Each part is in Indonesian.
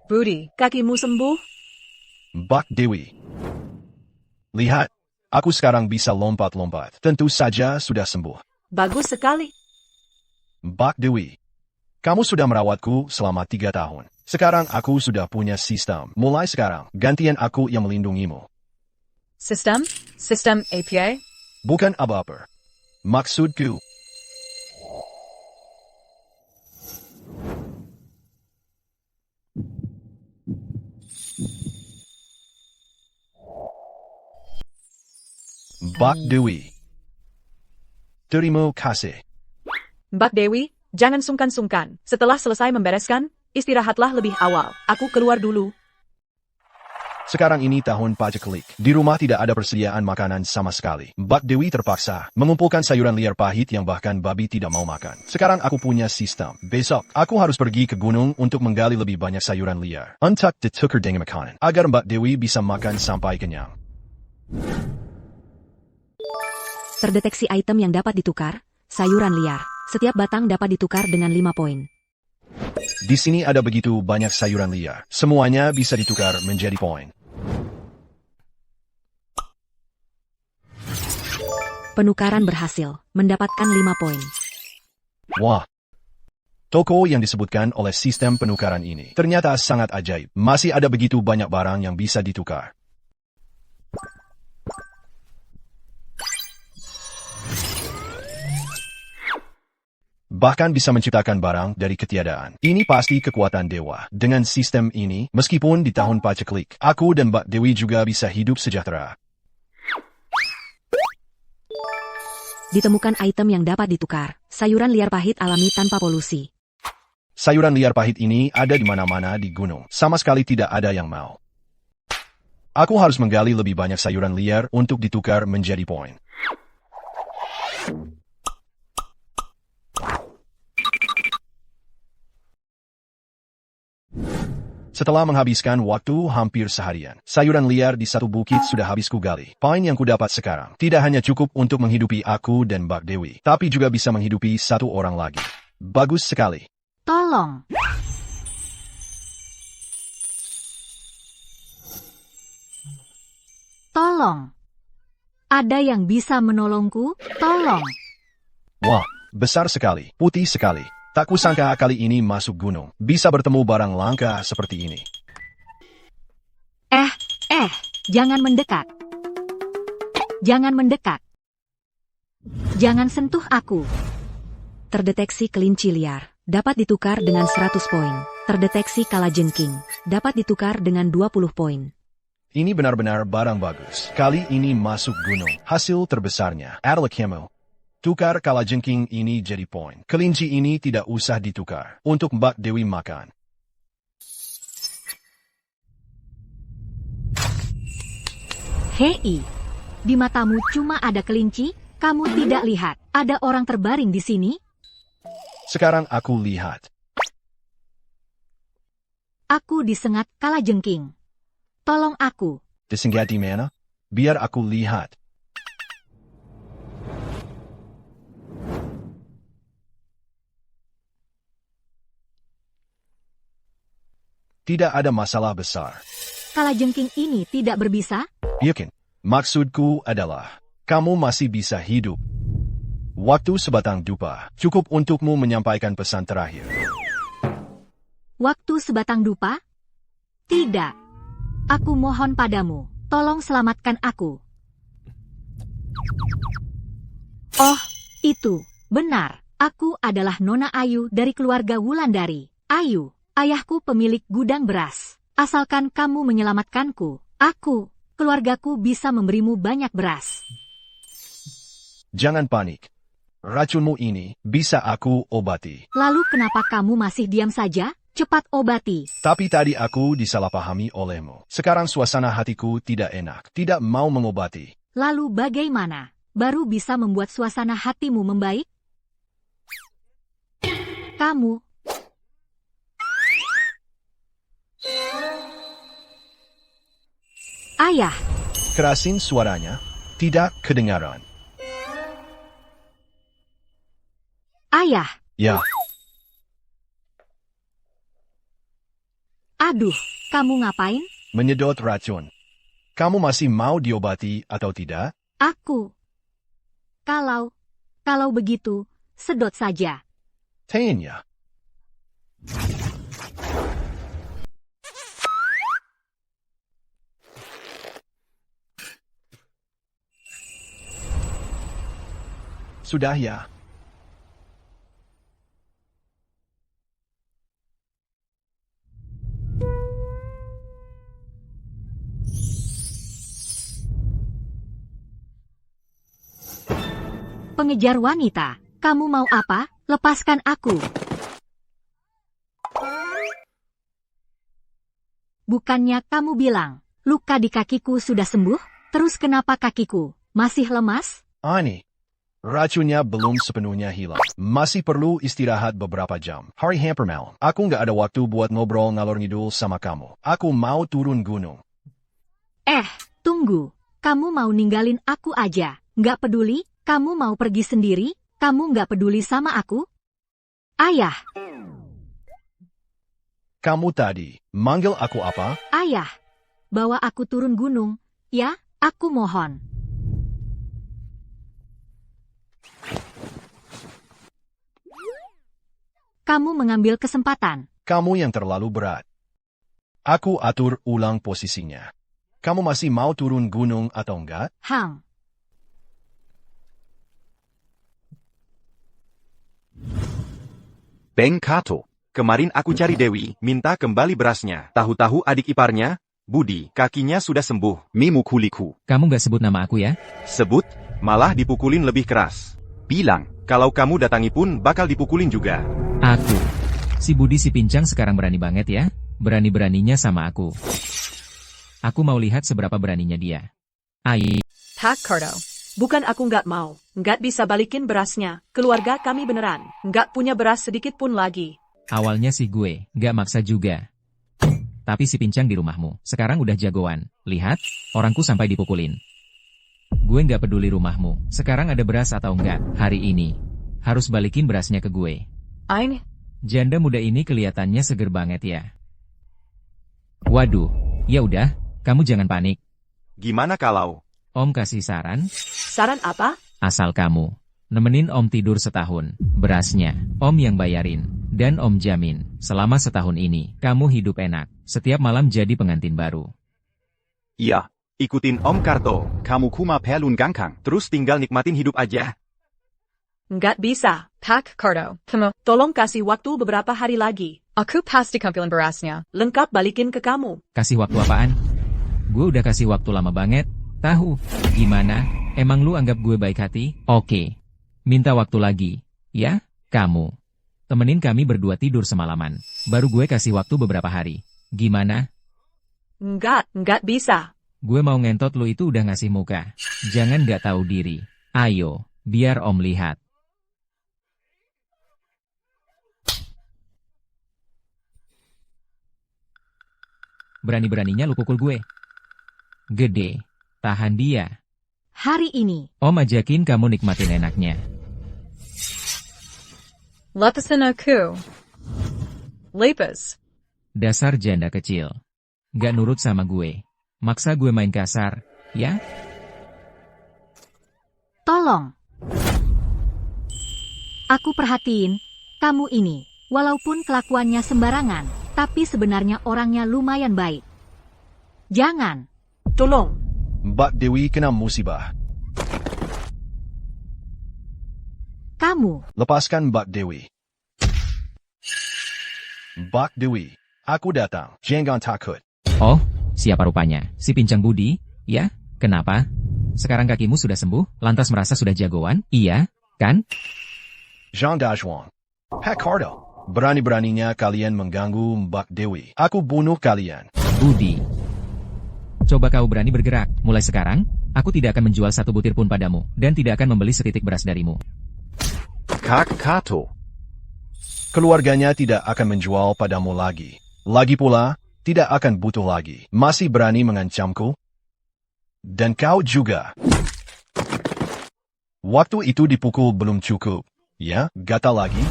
Budi, kakimu sembuh? Mbak Dewi. Lihat, aku sekarang bisa lompat-lompat. Tentu saja sudah sembuh. Bagus sekali. Mbak Dewi, kamu sudah merawatku selama 3 tahun. Sekarang aku sudah punya sistem. Mulai sekarang, gantian aku yang melindungimu. Sistem? Sistem API? Bukan apa-apa. Maksudku, Mbak Dewi. Terima kasih. Mbak Dewi, jangan sungkan-sungkan. Setelah selesai membereskan, istirahatlah lebih awal. Aku keluar dulu. Sekarang ini tahun pajak klik. Di rumah tidak ada persediaan makanan sama sekali. Mbak Dewi terpaksa mengumpulkan sayuran liar pahit yang bahkan babi tidak mau makan. Sekarang aku punya sistem. Besok, aku harus pergi ke gunung untuk menggali lebih banyak sayuran liar. Untuk ditukar dengan makanan. Agar Mbak Dewi bisa makan sampai kenyang. Terdeteksi item yang dapat ditukar, sayuran liar. Setiap batang dapat ditukar dengan 5 poin. Di sini ada begitu banyak sayuran liar. Semuanya bisa ditukar menjadi poin. Penukaran berhasil, mendapatkan 5 poin. Wah. Toko yang disebutkan oleh sistem penukaran ini ternyata sangat ajaib. Masih ada begitu banyak barang yang bisa ditukar. Bahkan bisa menciptakan barang dari ketiadaan. Ini pasti kekuatan dewa. Dengan sistem ini, meskipun di tahun paceklik, aku dan Mbak Dewi juga bisa hidup sejahtera. Ditemukan item yang dapat ditukar, sayuran liar pahit alami tanpa polusi. Sayuran liar pahit ini ada di mana-mana di gunung. Sama sekali tidak ada yang mau. Aku harus menggali lebih banyak sayuran liar untuk ditukar menjadi poin. Setelah menghabiskan waktu hampir seharian, sayuran liar di satu bukit sudah habis kugali. Poin yang kudapat sekarang tidak hanya cukup untuk menghidupi aku dan Mbak Dewi, tapi juga bisa menghidupi 1 orang lagi. Bagus sekali. Tolong. Tolong. Ada yang bisa menolongku? Tolong. Wah, besar sekali, putih sekali. Tak kusangka kali ini masuk gunung, bisa bertemu barang langka seperti ini. Jangan mendekat. Jangan mendekat. Jangan sentuh aku. Terdeteksi kelinci liar, dapat ditukar dengan 100 poin. Terdeteksi kalajengking, dapat ditukar dengan 20 poin. Ini benar-benar barang bagus. Kali ini masuk gunung. Hasil terbesarnya adalah kemo. Tukar kalajengking ini jadi poin. Kelinci ini tidak usah ditukar. Untuk Mbak Dewi makan. Hei, di matamu cuma ada kelinci? Kamu tidak lihat ada orang terbaring di sini? Sekarang aku lihat. Aku disengat kalajengking. Tolong aku. Disengat di mana? Biar aku lihat. Tidak ada masalah besar. Kalajengking ini tidak berbisa? Yakin. Maksudku adalah, kamu masih bisa hidup. Waktu sebatang dupa cukup untukmu menyampaikan pesan terakhir. Waktu sebatang dupa? Tidak. Aku mohon padamu, tolong selamatkan aku. Oh, itu, benar. Aku adalah Nona Ayu dari keluarga Wulandari. Ayu. Ayahku pemilik gudang beras. Asalkan kamu menyelamatkanku, aku, keluargaku bisa memberimu banyak beras. Jangan panik. Racunmu ini bisa aku obati. Lalu kenapa kamu masih diam saja? Cepat obati. Tapi tadi aku disalahpahami olehmu. Sekarang suasana hatiku tidak enak. Tidak mau mengobati. Lalu bagaimana? Baru bisa membuat suasana hatimu membaik? Kamu Ayah, Kerasin suaranya. Tidak kedengaran. ayah, Ya, Aduh, kamu ngapain? Menyedot racun. Kamu masih mau diobati atau tidak? Aku. Kalau begitu, sedot saja. Tanya. Sudah ya. Pengejar wanita, kamu mau apa? Lepaskan aku. Bukannya kamu bilang, luka di kakiku sudah sembuh? Terus kenapa kakiku masih lemas? Ani. Racunnya belum sepenuhnya hilang. Masih perlu istirahat beberapa jam. Hari hampir malam. Aku nggak ada waktu buat ngobrol ngalor ngidul sama kamu. Aku mau turun gunung. Tunggu. Kamu mau ninggalin aku aja? Nggak peduli? Kamu mau pergi sendiri? Kamu nggak peduli sama aku? Ayah, Kamu tadi manggil aku apa? ayah. Bawa aku turun gunung. Ya, aku mohon. Kamu mengambil kesempatan. Kamu yang terlalu berat. Aku atur ulang posisinya. Kamu masih mau turun gunung atau enggak? Hang. Beng Kato. Kemarin aku cari Dewi, minta kembali berasnya. Tahu-tahu adik iparnya, Budi, kakinya sudah sembuh. Mimu kuliku. Kamu gak sebut nama aku ya? Sebut, malah dipukulin lebih keras. Bilang, kalau kamu datangi pun bakal dipukulin juga. Aku. Si Budi si Pincang sekarang berani banget ya? Berani-beraninya sama aku. Aku mau lihat seberapa beraninya dia. Tak, Cardo. Bukan aku nggak mau. Nggak bisa balikin berasnya. Keluarga kami beneran. Nggak punya beras sedikit pun lagi. Awalnya sih gue, gak maksa juga. Tapi si Pincang di rumahmu, sekarang udah jagoan. Lihat, orangku sampai dipukulin. Gue gak peduli rumahmu, sekarang ada beras atau enggak, hari ini. Harus balikin berasnya ke gue. Aing, Janda muda ini kelihatannya seger banget ya. Waduh, ya udah, kamu jangan panik. Gimana kalau? Om kasih saran, saran apa? asal kamu nemenin Om tidur setahun. Berasnya, Om yang bayarin. Dan Om jamin, selama setahun ini, kamu hidup enak. Setiap malam jadi pengantin baru. Iya, ikutin Om Karto. Kamu kuma pelun gangkang. Terus tinggal nikmatin hidup aja. Nggak bisa. Tak, Cardo. Tolong kasih waktu beberapa hari lagi. Aku pasti kumpulin berasnya. Lengkap balikin ke kamu. Kasih waktu apaan? Gue udah kasih waktu lama banget. Tahu, gimana? Emang lu anggap gue baik hati? Oke. Minta waktu lagi. Ya, kamu. Temenin kami berdua tidur semalaman. Baru gue kasih waktu beberapa hari. Gimana? Nggak bisa. Gue mau ngentot lu itu udah ngasih muka. Jangan nggak tahu diri. Ayo, biar Om lihat. Berani-beraninya lu pukul gue. Gede. Tahan dia. Hari ini, Om ajakin kamu nikmatin enaknya. Lepasin aku. Lepas. Dasar janda kecil. Gak nurut sama gue. Maksa gue main kasar, ya? tolong. Aku perhatiin, kamu ini, walaupun kelakuannya sembarangan, tapi sebenarnya orangnya lumayan baik. Jangan. Tolong. Mbak Dewi kena musibah. Kamu. Lepaskan Mbak Dewi. Mbak Dewi, aku datang. Jangan takut. Oh, siapa rupanya? Si Pincang Budi? Ya, kenapa? Sekarang kakimu sudah sembuh, lantas merasa sudah jagoan? Iya, kan? Jean Dajuan. Hakardo. Berani-beraninya kalian mengganggu Mbak Dewi. Aku bunuh kalian. Budi. Coba kau berani bergerak. Mulai sekarang, aku tidak akan menjual satu butir pun padamu, dan tidak akan membeli setitik beras darimu. Kak Kato. Keluarganya tidak akan menjual padamu lagi. Lagi pula, tidak akan butuh lagi. Masih berani mengancamku? Dan kau juga. Waktu itu dipukul belum cukup. Ya, gatal lagi?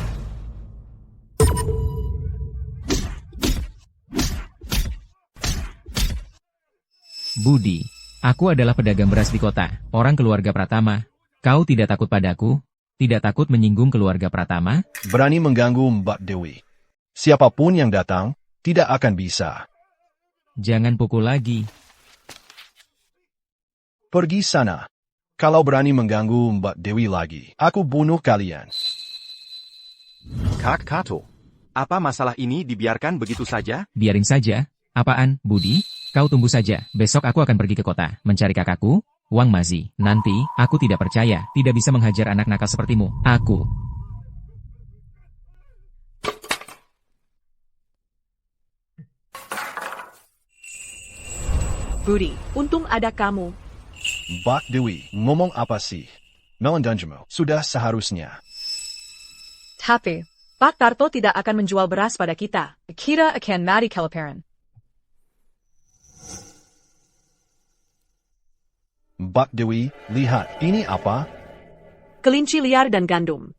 Budi, aku adalah pedagang beras di kota, orang keluarga Pratama. Kau tidak takut padaku? Tidak takut menyinggung keluarga Pratama? Berani mengganggu Mbak Dewi. Siapapun yang datang, tidak akan bisa. Jangan pukul lagi. Pergi sana. Kalau berani mengganggu Mbak Dewi lagi, aku bunuh kalian. Kak Kato, apa masalah ini dibiarkan begitu saja? Biarin saja. Apaan, Budi? Kau tunggu saja. Besok aku akan pergi ke kota, mencari kakakku, Wang Mazi. Nanti, aku tidak percaya, tidak bisa menghajar anak nakal sepertimu. Aku. Budi, untung ada kamu. Mbak Dewi, ngomong apa sih? Melandanjamu, sudah seharusnya. Tapi, Pak Tarto tidak akan menjual beras pada kita. Kita akan mati kelaparan. Mbak Dewi, lihat, ini apa? Kelinci liar dan gandum.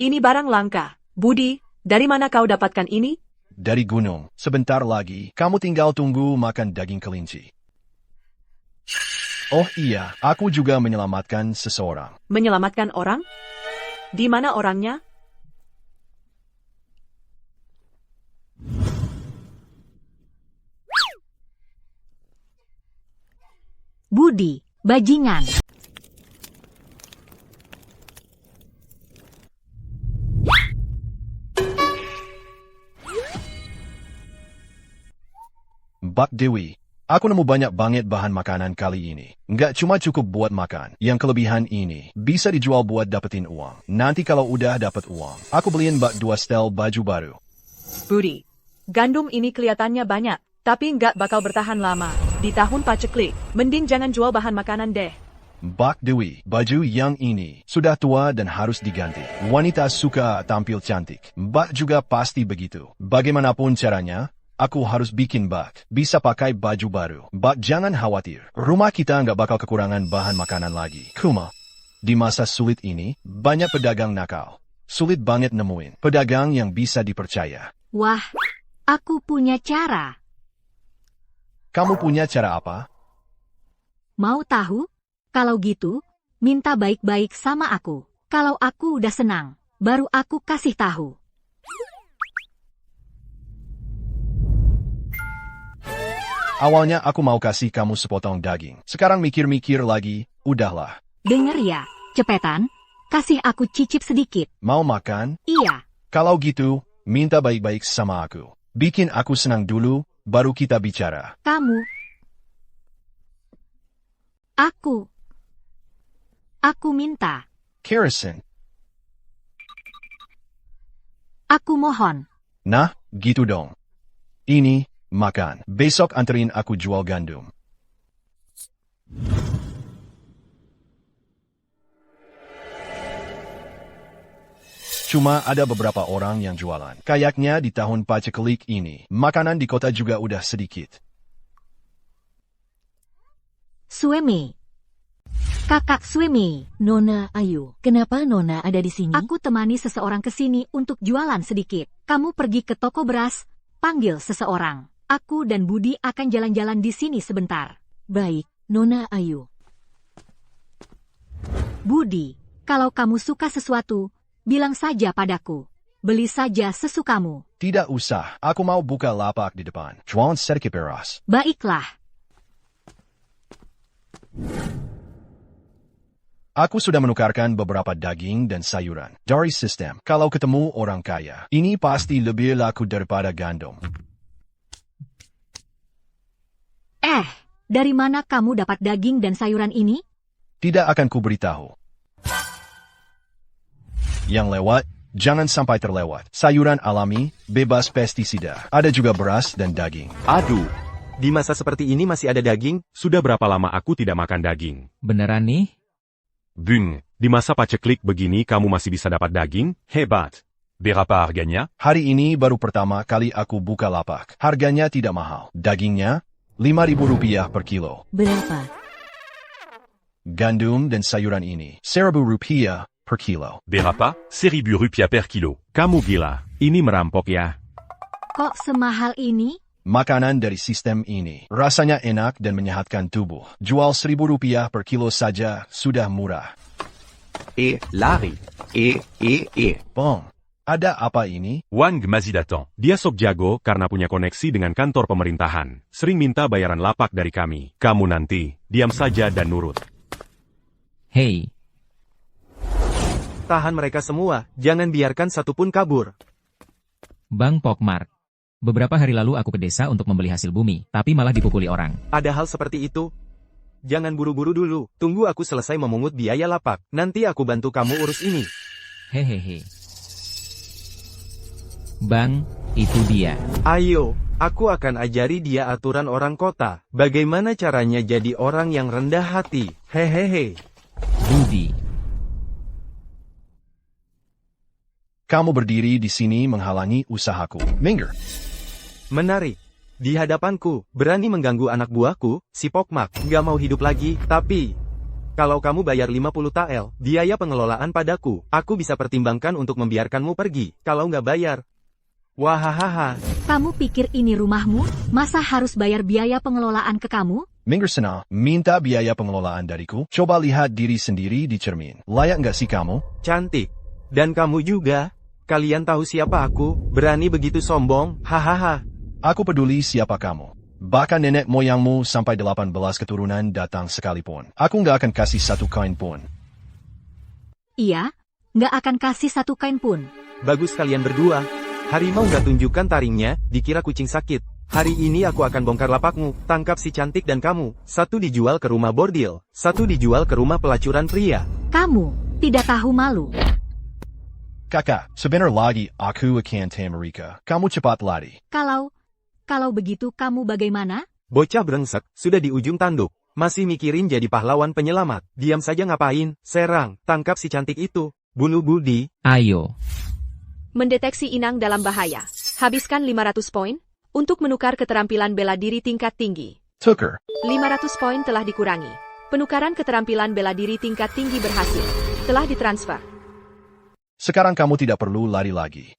Ini barang langka. Budi, dari mana kau dapatkan ini? Dari gunung. Sebentar lagi, kamu tinggal tunggu makan daging kelinci. Oh iya, aku juga menyelamatkan seseorang. Menyelamatkan orang? Di mana orangnya? Budi, bajingan. Mbak Dewi, aku nemu banyak banget bahan makanan kali ini. Nggak cuma cukup buat makan. Yang kelebihan ini, bisa dijual buat dapetin uang. Nanti kalau udah dapet uang, aku beliin Mbak 2 setel baju baru. Budi, gandum ini kelihatannya banyak, tapi nggak bakal bertahan lama. Di tahun paceklik, mending jangan jual bahan makanan deh. Mbak Dewi, baju yang ini sudah tua dan harus diganti. Wanita suka tampil cantik. Mbak juga pasti begitu. Bagaimanapun caranya, aku harus bikin Mbak bisa pakai baju baru. Mbak jangan khawatir, rumah kita nggak bakal kekurangan bahan makanan lagi. Kuma, di masa sulit ini, banyak pedagang nakal. Sulit banget nemuin pedagang yang bisa dipercaya. Wah, aku punya cara. Kamu punya cara apa? Mau tahu? Kalau gitu, minta baik-baik sama aku. Kalau aku udah senang, baru aku kasih tahu. Awalnya aku mau kasih kamu sepotong daging. Sekarang mikir-mikir lagi, udahlah. Dengar ya, cepetan, kasih aku cicip sedikit. Mau makan? Iya, Kalau gitu, minta baik-baik sama aku. Bikin aku senang dulu, baru kita bicara. kamu. Aku minta. Kerosene. Aku mohon. Nah, gitu dong. Ini, makan. Besok anterin aku jual gandum. Cuma ada beberapa orang yang jualan. Kayaknya di tahun paceklik ini, makanan di kota juga udah sedikit. Suemi. Kakak Suemi. Nona Ayu, kenapa Nona ada di sini? Aku temani seseorang ke sini untuk jualan sedikit. Kamu pergi ke toko beras, panggil seseorang. Aku dan Budi akan jalan-jalan di sini sebentar. Baik, Nona Ayu. Budi, kalau kamu suka sesuatu, bilang saja padaku. Beli saja sesukamu. Tidak usah, aku mau buka lapak di depan. Jualan sedikit beras. Baiklah. Aku sudah menukarkan beberapa daging dan sayuran. Dari sistem, kalau ketemu orang kaya, ini pasti lebih laku daripada gandum. Dari mana kamu dapat daging dan sayuran ini? Tidak akan kuberitahu. Yang lewat, jangan sampai terlewat. Sayuran alami, bebas pestisida. Ada juga beras dan daging. Aduh, di masa seperti ini masih ada daging? Sudah berapa lama aku tidak makan daging? Beneran nih? Bung, di masa paceklik begini kamu masih bisa dapat daging? Hebat. Berapa harganya? Hari ini baru pertama kali aku buka lapak. Harganya tidak mahal. Dagingnya, Rp5.000 per kilo. Berapa? Gandum dan sayuran ini, Rp1.000 per kilo. Berapa? Rp1.000 per kilo. Kamu gila. Ini merampok ya. Kok semahal ini? makanan dari sistem ini. Rasanya enak dan menyehatkan tubuh. Jual Rp1.000 per kilo saja, sudah murah. Lari. Bong, ada apa ini? Wang Gmazidatan. Dia sok jago karena punya koneksi dengan kantor pemerintahan. Sering minta bayaran lapak dari kami. Kamu nanti, diam saja dan nurut. Hei, Tahan mereka semua, jangan biarkan satupun kabur. Bang Pokmark. Beberapa hari lalu aku ke desa untuk membeli hasil bumi, tapi malah dipukuli orang. Ada hal seperti itu? Jangan buru-buru dulu, tunggu aku selesai memungut biaya lapak. Nanti aku bantu kamu urus ini. Hehehe. Bang, itu dia. Ayo, aku akan ajari dia aturan orang kota. Bagaimana caranya jadi orang yang rendah hati. Hehehe. Budi. Kamu berdiri di sini menghalangi usahaku. Minggir. Menarik. Di hadapanku, berani mengganggu anak buahku, si Pokmak, nggak mau hidup lagi, tapi... Kalau kamu bayar 50 tael, biaya pengelolaan padaku, aku bisa pertimbangkan untuk membiarkanmu pergi. Kalau nggak bayar... Wahahaha. Kamu pikir ini rumahmu? Masa harus bayar biaya pengelolaan ke kamu? Minggir sana, minta biaya pengelolaan dariku. Coba lihat diri sendiri di cermin. Layak nggak sih kamu? Cantik. Dan kamu juga? Kalian tahu siapa aku? Berani begitu sombong? Hahaha. Aku peduli siapa kamu. Bahkan nenek moyangmu sampai 18 keturunan datang sekalipun. Aku nggak akan kasih satu koin pun. Iya, nggak akan kasih satu kain pun. Bagus kalian berdua. Harimau nggak tunjukkan taringnya, dikira kucing sakit. Hari ini aku akan bongkar lapakmu, tangkap si cantik dan kamu. Satu dijual ke rumah bordil, satu dijual ke rumah pelacuran pria. Kamu tidak tahu malu. Kakak, sebentar lagi aku akan ke Amerika. Kamu cepat lari. Kalau begitu kamu bagaimana? Bocah brengsek, sudah di ujung tanduk. Masih mikirin jadi pahlawan penyelamat. Diam saja ngapain? Serang, tangkap si cantik itu. Bunuh Budi. Ayo. Mendeteksi inang dalam bahaya. Habiskan 500 poin untuk menukar keterampilan bela diri tingkat tinggi. Tuker. 500 poin telah dikurangi. Penukaran keterampilan bela diri tingkat tinggi berhasil. Telah ditransfer. Sekarang kamu tidak perlu lari lagi.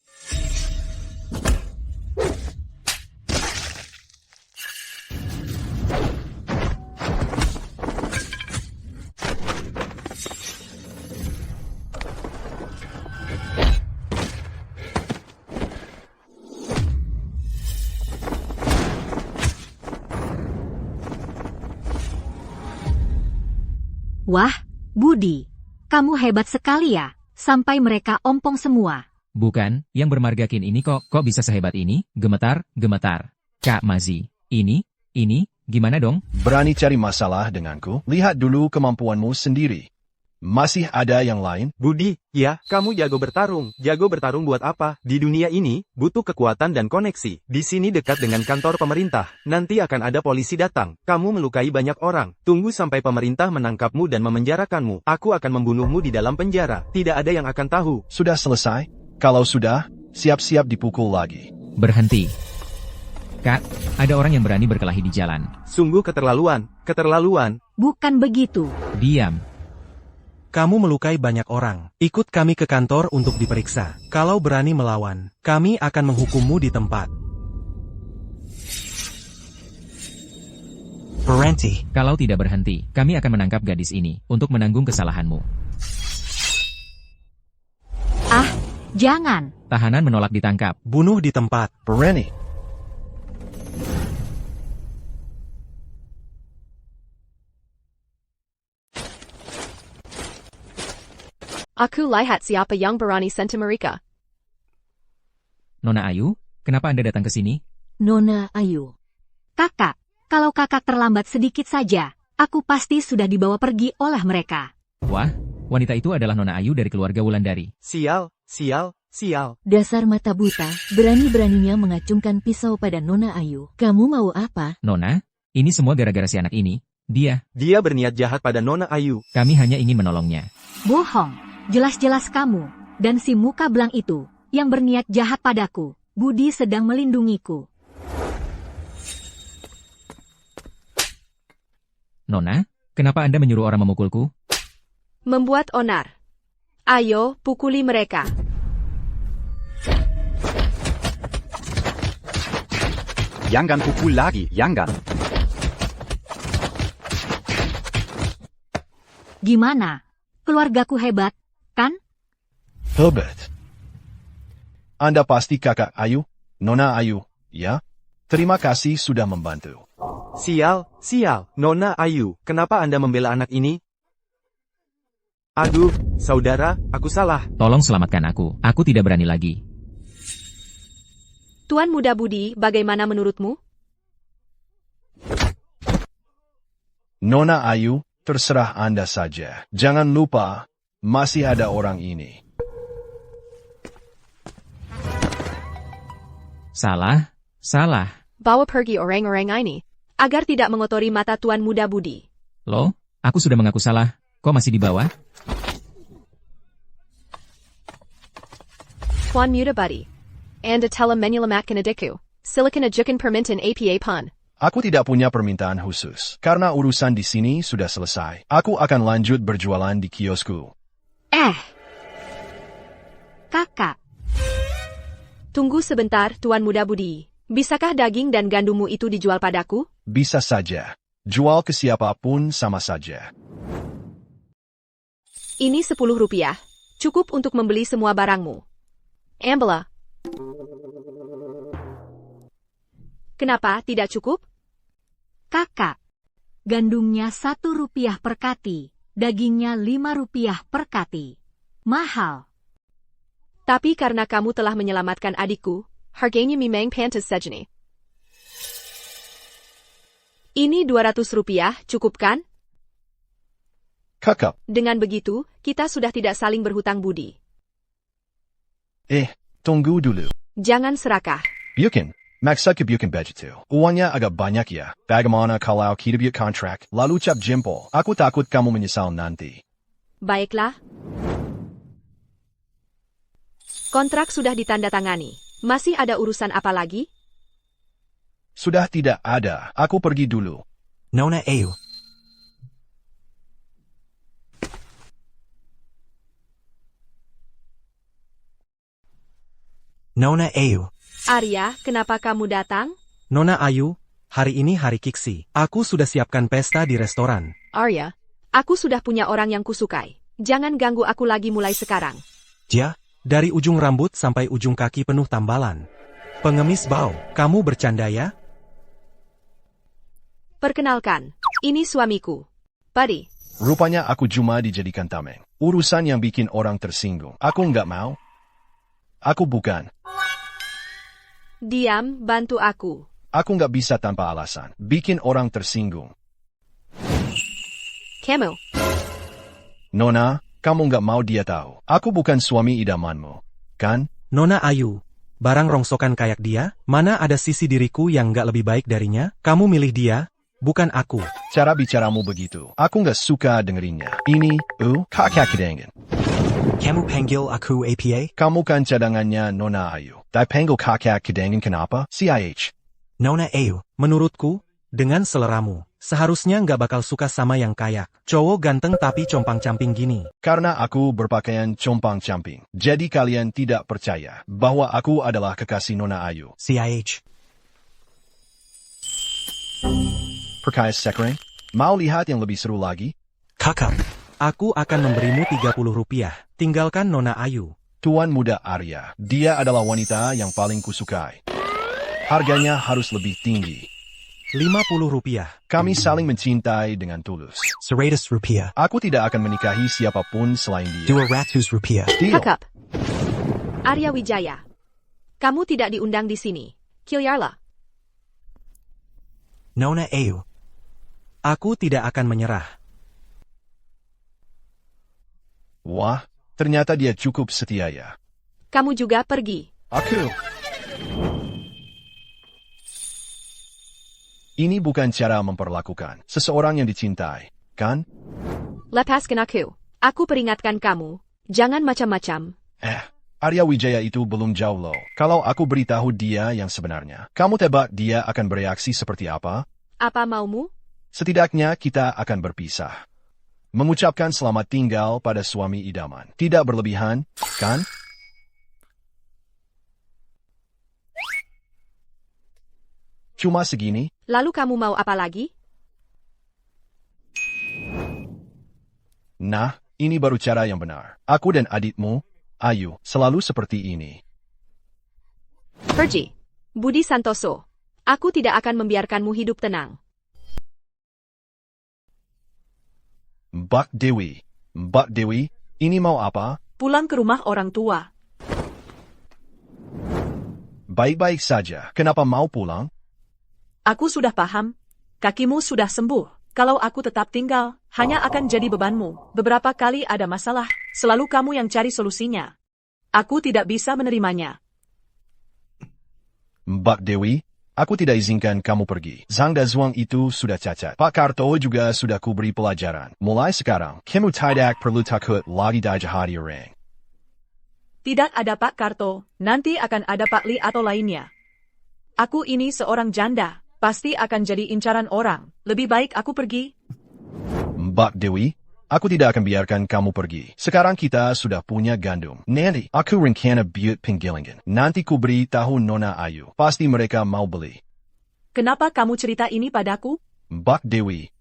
Wah, Budi, kamu hebat sekali ya. Sampai mereka ompong semua. Bukan, yang bermargakin ini kok bisa sehebat ini? Gemetar. Kak Mazi, ini, gimana dong? Berani cari masalah denganku? Lihat dulu kemampuanmu sendiri. Masih ada yang lain? Budi, ya, kamu jago bertarung. Jago bertarung buat apa? Di dunia ini, butuh kekuatan dan koneksi. Di sini dekat dengan kantor pemerintah. Nanti akan ada polisi datang. Kamu melukai banyak orang. Tunggu sampai pemerintah menangkapmu dan memenjarakanmu. Aku akan membunuhmu di dalam penjara. Tidak ada yang akan tahu. Sudah selesai? Kalau sudah, siap-siap dipukul lagi. Berhenti. Kak, ada orang yang berani berkelahi di jalan. Sungguh keterlaluan. Bukan begitu. Diam. Kamu melukai banyak orang. Ikut kami ke kantor untuk diperiksa. Kalau berani melawan, kami akan menghukummu di tempat. Berhenti. Kalau tidak berhenti, kami akan menangkap gadis ini untuk menanggung kesalahanmu. Ah, jangan. Tahanan menolak ditangkap. Bunuh di tempat. Berani. Aku lihat siapa yang berani sentuh mereka. Nona Ayu, kenapa Anda datang ke sini? Nona Ayu. Kakak, kalau kakak terlambat sedikit saja, aku pasti sudah dibawa pergi oleh mereka. Wah, wanita itu adalah Nona Ayu dari keluarga Wulandari. Sial. Dasar mata buta, berani-beraninya mengacungkan pisau pada Nona Ayu. Kamu mau apa? Nona, ini semua gara-gara si anak ini. Dia berniat jahat pada Nona Ayu. kami hanya ingin menolongnya. Bohong. Jelas-jelas kamu dan si muka belang itu yang berniat jahat padaku. Budi sedang melindungiku. Nona, kenapa Anda menyuruh orang memukulku? Membuat onar. Ayo, pukuli mereka. Jangan pukul lagi, jangan. Gimana? Keluargaku hebat, kan? Hebat. Anda pasti kakak Ayu, Nona Ayu, ya? Terima kasih sudah membantu. Sial, Nona Ayu, kenapa Anda membela anak ini? Aduh, saudara, aku salah. Tolong selamatkan aku. Aku tidak berani lagi. Tuan Muda Budi, bagaimana menurutmu? Nona Ayu, terserah Anda saja. Jangan lupa, masih ada orang ini. Salah. Bawa pergi orang-orang ini, agar tidak mengotori mata Tuan Muda Budi. Loh, aku sudah mengaku salah. Kok masih di bawah? Tuan Muda Budi. Anda telah menyelamatkan adikku. Silakan ajukan permintaan APA pun. Aku tidak punya permintaan khusus. Karena urusan di sini sudah selesai. Aku akan lanjut berjualan di kiosku. Kakak. Tunggu sebentar, Tuan Muda Budi. Bisakah daging dan gandummu itu dijual padaku? Bisa saja. Jual ke siapapun sama saja. Ini 10 rupiah. Cukup untuk membeli semua barangmu. Ambil. Kenapa tidak cukup? Kakak. Gandumnya 1 rupiah per kati. Dagingnya 5 rupiah per kati. Mahal. Tapi karena kamu telah menyelamatkan adikku, harganya memang pantas saja nih. Ini 200 rupiah, cukup kan? Kakak. Dengan begitu, kita sudah tidak saling berhutang budi. Tunggu dulu. Jangan serakah. Bukan. Maksud kebukan begitu. Uangnya agak banyak ya. Bagaimana kalau kita buat kontrak, lalu cap jempol. Aku takut kamu menyesal nanti. Baiklah. Kontrak sudah ditandatangani. Masih ada urusan apa lagi? Sudah tidak ada. Aku pergi dulu. Nona Ayu. Nona Ayu. Arya, kenapa kamu datang? Nona Ayu, hari ini hari Kiksi. Aku sudah siapkan pesta di restoran. Arya, aku sudah punya orang yang kusukai. Jangan ganggu aku lagi mulai sekarang. Ja, dari ujung rambut sampai ujung kaki penuh tambalan. Pengemis bau, kamu bercanda ya? Perkenalkan, ini suamiku. Buddy. Rupanya aku cuma dijadikan tameng. Urusan yang bikin orang tersinggung. Aku nggak mau. Aku bukan. Diam, bantu aku. Aku nggak bisa tanpa alasan. Bikin orang tersinggung. Kamu. Nona, kamu nggak mau dia tahu. Aku bukan suami idamanmu. Kan? Nona Ayu, barang rongsokan kayak dia, mana ada sisi diriku yang nggak lebih baik darinya? Kamu milih dia, bukan aku. Cara bicaramu begitu. Aku nggak suka dengerinnya. Ini, kakak kedengen. Kamu panggil aku APA? Kamu kan cadangannya Nona Ayu. Tapi panggil kakak kedengen kenapa? CIH. Nona Ayu, menurutku, dengan seleramu, seharusnya nggak bakal suka sama yang kayak cowok ganteng tapi compang-camping gini. Karena aku berpakaian compang-camping. Jadi kalian tidak percaya bahwa aku adalah kekasih Nona Ayu. CIH. Perkaya sekeren? Mau lihat yang lebih seru lagi? Kakak, aku akan memberimu 30 rupiah. Tinggalkan Nona Ayu. Tuan Muda Arya. Dia adalah wanita yang paling kusukai. Harganya harus lebih tinggi. 50 rupiah. Kami saling mencintai dengan tulus. 100 rupiah. Aku tidak akan menikahi siapapun selain dia. 200 rupiah. Deal. Kakap. Arya Wijaya. Kamu tidak diundang di sini. Kilyarlah. Nona Ayu. Aku tidak akan menyerah. Wah, ternyata dia cukup setia ya. Kamu juga pergi. Aku. Ini bukan cara memperlakukan seseorang yang dicintai, kan? Lepaskan aku. Aku peringatkan kamu. Jangan macam-macam. Arya Wijaya itu belum jauh loh. Kalau aku beritahu dia yang sebenarnya, kamu tebak dia akan bereaksi seperti apa? Apa maumu? Setidaknya kita akan berpisah. Mengucapkan selamat tinggal pada suami idaman. Tidak berlebihan, kan? Cuma segini? Lalu kamu mau apa lagi? Nah, ini baru cara yang benar. Aku dan adikmu, Ayu, selalu seperti ini. Pergi. Budi Santoso. Aku tidak akan membiarkanmu hidup tenang. Mbak Dewi, ini mau apa? Pulang ke rumah orang tua. Baik-baik saja, kenapa mau pulang? Aku sudah paham. Kakimu sudah sembuh. Kalau aku tetap tinggal, hanya akan jadi bebanmu. Beberapa kali ada masalah, selalu kamu yang cari solusinya. Aku tidak bisa menerimanya. Mbak Dewi, aku tidak izinkan kamu pergi. Zhang Dazuang itu sudah cacat. Pak Karto juga sudah kuberi pelajaran. Mulai sekarang, kamu tidak perlu takut lagi dijahati orang. Tidak ada Pak Karto, nanti akan ada Pak Li atau lainnya. Aku ini seorang janda, pasti akan jadi incaran orang. Lebih baik aku pergi. Mbak Dewi, aku tidak akan biarkan kamu pergi. Sekarang kita sudah punya gandum. Nanti, aku rencana buat penggilingan. Nanti ku beri tahu Nona Ayu. Pasti mereka mau beli. Kenapa kamu cerita ini padaku? Mbak Dewi,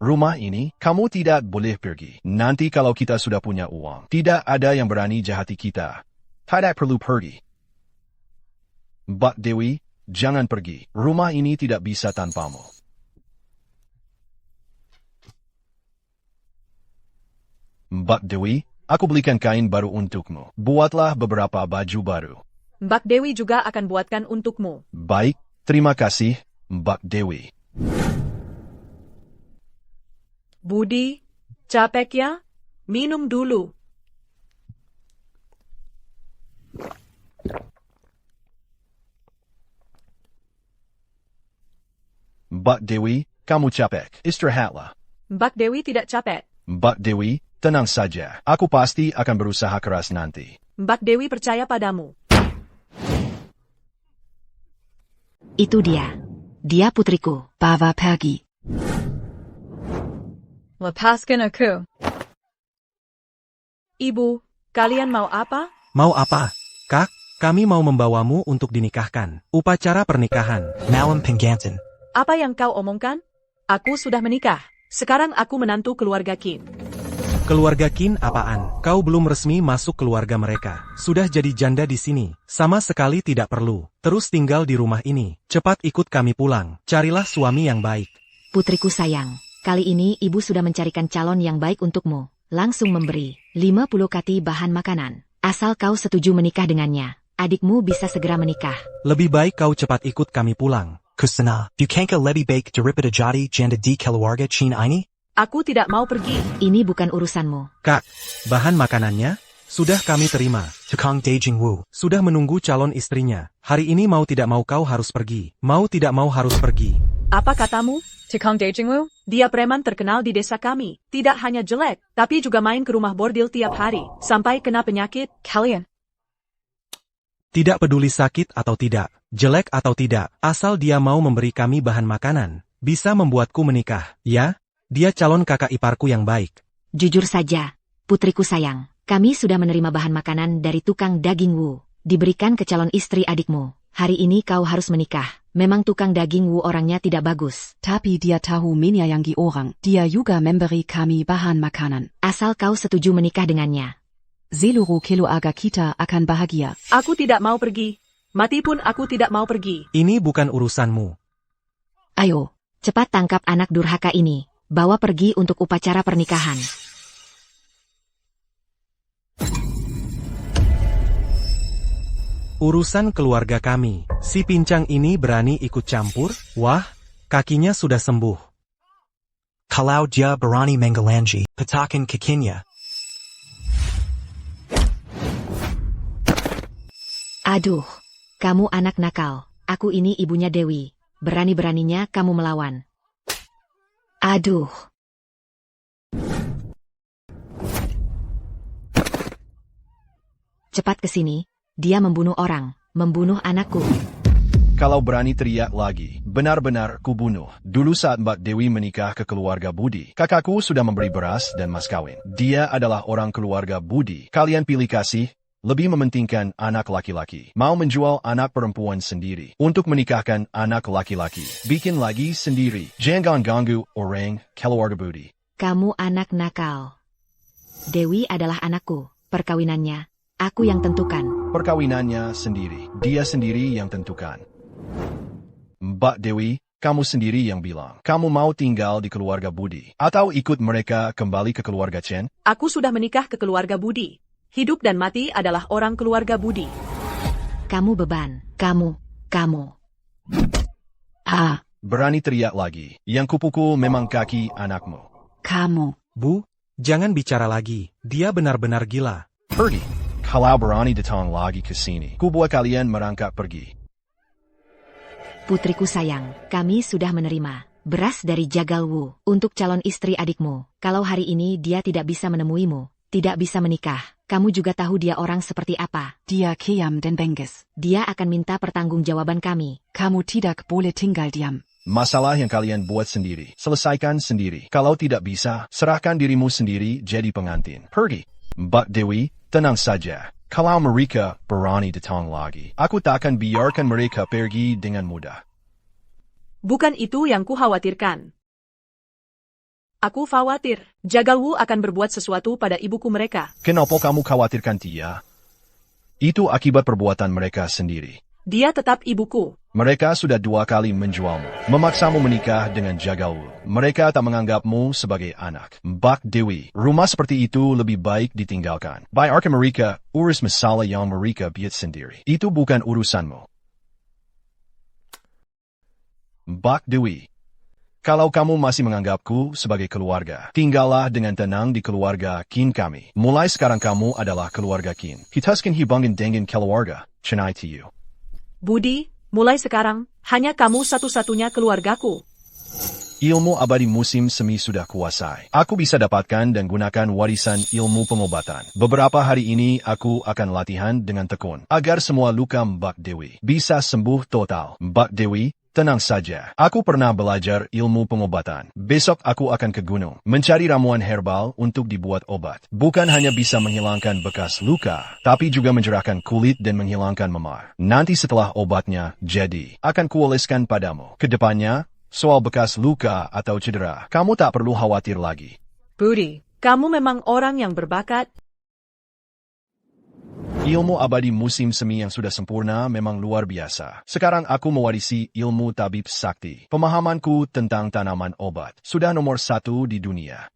rumah ini, kamu tidak boleh pergi. Nanti kalau kita sudah punya uang, tidak ada yang berani jahati kita. Tidak perlu pergi. Mbak Dewi, jangan pergi. Rumah ini tidak bisa tanpamu. Mbak Dewi, aku belikan kain baru untukmu. Buatlah beberapa baju baru. Mbak Dewi juga akan buatkan untukmu. Baik, terima kasih, Mbak Dewi. Budi, capek ya? Minum dulu. Mbak Dewi, kamu capek. Istirahatlah. Mbak Dewi tidak capek. Mbak Dewi, tenang saja. Aku pasti akan berusaha keras nanti. Mbak Dewi percaya padamu. Itu dia. Dia putriku. Bawa pergi. Lepaskan aku. Ibu, kalian mau apa? Mau apa? Kak, kami mau membawamu untuk dinikahkan. Upacara pernikahan. Malam penggantian. Apa yang kau omongkan? Aku sudah menikah. Sekarang aku menantu keluarga Qin. Keluarga Qin apaan? Kau belum resmi masuk keluarga mereka. Sudah jadi janda di sini. Sama sekali tidak perlu. Terus tinggal di rumah ini. Cepat ikut kami pulang. Carilah suami yang baik. Putriku sayang, kali ini ibu sudah mencarikan calon yang baik untukmu. Langsung memberi 50 kati bahan makanan. Asal kau setuju menikah dengannya, adikmu bisa segera menikah. Lebih baik kau cepat ikut kami pulang. Kusana, bukankah lebih baik daripada jadi janda di keluarga Qin ini? Aku tidak mau pergi. Ini bukan urusanmu. Kak, bahan makanannya sudah kami terima. Tukang Dejing Wu. Sudah menunggu calon istrinya. Hari ini mau tidak mau kau harus pergi. Mau tidak mau harus pergi. Apa katamu? Tukang Dejingwu? Dia preman terkenal di desa kami. Tidak hanya jelek, tapi juga main ke rumah bordil tiap hari. Sampai kena penyakit. Kalian. Tidak peduli sakit atau tidak, jelek atau tidak, asal dia mau memberi kami bahan makanan, bisa membuatku menikah, ya? Dia calon kakak iparku yang baik. Jujur saja, putriku sayang, kami sudah menerima bahan makanan dari tukang daging Wu, diberikan ke calon istri adikmu. Hari ini kau harus menikah. Memang tukang daging Wu orangnya tidak bagus. Tapi dia tahu menyayangi orang. Dia juga memberi kami bahan makanan. Asal kau setuju menikah dengannya. Seluruh keluarga kita akan bahagia. Aku tidak mau pergi. Mati pun aku tidak mau pergi. Ini bukan urusanmu. Ayo, cepat tangkap anak durhaka ini. Bawa pergi untuk upacara pernikahan. Urusan keluarga kami. Si pincang ini berani ikut campur? Wah, kakinya sudah sembuh. Kalau dia berani menggelanji, petakan kakinya. Aduh, kamu anak nakal. Aku ini ibunya Dewi. Berani-beraninya kamu melawan. Aduh. Cepat ke sini. Dia membunuh orang, membunuh anakku. Kalau berani teriak lagi, benar-benar kubunuh. Dulu saat Mbak Dewi menikah ke keluarga Budi, kakakku sudah memberi beras dan mas kawin. Dia adalah orang keluarga Budi. Kalian pilih kasih lebih mementingkan anak laki-laki. Mau menjual anak perempuan sendiri untuk menikahkan anak laki-laki. Bikin lagi sendiri. Jangan ganggu orang keluarga budi. Kamu anak nakal. Dewi adalah anakku. Perkawinannya, aku yang tentukan. Perkawinannya sendiri. Dia sendiri yang tentukan. Mbak Dewi, kamu sendiri yang bilang. Kamu mau tinggal di keluarga Budi. Atau ikut mereka kembali ke keluarga Chen? Aku sudah menikah ke keluarga Budi. Hidup dan mati adalah orang keluarga Budi. Kamu beban. Kamu. Ah, Berani teriak lagi. Yang kupukul memang kaki anakmu. kamu. Bu, jangan bicara lagi. Dia benar-benar gila. Pergi. Kalau berani datang lagi ke sini, kubuat kalian merangkak pergi. putriku sayang, kami sudah menerima beras dari Jagal Wu untuk calon istri adikmu. Kalau hari ini dia tidak bisa menemuimu, tidak bisa menikah, kamu juga tahu dia orang seperti apa. Dia kiam dan bengges. Dia akan minta pertanggungjawaban kami. Kamu tidak boleh tinggal diam. Masalah yang kalian buat sendiri, selesaikan sendiri. Kalau tidak bisa, serahkan dirimu sendiri jadi pengantin. Pergi. Mbak Dewi, tenang saja. Kalau mereka berani datang lagi, aku tak akan biarkan mereka pergi dengan mudah. Bukan itu yang kukhawatirkan. Aku khawatir, Jagal Wu akan berbuat sesuatu pada ibuku mereka. Kenapa kamu khawatirkan dia? Itu akibat perbuatan mereka sendiri. Dia tetap ibuku. Mereka sudah 2 kali menjualmu, memaksamu menikah dengan Jagal Wu. Mereka tak menganggapmu sebagai anak. Mbak Dewi, rumah seperti itu lebih baik ditinggalkan. Biarkan mereka urus masalah yang mereka buat sendiri. Itu bukan urusanmu. Mbak Dewi, kalau kamu masih menganggapku sebagai keluarga, tinggallah dengan tenang di keluarga Qin kami. Mulai sekarang kamu adalah keluarga Qin. Hitaskan hubungan dengan keluarga. Cenai to you. Budi, mulai sekarang, hanya kamu satu-satunya keluargaku. Ilmu abadi musim semi sudah kuasai. Aku bisa dapatkan dan gunakan warisan ilmu pengobatan. Beberapa hari ini aku akan latihan dengan tekun, agar semua luka Mbak Dewi bisa sembuh total. Mbak Dewi, tenang saja. Aku pernah belajar ilmu pengobatan. Besok aku akan ke gunung, mencari ramuan herbal untuk dibuat obat. Bukan hanya bisa menghilangkan bekas luka, tapi juga mencerahkan kulit dan menghilangkan memar. Nanti setelah obatnya jadi, akan kuoleskan padamu. Kedepannya, soal bekas luka atau cedera, kamu tak perlu khawatir lagi. Budi, kamu memang orang yang berbakat. Ilmu abadi musim semi yang sudah sempurna memang luar biasa. Sekarang aku mewarisi ilmu tabib sakti. Pemahamanku tentang tanaman obat sudah nomor 1 di dunia.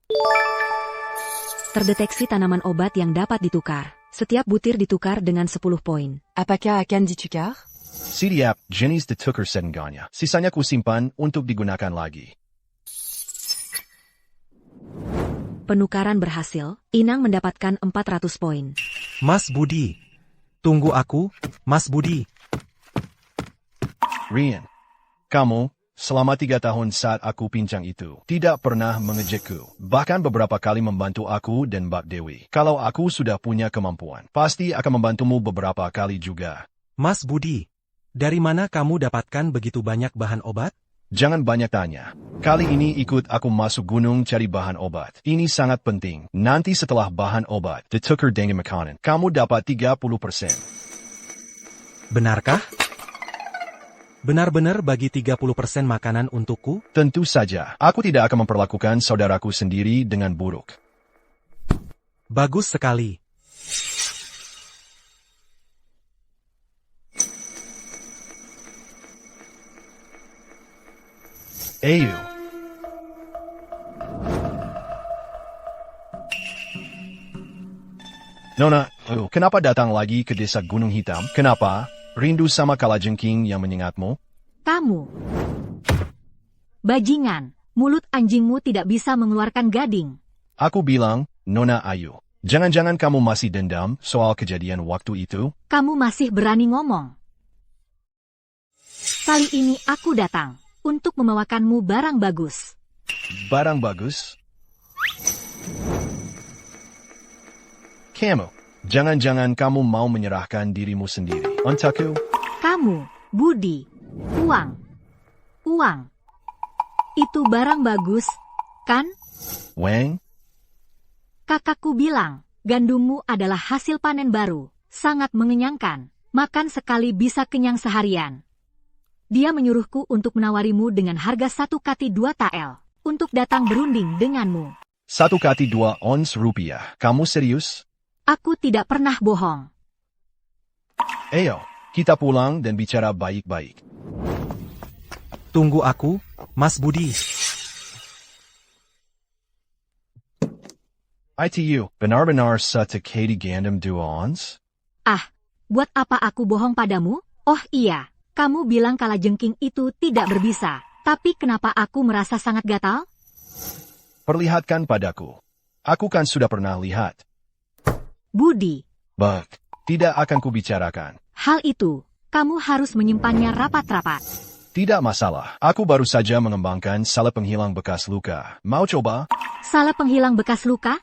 Terdeteksi tanaman obat yang dapat ditukar. Setiap butir ditukar dengan 10 poin. Apakah akan ditukar? Siap, jenis ditukar setengahnya. Sisanya kusimpan untuk digunakan lagi. Penukaran berhasil, Inang mendapatkan 400 poin. Mas Budi. Tunggu aku, Mas Budi. Rian, kamu, selama 3 tahun saat aku pincang itu, tidak pernah mengejekku. Bahkan beberapa kali membantu aku dan Mbak Dewi. Kalau aku sudah punya kemampuan, pasti akan membantumu beberapa kali juga. Mas Budi, dari mana kamu dapatkan begitu banyak bahan obat? Jangan banyak tanya. Kali ini ikut aku masuk gunung cari bahan obat. Ini sangat penting. Nanti setelah bahan obat ditukar dengan makanan, kamu dapat 30%. Benarkah? Benar-benar bagi 30% makanan untukku? Tentu saja. Aku tidak akan memperlakukan saudaraku sendiri dengan buruk. Bagus sekali. Ayu. Nona, kenapa datang lagi ke desa Gunung Hitam? Kenapa? Rindu sama kalajengking yang menyengatmu? Kamu. Bajingan, mulut anjingmu tidak bisa mengeluarkan gading. Aku bilang, Nona Ayu, jangan-jangan kamu masih dendam soal kejadian waktu itu? Kamu masih berani ngomong. Kali ini aku datang untuk membawakanmu barang bagus. Barang bagus? Kamu, jangan-jangan kamu mau menyerahkan dirimu sendiri untukku? Kamu, Budi, uang. Uang. Itu barang bagus, kan? Wang? Kakakku bilang, gandummu adalah hasil panen baru. sangat mengenyangkan. Makan sekali bisa kenyang seharian. Dia menyuruhku untuk menawarimu dengan harga 1 kati 2 tael, untuk datang berunding denganmu. 1 kati 2 ons rupiah. Kamu serius? Aku tidak pernah bohong. Ayo, kita pulang dan bicara baik-baik. Tunggu aku, Mas Budi. ITU, benar-benar 1 kati gandum 2 ons? Ah, buat apa aku bohong padamu? Oh iya, kamu bilang kalajengking itu tidak berbisa. Tapi kenapa aku merasa sangat gatal? Perlihatkan padaku. Aku kan sudah pernah lihat. Budi. Bak, tidak akan kubicarakan. Hal itu, kamu harus menyimpannya rapat-rapat. Tidak masalah. Aku baru saja mengembangkan salep penghilang bekas luka. Mau coba? Salep penghilang bekas luka?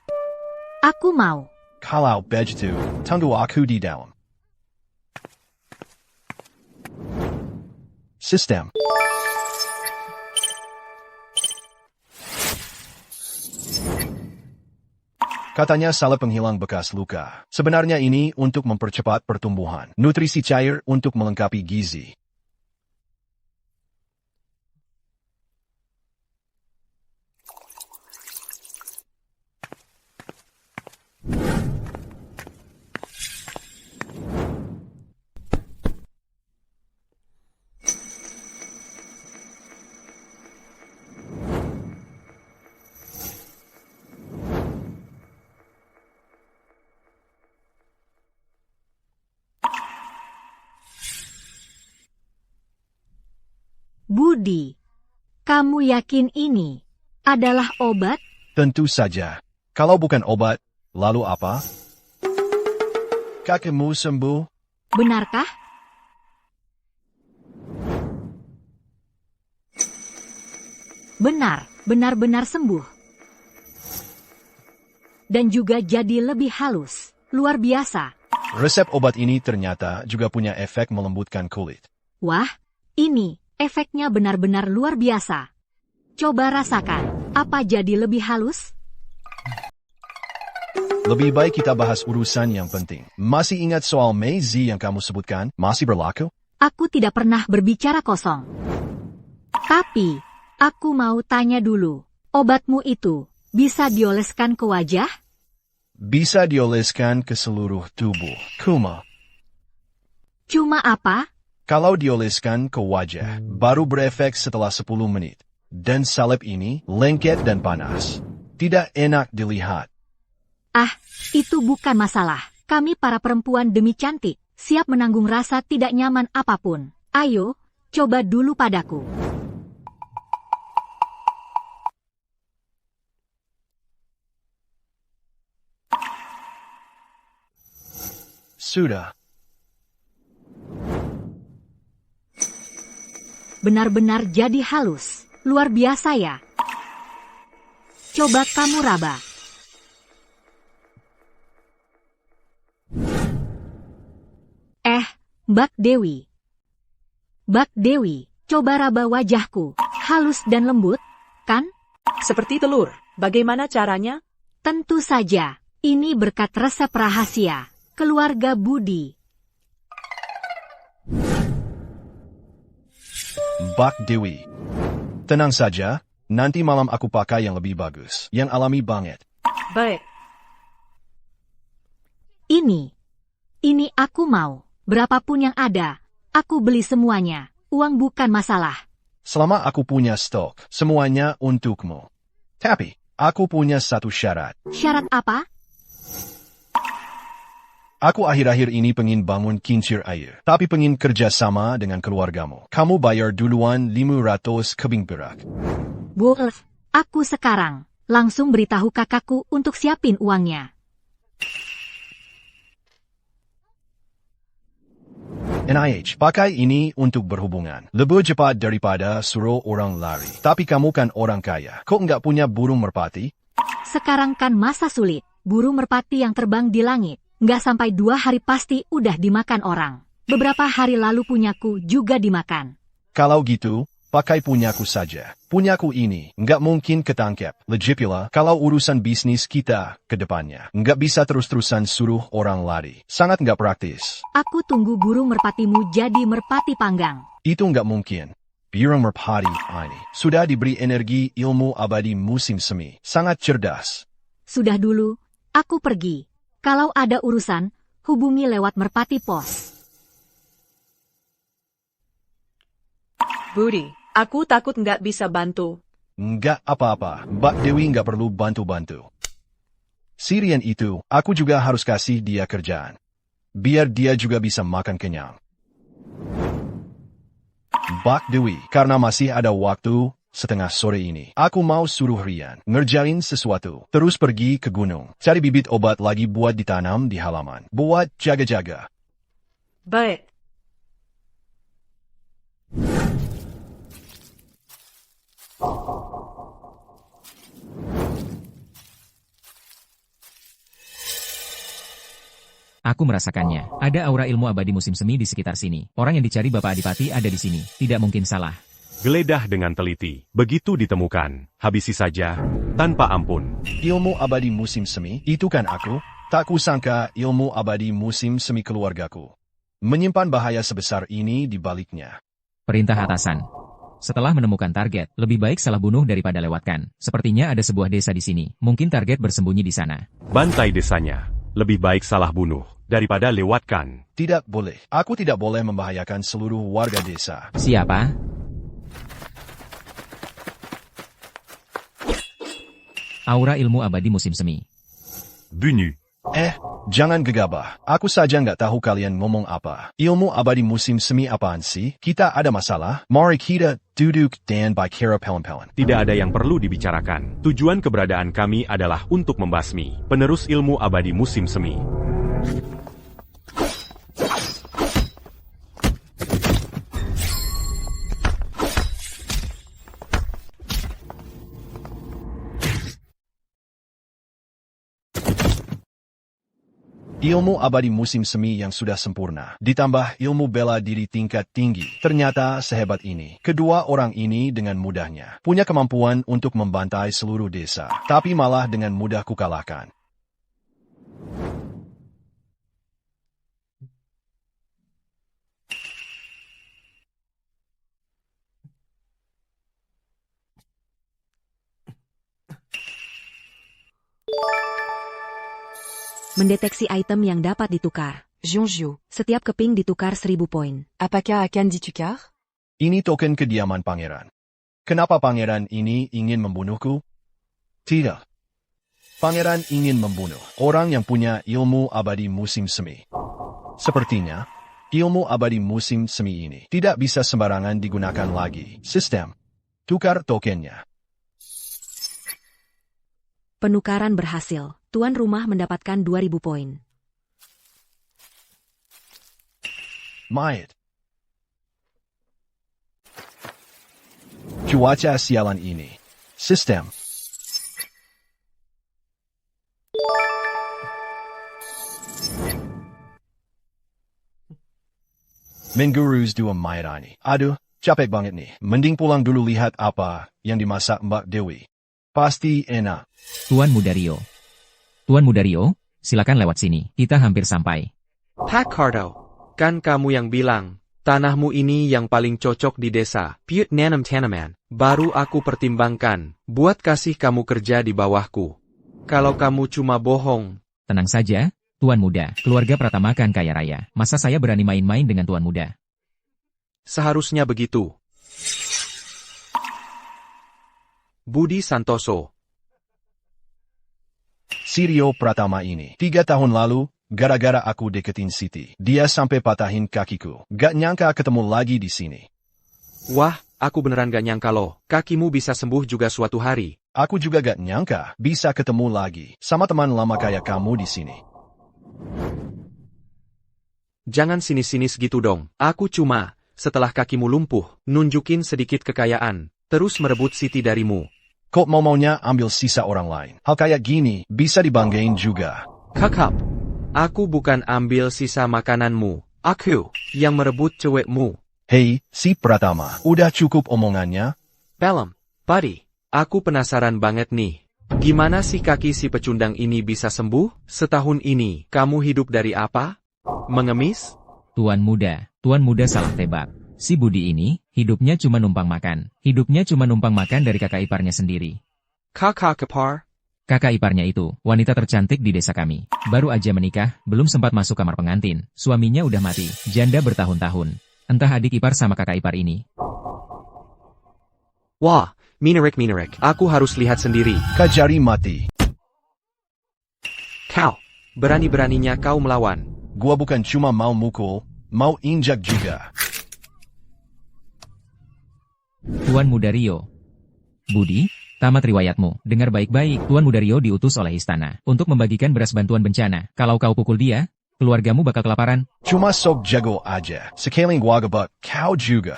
Aku mau. Kalau begitu, tunggu aku di dalam. Sistem. Katanya salep penghilang bekas luka. Sebenarnya ini untuk mempercepat pertumbuhan. Nutrisi cair untuk melengkapi gizi. Budi, kamu yakin ini adalah obat? Tentu saja. Kalau bukan obat, lalu apa? Kakimu sembuh? Benarkah? Benar, benar-benar sembuh. Dan juga jadi lebih halus. Luar biasa. Resep obat ini ternyata juga punya efek melembutkan kulit. Wah, ini efeknya benar-benar luar biasa. Coba rasakan. Apa jadi lebih halus? Lebih baik kita bahas urusan yang penting. Masih ingat soal Mei Zi yang kamu sebutkan? Masih berlaku? Aku tidak pernah berbicara kosong. Tapi, aku mau tanya dulu. Obatmu itu bisa dioleskan ke wajah? Bisa dioleskan ke seluruh tubuh. Cuma apa? Kalau dioleskan ke wajah, baru berefek setelah 10 menit. Dan salep ini lengket dan panas. Tidak enak dilihat. Ah, itu bukan masalah. Kami para perempuan demi cantik, siap menanggung rasa tidak nyaman apapun. Ayo, coba dulu padaku. Sudah. Benar-benar jadi halus. Luar biasa ya. Coba kamu raba. Mbak Dewi. Mbak Dewi, coba raba wajahku. Halus dan lembut, kan? Seperti telur. Bagaimana caranya? Tentu saja. Ini berkat resep rahasia. Keluarga Budi. Mbak Dewi. Tenang saja, nanti malam aku pakai yang lebih bagus. Yang alami banget. Baik. Ini aku mau. Berapapun yang ada, aku beli semuanya. Uang bukan masalah. Selama aku punya stok, semuanya untukmu. Tapi, aku punya satu syarat. Syarat apa? Aku akhir-akhir ini pengin bangun kincir air, tapi pengin kerja sama dengan keluargamu. Kamu bayar duluan 500 keping perak. Wolf, aku sekarang. Langsung beritahu kakakku untuk siapin uangnya. NIH, pakai ini untuk berhubungan. Lebih cepat daripada suruh orang lari. Tapi kamu kan orang kaya. Kok nggak punya burung merpati? Sekarang kan masa sulit. Burung merpati yang terbang di langit. Nggak sampai 2 hari pasti udah dimakan orang. Beberapa hari lalu punyaku juga dimakan. Kalau gitu, pakai punyaku saja. Punyaku ini nggak mungkin ketangkep. Lagipula, kalau urusan bisnis kita ke depannya, nggak bisa terus-terusan suruh orang lari. Sangat nggak praktis. Aku tunggu burung merpatimu jadi merpati panggang. Itu nggak mungkin. Burung merpati ini sudah diberi energi ilmu abadi musim semi. Sangat cerdas. Sudah dulu, aku pergi. Kalau ada urusan, hubungi lewat merpati pos. Budi, aku takut nggak bisa bantu. Nggak apa-apa, Mbak Dewi nggak perlu bantu-bantu. Sirian itu, aku juga harus kasih dia kerjaan. Biar dia juga bisa makan kenyang. Mbak Dewi, karena masih ada waktu, setengah sore ini, aku mau suruh Rian ngerjain sesuatu. Terus pergi ke gunung, cari bibit obat lagi buat ditanam di halaman. Buat jaga-jaga. Baik. Aku merasakannya. Ada aura ilmu abadi musim semi di sekitar sini. Orang yang dicari Bapak Adipati ada di sini. Tidak mungkin salah. Geledah dengan teliti. Begitu ditemukan, habisi saja, tanpa ampun. Ilmu abadi musim semi, itu kan aku? Tak kusangka ilmu abadi musim semi keluargaku menyimpan bahaya sebesar ini di baliknya. Perintah atasan. Setelah menemukan target, lebih baik salah bunuh daripada lewatkan. Sepertinya ada sebuah desa di sini. Mungkin target bersembunyi di sana. Bantai desanya. Lebih baik salah bunuh daripada lewatkan. Tidak boleh. Aku tidak boleh membahayakan seluruh warga desa. Siapa? Aura ilmu abadi musim semi. Bunyi. Jangan gegabah. Aku saja nggak tahu kalian ngomong apa. Ilmu abadi musim semi apaan sih? Kita ada masalah? Mari kita duduk dan bicara pelan-pelan. Tidak ada yang perlu dibicarakan. Tujuan keberadaan kami adalah untuk membasmi penerus ilmu abadi musim semi. Ilmu abadi musim semi yang sudah sempurna, ditambah ilmu bela diri tingkat tinggi. Ternyata sehebat ini. Kedua orang ini dengan mudahnya punya kemampuan untuk membantai seluruh desa. Tapi malah dengan mudah kukalahkan. Mendeteksi item yang dapat ditukar. Jonjo. Setiap keping ditukar 1000 poin. Apakah akan ditukar? Ini token kediaman pangeran. Kenapa pangeran ini ingin membunuhku? Tidak. Pangeran ingin membunuh orang yang punya ilmu abadi musim semi. Sepertinya, ilmu abadi musim semi ini tidak bisa sembarangan digunakan lagi. Sistem. Tukar tokennya. Penukaran berhasil. Tuan rumah mendapatkan 2000 poin. Mayat. Cuaca sialan ini. Sistem. Menggurus dua mayat ini. Aduh, capek banget nih. Mending pulang dulu lihat apa yang dimasak Mbak Dewi. Pasti enak. Tuan Mudario. Tuan Mudario, silakan lewat sini. Kita hampir sampai. Pak Cardo, kan kamu yang bilang, tanahmu ini yang paling cocok di desa. Piut nanam tanaman. Baru aku pertimbangkan, buat kasih kamu kerja di bawahku. Kalau kamu cuma bohong. Tenang saja, Tuan Muda. Keluarga Pratama kan kaya raya. Masa saya berani main-main dengan Tuan Muda? Seharusnya begitu. Budi Santoso. Sirio Pratama ini 3 tahun lalu, gara-gara aku deketin Siti, dia sampai patahin kakiku. Gak nyangka ketemu lagi di sini. Wah, aku beneran gak nyangka loh, kakimu bisa sembuh juga suatu hari. Aku juga gak nyangka bisa ketemu lagi sama teman lama kayak kamu di sini. Jangan sinis-sinis gitu dong. Aku cuma, setelah kakimu lumpuh, nunjukin sedikit kekayaan, terus merebut Siti darimu. Kok maunya ambil sisa orang lain? Hal kayak gini bisa dibanggain juga. Kakak, aku bukan ambil sisa makananmu. Aku yang merebut cewekmu. Hei, si Pratama, udah cukup omongannya? Pelem, buddy, aku penasaran banget nih. Gimana sih kaki si pecundang ini bisa sembuh? Setahun ini, kamu hidup dari apa? Mengemis? Tuan muda salah tebak. Si Budi ini, hidupnya cuma numpang makan. Hidupnya cuma numpang makan dari kakak iparnya sendiri. Kakak ipar? Kakak iparnya itu, wanita tercantik di desa kami. Baru aja menikah, belum sempat masuk kamar pengantin. Suaminya udah mati, janda bertahun-tahun. Entah adik ipar sama kakak ipar ini. Wah, Minarik, aku harus lihat sendiri. Kajari mati. Kau, berani-beraninya kau melawan. Gua bukan cuma mau mukul, mau injak juga. Tuan Muda Rio. Budi, tamat riwayatmu. Dengar baik-baik, Tuan Muda Rio diutus oleh istana untuk membagikan beras bantuan bencana. Kalau kau pukul dia, keluargamu bakal kelaparan. Cuma sok jago aja. Sekali gua gebak, kau juga.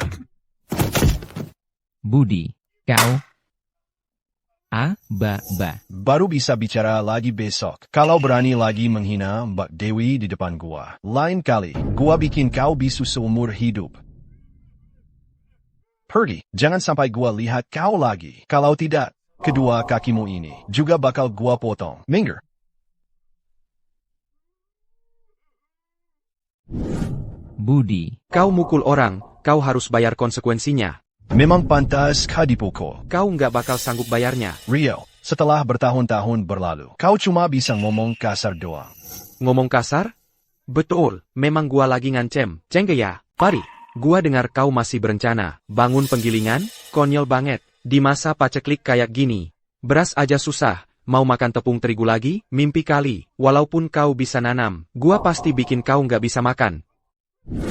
Budi, kau... Baru bisa bicara lagi besok. Kalau berani lagi menghina Mbak Dewi di depan gua. Lain kali, gua bikin kau bisu seumur hidup. Pergi, jangan sampai gua lihat kau lagi. Kalau tidak, kedua kakimu ini juga bakal gua potong. Minggir. Budi. Kau mukul orang, kau harus bayar konsekuensinya. Memang pantas kau dipukul. Kau nggak bakal sanggup bayarnya. Rio, setelah bertahun-tahun berlalu, kau cuma bisa ngomong kasar doang. Ngomong kasar? Betul, memang gua lagi ngancem. Cengke ya, pari. Gua dengar kau masih berencana bangun penggilingan, konyol banget. Di masa paceklik kayak gini, beras aja susah. Mau makan tepung terigu lagi? Mimpi kali. Walaupun kau bisa nanam, gua pasti bikin kau nggak bisa makan.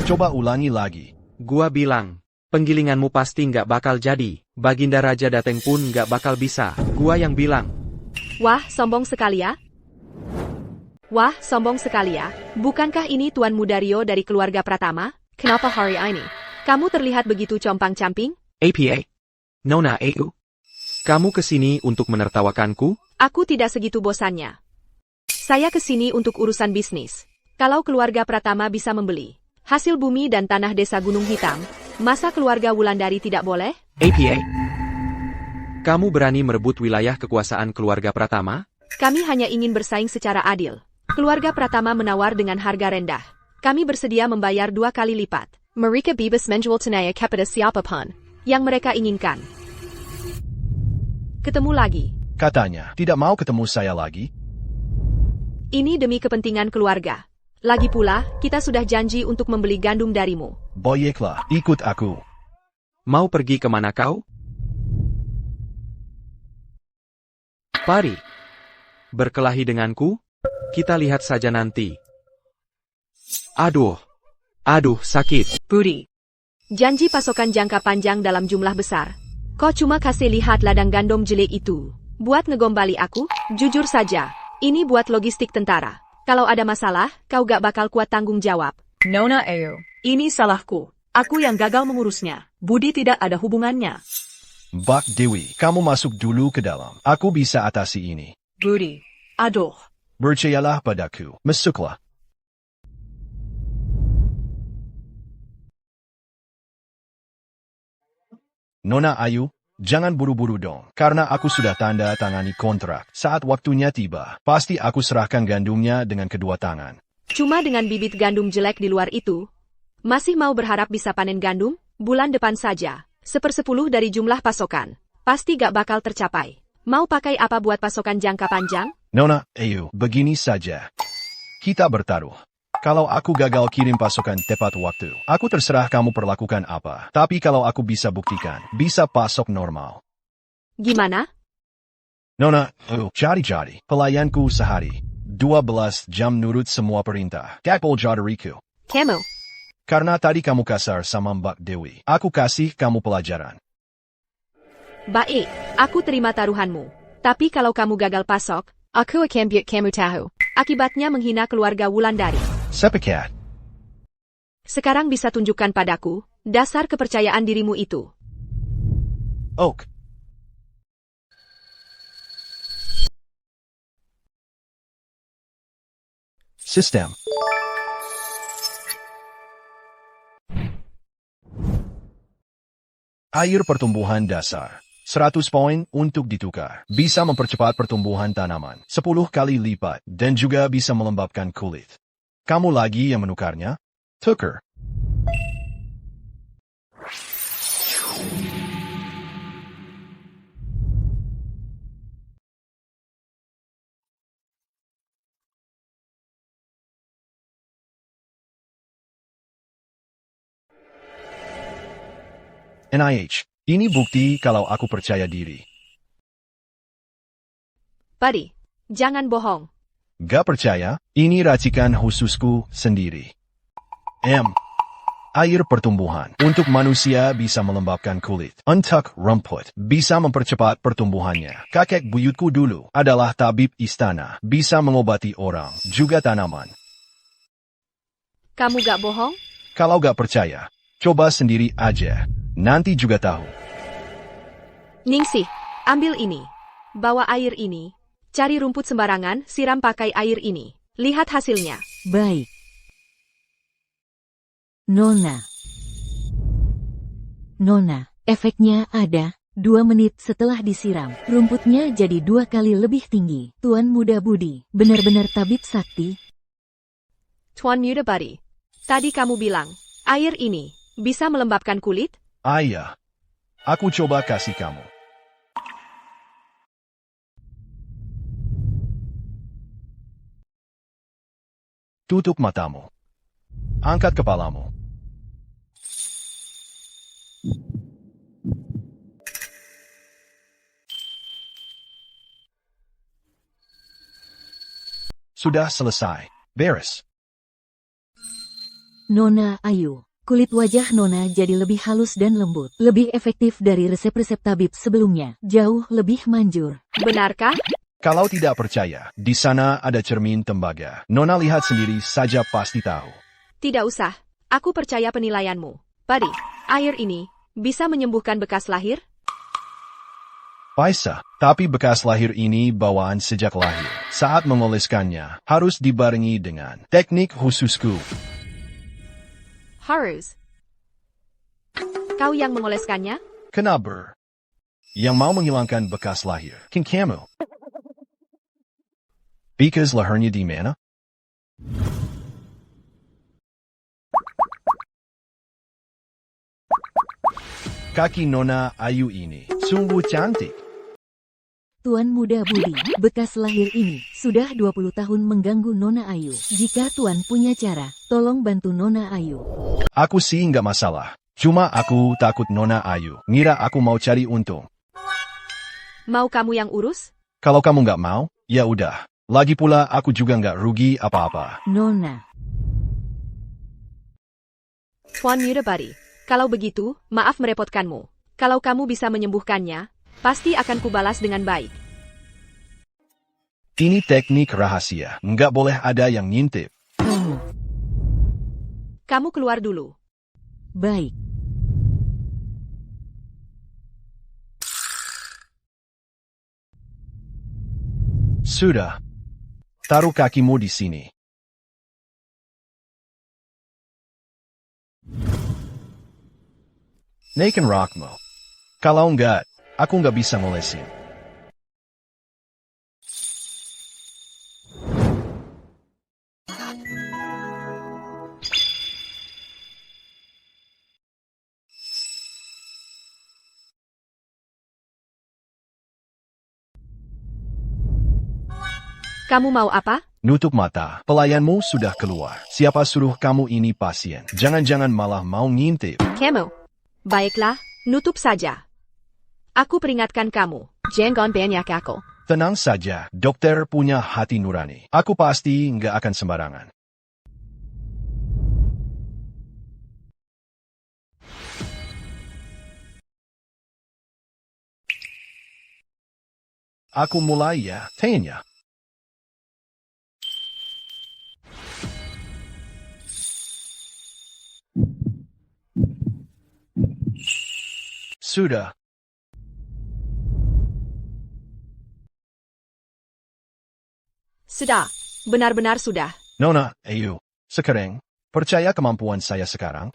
Coba ulangi lagi. Gua bilang, penggilinganmu pasti nggak bakal jadi. Baginda Raja Dateng pun nggak bakal bisa. Gua yang bilang. Wah, sombong sekali ya. Wah, sombong sekali ya. Bukankah ini Tuan Muda Rio dari keluarga Pratama? Kenapa hari ini kamu terlihat begitu compang-camping? APA? Nona Ayu? Kamu kesini untuk menertawakanku? Aku tidak segitu bosannya. Saya kesini untuk urusan bisnis. Kalau keluarga Pratama bisa membeli hasil bumi dan tanah desa Gunung Hitam, masa keluarga Wulandari tidak boleh? APA? Kamu berani merebut wilayah kekuasaan keluarga Pratama? Kami hanya ingin bersaing secara adil. Keluarga Pratama menawar dengan harga rendah. Kami bersedia membayar 2 kali lipat. Mereka bebas menjual tanah kepada siapapun yang mereka inginkan. Ketemu lagi. Katanya, tidak mau ketemu saya lagi? Ini demi kepentingan keluarga. Lagi pula, kita sudah janji untuk membeli gandum darimu. Baiklah, ikut aku. Mau pergi kemana kau? Pari. Berkelahi denganku? Kita lihat saja nanti. Aduh, sakit. Budi. Janji pasokan jangka panjang dalam jumlah besar. Kau cuma kasih lihat ladang gandum jelek itu. Buat ngegombali aku, jujur saja. Ini buat logistik tentara. Kalau ada masalah, kau gak bakal kuat tanggung jawab. Nona Ayu, ini salahku. Aku yang gagal mengurusnya. Budi tidak ada hubungannya. Mbak Dewi, kamu masuk dulu ke dalam. Aku bisa atasi ini. Budi, aduh. Percayalah padaku. Masuklah. Nona Ayu, jangan buru-buru dong, karena aku sudah tanda tangani kontrak. Saat waktunya tiba, pasti aku serahkan gandumnya dengan kedua tangan. Cuma dengan bibit gandum jelek di luar itu, masih mau berharap bisa panen gandum? Bulan depan saja, 1/10 dari jumlah pasokan. Pasti gak bakal tercapai. Mau pakai apa buat pasokan jangka panjang? Nona Ayu, begini saja. Kita bertaruh. Kalau aku gagal kirim pasokan tepat waktu, aku terserah kamu perlakukan apa. Tapi kalau aku bisa buktikan, bisa pasok normal. Gimana? Nona, jadi. Pelayanku sehari. 12 jam nurut semua perintah. Dakpol jadariku. Kamu. Karena tadi kamu kasar sama Mbak Dewi, aku kasih kamu pelajaran. Baik, aku terima taruhanmu. Tapi kalau kamu gagal pasok, aku akan biar kamu tahu. Akibatnya menghina keluarga Wulandari. Sepakat. Sekarang bisa tunjukkan padaku, dasar kepercayaan dirimu itu. Oak. Sistem. Air pertumbuhan dasar. 100 poin untuk ditukar. Bisa mempercepat pertumbuhan tanaman 10 kali lipat dan juga bisa melembabkan kulit. Kamu lagi yang menukarnya? Tukar. NIH. Ini bukti kalau aku percaya diri. Buddy, jangan bohong. Gak percaya? Ini racikan khususku sendiri. Air pertumbuhan. Untuk manusia bisa melembabkan kulit. Untuck rumput. Bisa mempercepat pertumbuhannya. Kakek buyutku dulu adalah tabib istana. Bisa mengobati orang, juga tanaman. Kamu gak bohong? Kalau gak percaya, coba sendiri aja. Nanti juga tahu. Ningsih, ambil ini. Bawa air ini. Cari rumput sembarangan, siram pakai air ini. Lihat hasilnya. Baik. Nona. Nona, efeknya ada. 2 menit setelah disiram, rumputnya jadi 2 kali lebih tinggi. Tuan Muda Budi, benar-benar tabib sakti. Tuan Muda Buddy, tadi kamu bilang, air ini bisa melembabkan kulit? Ayah, aku coba kasih kamu. Tutup matamu. Angkat kepalamu. Sudah selesai. Beres. Nona Ayu. Kulit wajah Nona jadi lebih halus dan lembut. Lebih efektif dari resep-resep tabib sebelumnya. Jauh lebih manjur. Benarkah? Kalau tidak percaya, di sana ada cermin tembaga. Nona lihat sendiri saja pasti tahu. Tidak usah. Aku percaya penilaianmu. Buddy, air ini bisa menyembuhkan bekas lahir? Bisa, tapi bekas lahir ini bawaan sejak lahir. Saat mengoleskannya, harus dibarengi dengan teknik khususku. Harus. Kau yang mengoleskannya? Kenapa? Yang mau menghilangkan bekas lahir. Kan kamu? Because lahirnya di mana? Kaki Nona Ayu ini sungguh cantik. Tuan Muda Budi, bekas lahir ini sudah 20 tahun mengganggu Nona Ayu. Jika Tuan punya cara, tolong bantu Nona Ayu. Aku sih nggak masalah. Cuma aku takut Nona Ayu ngira aku mau cari untung. Mau kamu yang urus? Kalau kamu nggak mau, ya udah. Lagi pula aku juga nggak rugi apa-apa. Nona. Tuan Muda Buddy, kalau begitu, maaf merepotkanmu. Kalau kamu bisa menyembuhkannya, pasti akan kubalas dengan baik. Ini teknik rahasia. Nggak boleh ada yang ngintip. Kamu keluar dulu. Baik. Sudah. Taruh kakimu di sini. Naikin rockmu. Kalau enggak, aku nggak bisa ngolesin. Kamu mau apa? Nutup mata. Pelayanmu sudah keluar. Siapa suruh kamu ini pasien? Jangan-jangan malah mau ngintip. Kamu. Baiklah, nutup saja. Aku peringatkan kamu. Jangan banyak aku. Tenang saja, dokter punya hati nurani. Aku pasti nggak akan sembarangan. Aku mulai ya, tanya. Sudah. Sudah. Benar-benar sudah. Nona, ayo. Sekarang, percaya kemampuan saya sekarang?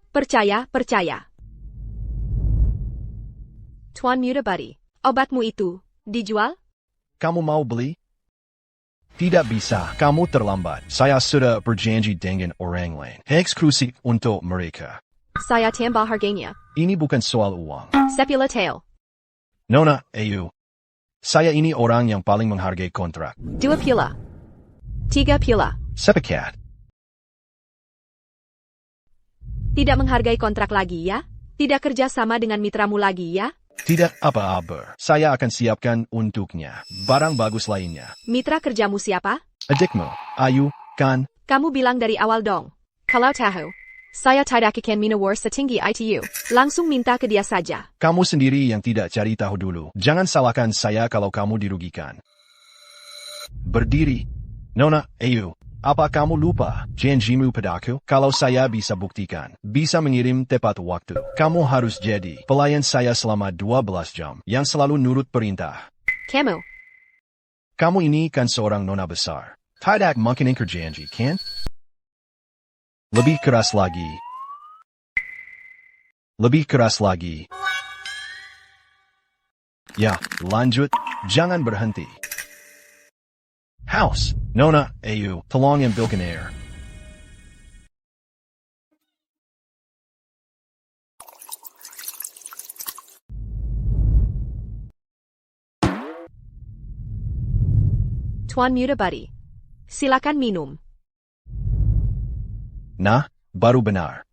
Percaya, percaya. Tuan Muda Buddy, obatmu itu dijual? Kamu mau beli? Tidak bisa, kamu terlambat. Saya sudah berjanji dengan orang lain. Eksklusif untuk mereka. Saya tambah harganya. Ini bukan soal uang. Sepuluh tael. Nona, Ayu. Saya ini orang yang paling menghargai kontrak. 2 pula. 3 pula. Sepakat. Tidak menghargai kontrak lagi ya? Tidak kerja sama dengan mitramu lagi ya? Tidak apa-apa. Saya akan siapkan untuknya barang bagus lainnya. Mitra kerjamu siapa? Adikmu, Ayu, kan? Kamu bilang dari awal dong. Kalau tahu, saya tidak akan minawar setinggi ITU. Langsung minta ke dia saja. Kamu sendiri yang tidak cari tahu dulu. Jangan salahkan saya kalau kamu dirugikan. Berdiri. Nona, Ayu. Apa kamu lupa janjimu padaku? Kalau saya bisa buktikan, bisa mengirim tepat waktu. Kamu harus jadi pelayan saya selama 12 jam, yang selalu nurut perintah. Kamu ini kan seorang nona besar. Tidak mungkin ingkar janji, kan? Lebih keras lagi. Lebih keras lagi. Ya, lanjut. Jangan berhenti. House, Nona, Ayu, tolong ambilkan air. Tuan Muda Buddy, silakan minum. Nah, baru benar.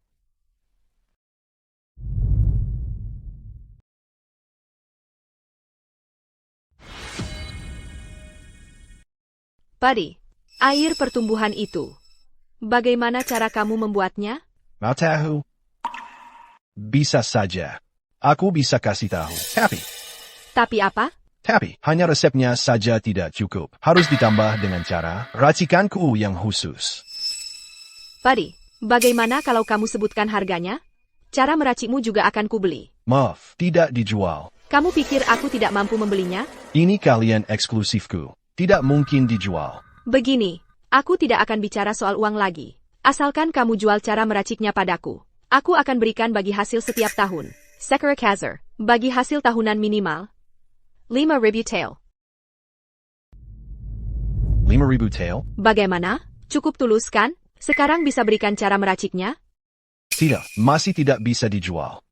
Buddy, air pertumbuhan itu. Bagaimana cara kamu membuatnya? Mau tahu? Bisa saja. Aku bisa kasih tahu. Tapi apa? Tapi, hanya resepnya saja tidak cukup. Harus ditambah dengan cara racikanku yang khusus. Buddy, bagaimana kalau kamu sebutkan harganya? Cara meracikmu juga akan kubeli. Maaf, tidak dijual. Kamu pikir aku tidak mampu membelinya? Ini kalian eksklusifku. Tidak mungkin dijual. Begini, aku tidak akan bicara soal uang lagi. Asalkan kamu jual cara meraciknya padaku. Aku akan berikan bagi hasil setiap tahun. Sekara Kazar, bagi hasil tahunan minimal 5.000 tael. 5.000 tael? Bagaimana? Cukup tulus kan? Sekarang bisa berikan cara meraciknya? Tidak, masih tidak bisa dijual.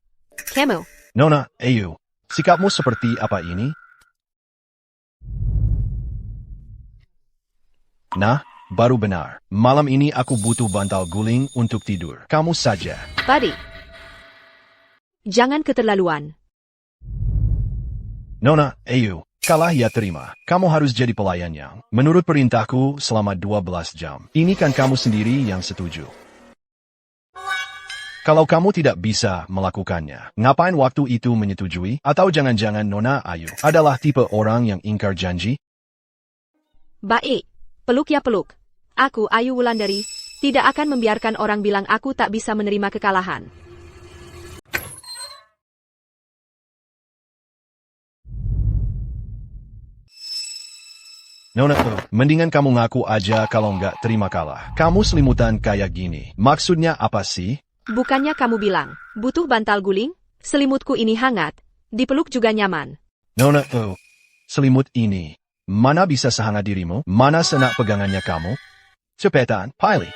Kamu. Nona, Ayu, sikapmu seperti apa ini? Nah, baru benar. Malam ini aku butuh bantal guling untuk tidur. Kamu saja. Buddy. Jangan keterlaluan. Nona, Ayu, kalah ya terima. Kamu harus jadi pelayan yang menurut perintahku selama 12 jam. Ini kan kamu sendiri yang setuju. Kalau kamu tidak bisa melakukannya, ngapain waktu itu menyetujui? Atau jangan-jangan Nona Ayu adalah tipe orang yang ingkar janji? Baik. Peluk ya peluk. Aku, Ayu Wulandari, tidak akan membiarkan orang bilang aku tak bisa menerima kekalahan. Nona, mendingan kamu ngaku aja kalau nggak terima kalah. Kamu selimutan kayak gini. Maksudnya apa sih? Bukannya kamu bilang, butuh bantal guling? Selimutku ini hangat, dipeluk juga nyaman. Nona, selimut ini. Mana bisa sehangat dirimu? Mana senak pegangannya kamu? Cepetan, pilih.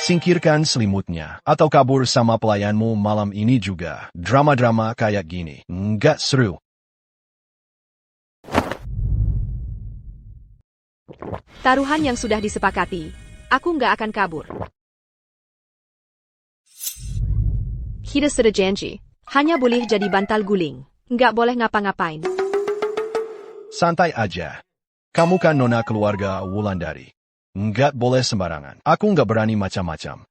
Singkirkan selimutnya. Atau kabur sama pelayanmu malam ini juga. Drama-drama kayak gini. Nggak seru. Taruhan yang sudah disepakati. Aku nggak akan kabur. Kita sudah janji. Hanya boleh jadi bantal guling. Nggak boleh ngapa-ngapain. Santai aja. Kamu kan nona keluarga Wulandari. Nggak boleh sembarangan. Aku nggak berani macam-macam.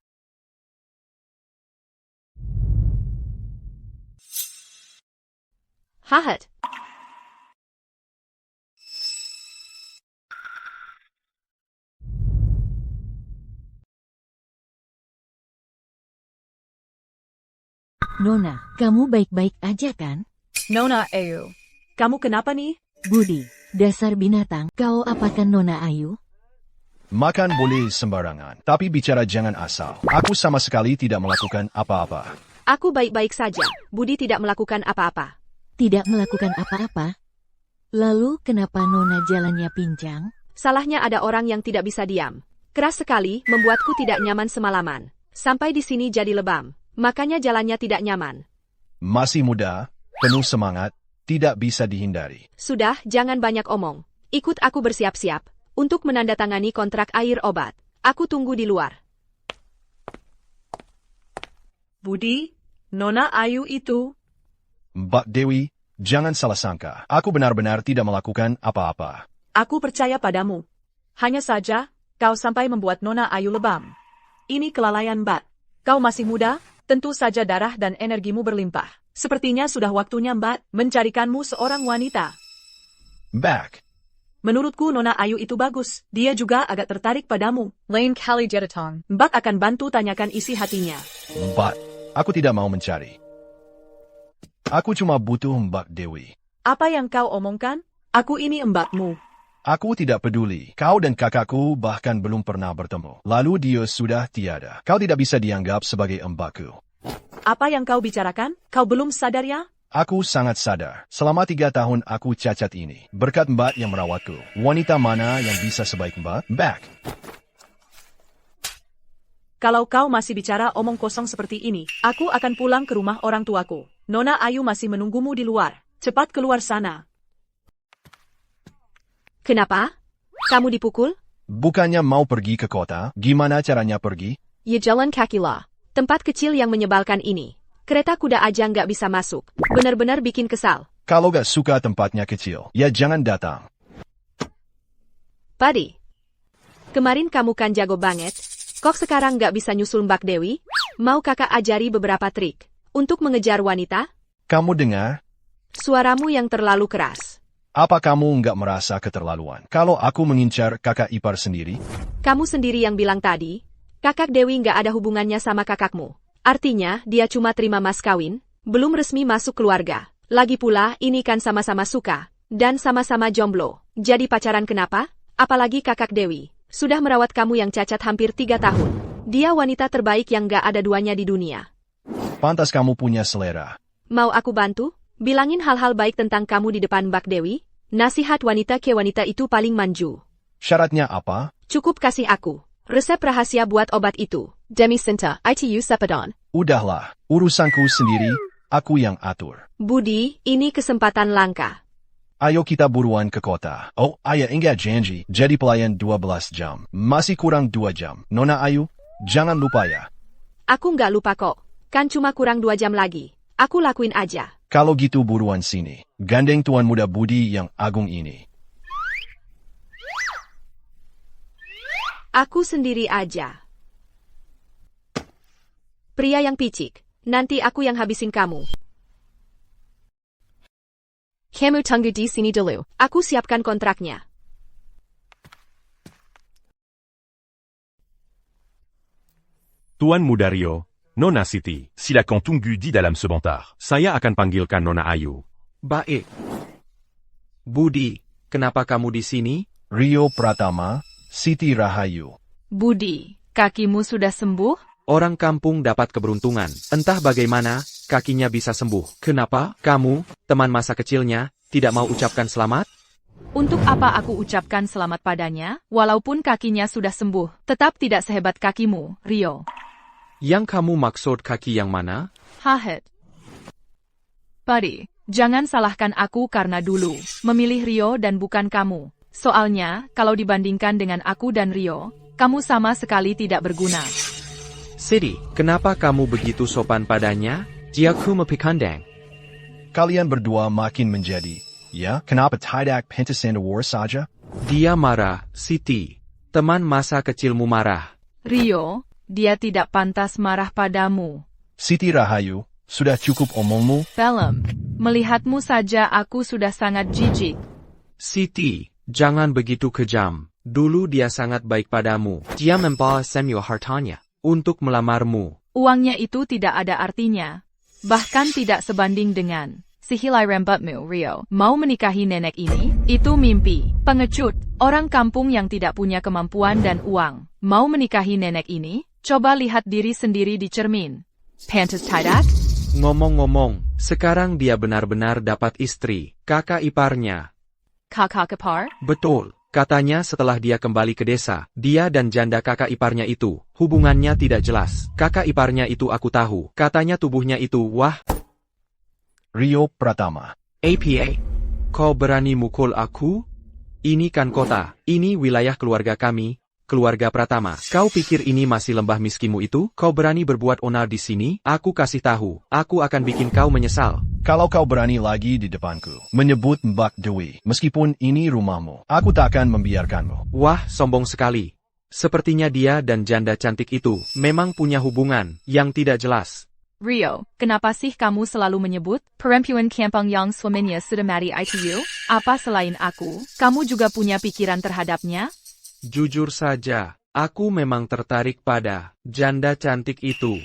Hahat. Nona, kamu baik-baik aja kan? Nona Ayu, kamu kenapa nih? Budi, dasar binatang, kau apakan Nona Ayu? Makan boleh sembarangan, tapi bicara jangan asal. Aku sama sekali tidak melakukan apa-apa. Aku baik-baik saja. Budi tidak melakukan apa-apa. tidak melakukan apa-apa. Lalu kenapa Nona jalannya pincang? Salahnya ada orang yang tidak bisa diam. Keras sekali, membuatku tidak nyaman semalaman. Sampai di sini jadi lebam. Makanya jalannya tidak nyaman. Masih muda, penuh semangat, tidak bisa dihindari. Sudah, jangan banyak omong. Ikut aku bersiap-siap untuk menandatangani kontrak air obat. Aku tunggu di luar. Budi, Nona Ayu itu. Mbak Dewi, jangan salah sangka. Aku benar-benar tidak melakukan apa-apa. Aku percaya padamu. Hanya saja, kau sampai membuat Nona Ayu lebam. Ini kelalaian Mbak. Kau masih muda, tentu saja darah dan energimu berlimpah. Sepertinya sudah waktunya Mbak mencarikanmu seorang wanita. Back. Menurutku Nona Ayu itu bagus. Dia juga agak tertarik padamu. Lain kali Jeratong. Mbak akan bantu tanyakan isi hatinya. Mbak, aku tidak mau mencari. Aku cuma butuh Mbak Dewi. Apa yang kau omongkan? Aku ini mbakmu. Aku tidak peduli. Kau dan kakakku bahkan belum pernah bertemu. Lalu dia sudah tiada. Kau tidak bisa dianggap sebagai mbakku. Apa yang kau bicarakan? Kau belum sadar ya? Aku sangat sadar. Selama 3 tahun aku cacat ini. Berkat Mbak yang merawatku. Wanita mana yang bisa sebaik Mbak? Back. Kalau kau masih bicara omong kosong seperti ini, aku akan pulang ke rumah orang tuaku. Nona Ayu masih menunggumu di luar. Cepat keluar sana. Kenapa? Kamu dipukul? Bukannya mau pergi ke kota? Gimana caranya pergi? Ya jalan kaki lah. Tempat kecil yang menyebalkan ini. Kereta kuda aja nggak bisa masuk. Benar-benar bikin kesal. Kalau gak suka tempatnya kecil, ya jangan datang. Padi. Kemarin kamu kan jago banget. Kok sekarang nggak bisa nyusul Mbak Dewi? Mau kakak ajari beberapa trik untuk mengejar wanita? Kamu dengar? Suaramu yang terlalu keras. Apa kamu nggak merasa keterlaluan? Kalau aku mengincar kakak ipar sendiri? Kamu sendiri yang bilang tadi, kakak Dewi nggak ada hubungannya sama kakakmu. Artinya, dia cuma terima mas kawin, belum resmi masuk keluarga. Lagi pula, ini kan sama-sama suka, dan sama-sama jomblo. Jadi pacaran kenapa? Apalagi kakak Dewi, sudah merawat kamu yang cacat hampir 3 tahun. Dia wanita terbaik yang nggak ada duanya di dunia. Pantas kamu punya selera. Mau aku bantu? Bilangin hal-hal baik tentang kamu di depan Mbak Dewi. Nasihat wanita ke wanita itu paling manju. Syaratnya apa? Cukup kasih aku resep rahasia buat obat itu. Demisinta, ITU Cepedon. Udahlah, urusanku sendiri, aku yang atur. Budi, ini kesempatan langka. Ayo kita buruan ke kota. Oh, ayah enggak janji, jadi pelayan 12 jam. Masih kurang 2 jam. Nona Ayu, jangan lupa ya. Aku nggak lupa kok. Kan cuma kurang 2 jam lagi. Aku lakuin aja. Kalau gitu buruan sini. Gandeng tuan muda Budi yang agung ini. Aku sendiri aja. Pria yang picik. Nanti aku yang habisin kamu. Kamu tunggu di sini dulu. Aku siapkan kontraknya. Tuan Muda Rio, Nona Siti. Silakan tunggu di dalam sebentar. Saya akan panggilkan Nona Ayu. Baik. Budi, kenapa kamu di sini? Rio Pratama, Siti Rahayu. Budi, kakimu sudah sembuh? Orang kampung dapat keberuntungan. Entah bagaimana, kakinya bisa sembuh. Kenapa? Kamu, teman masa kecilnya, tidak mau ucapkan selamat? Untuk apa aku ucapkan selamat padanya, walaupun kakinya sudah sembuh, tetap tidak sehebat kakimu, Rio. Yang kamu maksud kaki yang mana? Hahet. Padi, jangan salahkan aku karena dulu memilih Rio dan bukan kamu. Soalnya, kalau dibandingkan dengan aku dan Rio, kamu sama sekali tidak berguna. Siti, kenapa kamu begitu sopan padanya? Jiaku mepikandang. Kalian berdua makin menjadi. Ya, kenapa tidak pentasenda war saja? Dia marah, Siti. Teman masa kecilmu marah. Rio, dia tidak pantas marah padamu. Siti Rahayu, sudah cukup omongmu? Film, melihatmu saja aku sudah sangat jijik. Siti, jangan begitu kejam. Dulu dia sangat baik padamu. Dia membawa semua hartanya untuk melamarmu. Uangnya itu tidak ada artinya. Bahkan tidak sebanding dengan sihilai rambutmu, Rio. Mau menikahi nenek ini? Itu mimpi. Pengecut, orang kampung yang tidak punya kemampuan dan uang. Mau menikahi nenek ini? Coba lihat diri sendiri di cermin. Pantas tidak? Ngomong-ngomong, sekarang dia benar-benar dapat istri, kakak iparnya. Kakak ipar? Betul. Katanya setelah dia kembali ke desa, dia dan janda kakak iparnya itu, hubungannya tidak jelas. Kakak iparnya itu aku tahu, katanya tubuhnya itu, wah. Rio Pratama. APA. Kau berani mukul aku? Ini kan kota, ini wilayah keluarga kami, keluarga Pratama. Kau pikir ini masih lembah miskimu itu? Kau berani berbuat onar di sini? Aku kasih tahu, aku akan bikin kau menyesal. Kalau kau berani lagi di depanku, menyebut Mbak Dewi, meskipun ini rumahmu, aku tak akan membiarkanmu. Wah, sombong sekali. Sepertinya dia dan janda cantik itu memang punya hubungan yang tidak jelas. Rio, kenapa sih kamu selalu menyebut perempuan kampung yang suaminya sudah mati itu? Apa selain aku, kamu juga punya pikiran terhadapnya? Jujur saja, aku memang tertarik pada janda cantik itu.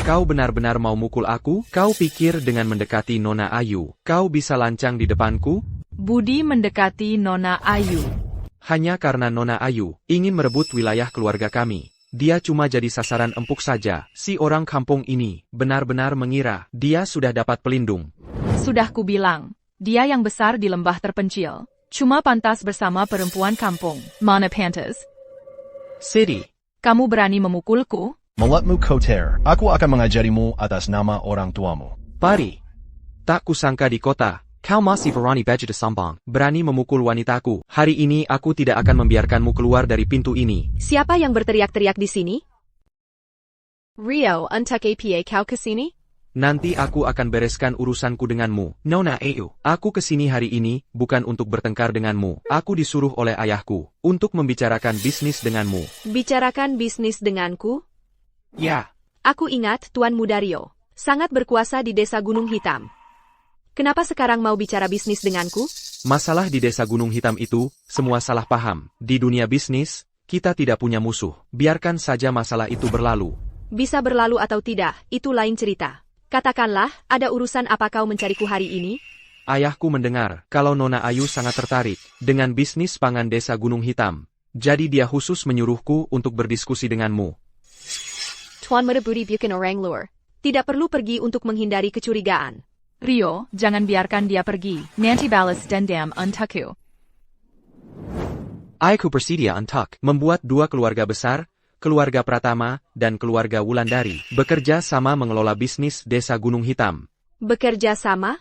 Kau benar-benar mau mukul aku? Kau pikir dengan mendekati Nona Ayu, kau bisa lancang di depanku? Budi mendekati Nona Ayu. Hanya karena Nona Ayu ingin merebut wilayah keluarga kami. Dia cuma jadi sasaran empuk saja. Si orang kampung ini benar-benar mengira dia sudah dapat pelindung. Sudah kubilang, dia yang besar di lembah terpencil. Cuma pantas bersama perempuan kampung. Mana pantas? Siri. Kamu berani memukulku? Mulutmu kotor, aku akan mengajarimu atas nama orang tuamu. Pari. Tak kusangka di kota, kau masih berani baju sambang, berani memukul wanitaku. Hari ini aku tidak akan membiarkanmu keluar dari pintu ini. Siapa yang berteriak-teriak di sini? Rio, untak APA kau kesini? Nanti aku akan bereskan urusanku denganmu, Nona Ayu. Aku kesini hari ini bukan untuk bertengkar denganmu. Aku disuruh oleh ayahku untuk membicarakan bisnis denganmu. Bicarakan bisnis denganku? Ya. Aku ingat Tuan Muda Rio sangat berkuasa di desa Gunung Hitam. Kenapa sekarang mau bicara bisnis denganku? Masalah di desa Gunung Hitam itu, semua salah paham. Di dunia bisnis, kita tidak punya musuh. Biarkan saja masalah itu berlalu. Bisa berlalu atau tidak, itu lain cerita. Katakanlah, ada urusan apa kau mencariku hari ini? Ayahku mendengar kalau Nona Ayu sangat tertarik dengan bisnis pangan desa Gunung Hitam. Jadi dia khusus menyuruhku untuk berdiskusi denganmu. Tuan Muda Budi bukan orang luar. Tidak perlu pergi untuk menghindari kecurigaan. Rio, jangan biarkan dia pergi. Nanti balas dendam untukku. Aku bersedia untuk membuat dua keluarga besar, keluarga Pratama dan keluarga Wulandari, bekerja sama mengelola bisnis desa Gunung Hitam. Bekerja sama?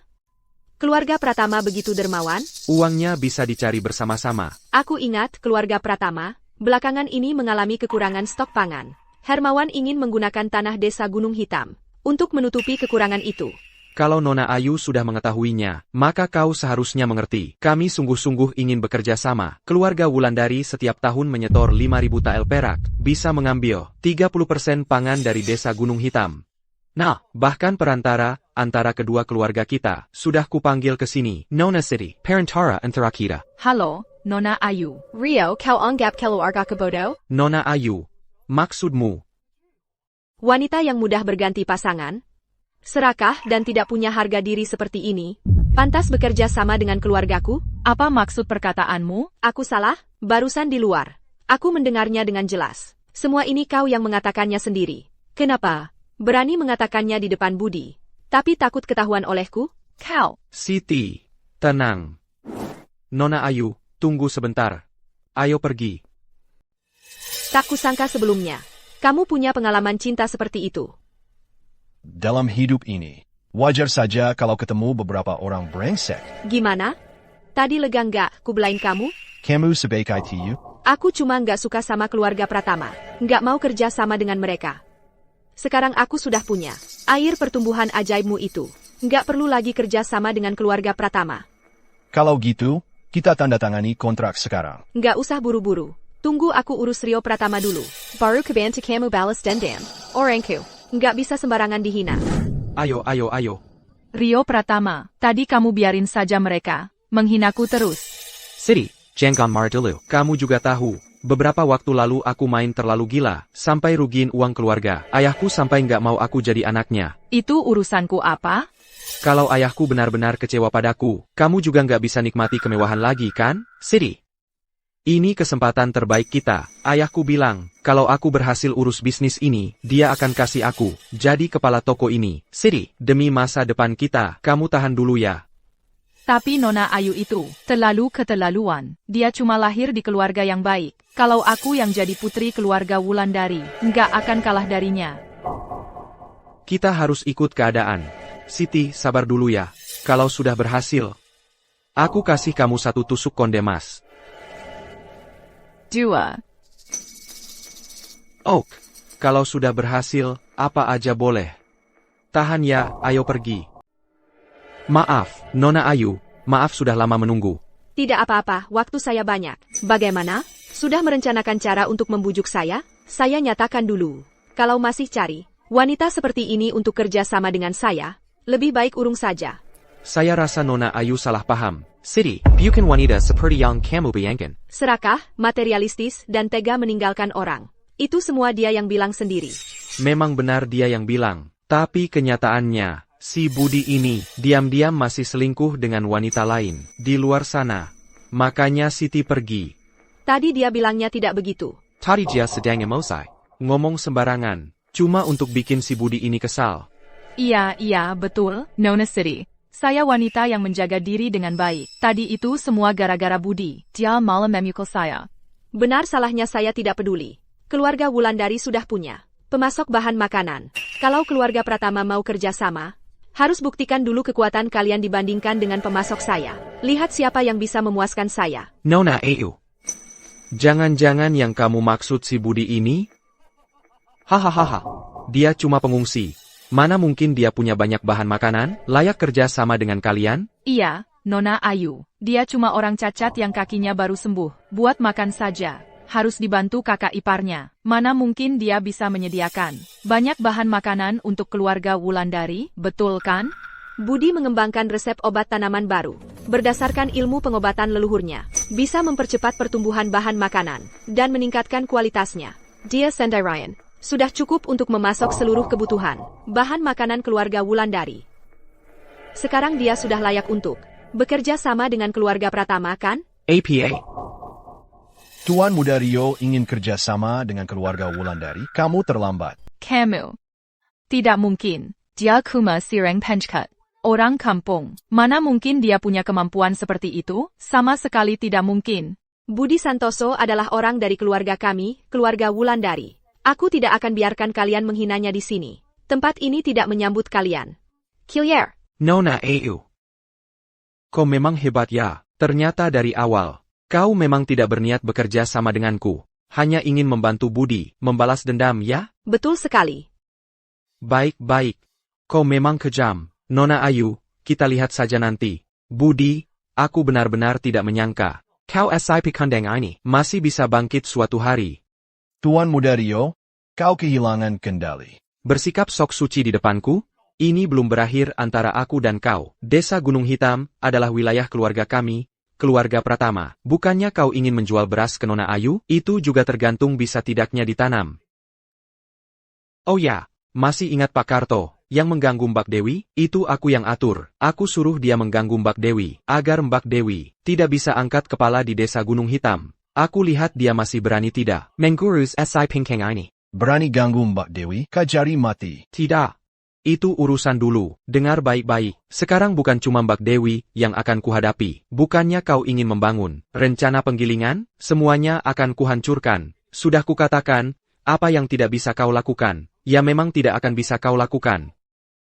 Keluarga Pratama begitu dermawan? Uangnya bisa dicari bersama-sama. Aku ingat keluarga Pratama, belakangan ini mengalami kekurangan stok pangan. Hermawan ingin menggunakan tanah desa Gunung Hitam untuk menutupi kekurangan itu. Kalau Nona Ayu sudah mengetahuinya, maka kau seharusnya mengerti. Kami sungguh-sungguh ingin bekerja sama. Keluarga Wulandari setiap tahun menyetor 5.000 tael perak, bisa mengambil 30% pangan dari desa Gunung Hitam. Nah, bahkan perantara antara kedua keluarga kita sudah kupanggil ke sini. Nona City, perantara antara kita. Halo, Nona Ayu. Rio, kau anggap keluarga kebodoh? Nona Ayu. Maksudmu? Wanita yang mudah berganti pasangan, serakah dan tidak punya harga diri seperti ini, pantas bekerja sama dengan keluargaku? Apa maksud perkataanmu? Aku salah? Barusan di luar. Aku mendengarnya dengan jelas. Semua ini kau yang mengatakannya sendiri. Kenapa? Berani mengatakannya di depan Budi, tapi takut ketahuan olehku? Kau. Siti, tenang. Nona Ayu, tunggu sebentar. Ayo pergi. Tak kusangka sebelumnya, kamu punya pengalaman cinta seperti itu. Dalam hidup ini, wajar saja kalau ketemu beberapa orang brengsek. Gimana? Tadi lega nggak kubelain kamu? Kamu sebaik itu? Aku cuma nggak suka sama keluarga Pratama, nggak mau kerja sama dengan mereka. Sekarang aku sudah punya air pertumbuhan ajaibmu itu. Nggak perlu lagi kerja sama dengan keluarga Pratama. Kalau gitu, kita tanda tangani kontrak sekarang. Nggak usah buru-buru. Tunggu aku urus Rio Pratama dulu. Baru kebantu kamu balas dendam. Orangku, nggak bisa sembarangan dihina. Ayo. Rio Pratama, tadi kamu biarin saja mereka menghinaku terus. Siri, jangan marah dulu. Kamu juga tahu, beberapa waktu lalu aku main terlalu gila, sampai rugiin uang keluarga. Ayahku sampai nggak mau aku jadi anaknya. Itu urusanku apa? Kalau ayahku benar-benar kecewa padaku, kamu juga nggak bisa nikmati kemewahan lagi kan, Siri? Ini kesempatan terbaik kita. Ayahku bilang, kalau aku berhasil urus bisnis ini, dia akan kasih aku jadi kepala toko ini. Siri, demi masa depan kita, kamu tahan dulu ya. Tapi Nona Ayu itu terlalu keterlaluan. Dia cuma lahir di keluarga yang baik. Kalau aku yang jadi putri keluarga Wulandari, nggak akan kalah darinya. Kita harus ikut keadaan. Siti, sabar dulu ya. Kalau sudah berhasil, aku kasih kamu 1 tusuk konde mas. 2. Oak, kalau sudah berhasil, apa aja boleh. Tahan ya, ayo pergi. Maaf, Nona Ayu, maaf sudah lama menunggu. Tidak apa-apa, waktu saya banyak. Bagaimana? Sudah merencanakan cara untuk membujuk saya? Saya nyatakan dulu. Kalau masih cari wanita seperti ini untuk kerja sama dengan saya, lebih baik urung saja. Saya rasa Nona Ayu salah paham. Siri, bukan wanita seperti yang kamu bayangkan. Serakah, materialistis, dan tega meninggalkan orang. Itu semua dia yang bilang sendiri. Memang benar dia yang bilang. Tapi kenyataannya, si Budi ini diam-diam masih selingkuh dengan wanita lain di luar sana. Makanya Siti pergi. Tadi dia bilangnya tidak begitu. Tadi dia sedang emosi. Ngomong sembarangan. Cuma untuk bikin si Budi ini kesal. Iya, betul, Nona Siri. Saya wanita yang menjaga diri dengan baik. Tadi itu semua gara-gara Budi. Dia malah memukul saya. Benar, salahnya saya tidak peduli. Keluarga Wulandari sudah punya pemasok bahan makanan. Kalau keluarga Pratama mau kerja sama, harus buktikan dulu kekuatan kalian dibandingkan dengan pemasok saya. Lihat siapa yang bisa memuaskan saya. Nona Ayu. Jangan-jangan yang kamu maksud si Budi ini? Hahaha. Dia cuma pengungsi. Mana mungkin dia punya banyak bahan makanan, layak kerja sama dengan kalian? Iya, Nona Ayu. Dia cuma orang cacat yang kakinya baru sembuh. Buat makan saja. Harus dibantu kakak iparnya. Mana mungkin dia bisa menyediakan banyak bahan makanan untuk keluarga Wulandari, betul kan? Budi mengembangkan resep obat tanaman baru. Berdasarkan ilmu pengobatan leluhurnya, bisa mempercepat pertumbuhan bahan makanan dan meningkatkan kualitasnya. Dia Sendai Ryan. Sudah cukup untuk memasok seluruh kebutuhan bahan makanan keluarga Wulandari. Sekarang dia sudah layak untuk bekerja sama dengan keluarga Pratama, kan? APA. Tuan Muda Rio ingin kerja sama dengan keluarga Wulandari. Kamu terlambat. Kamu. Tidak mungkin. Dia cuma sireng penchkat. Orang kampung. Mana mungkin dia punya kemampuan seperti itu? Sama sekali tidak mungkin. Budi Santoso adalah orang dari keluarga kami, keluarga Wulandari. Aku tidak akan biarkan kalian menghinanya di sini. Tempat ini tidak menyambut kalian. Kilier. Nona Ayu. Kau memang hebat ya. Ternyata dari awal, kau memang tidak berniat bekerja sama denganku. Hanya ingin membantu Budi, membalas dendam ya? Betul sekali. Baik-baik. Kau memang kejam. Nona Ayu, kita lihat saja nanti. Budi, aku benar-benar tidak menyangka. Kau SIP kandang ini masih bisa bangkit suatu hari. Tuan Muda Rio, kau kehilangan kendali. Bersikap sok suci di depanku? Ini belum berakhir antara aku dan kau. Desa Gunung Hitam adalah wilayah keluarga kami, keluarga Pratama. Bukannya kau ingin menjual beras ke Nona Ayu? Itu juga tergantung bisa tidaknya ditanam. Oh ya, masih ingat Pak Karto, yang mengganggu Mbak Dewi? Itu aku yang atur. Aku suruh dia mengganggu Mbak Dewi, agar Mbak Dewi tidak bisa angkat kepala di desa Gunung Hitam. Aku lihat dia masih berani tidak mengurus SI Pingkeng ini. Berani ganggu Mbak Dewi, kajari mati. Tidak. Itu urusan dulu. Dengar baik-baik. Sekarang bukan cuma Mbak Dewi yang akan kuhadapi. Bukannya kau ingin membangun rencana penggilingan? Semuanya akan kuhancurkan. Sudah kukatakan, apa yang tidak bisa kau lakukan, ya memang tidak akan bisa kau lakukan.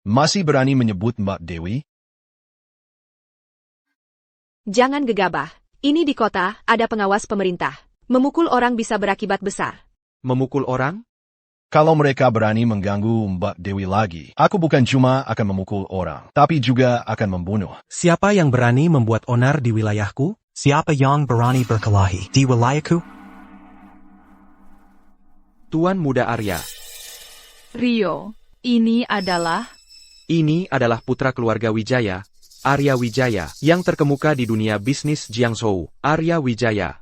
Masih berani menyebut Mbak Dewi? Jangan gegabah. Ini di kota, ada pengawas pemerintah. Memukul orang bisa berakibat besar. Memukul orang? Kalau mereka berani mengganggu Mbak Dewi lagi, aku bukan cuma akan memukul orang, tapi juga akan membunuh. Siapa yang berani membuat onar di wilayahku? Siapa yang berani berkelahi di wilayahku? Tuan Muda Arya. Rio, ini adalah putra keluarga Wijaya, Arya Wijaya, yang terkemuka di dunia bisnis Jiangzhou, Arya Wijaya.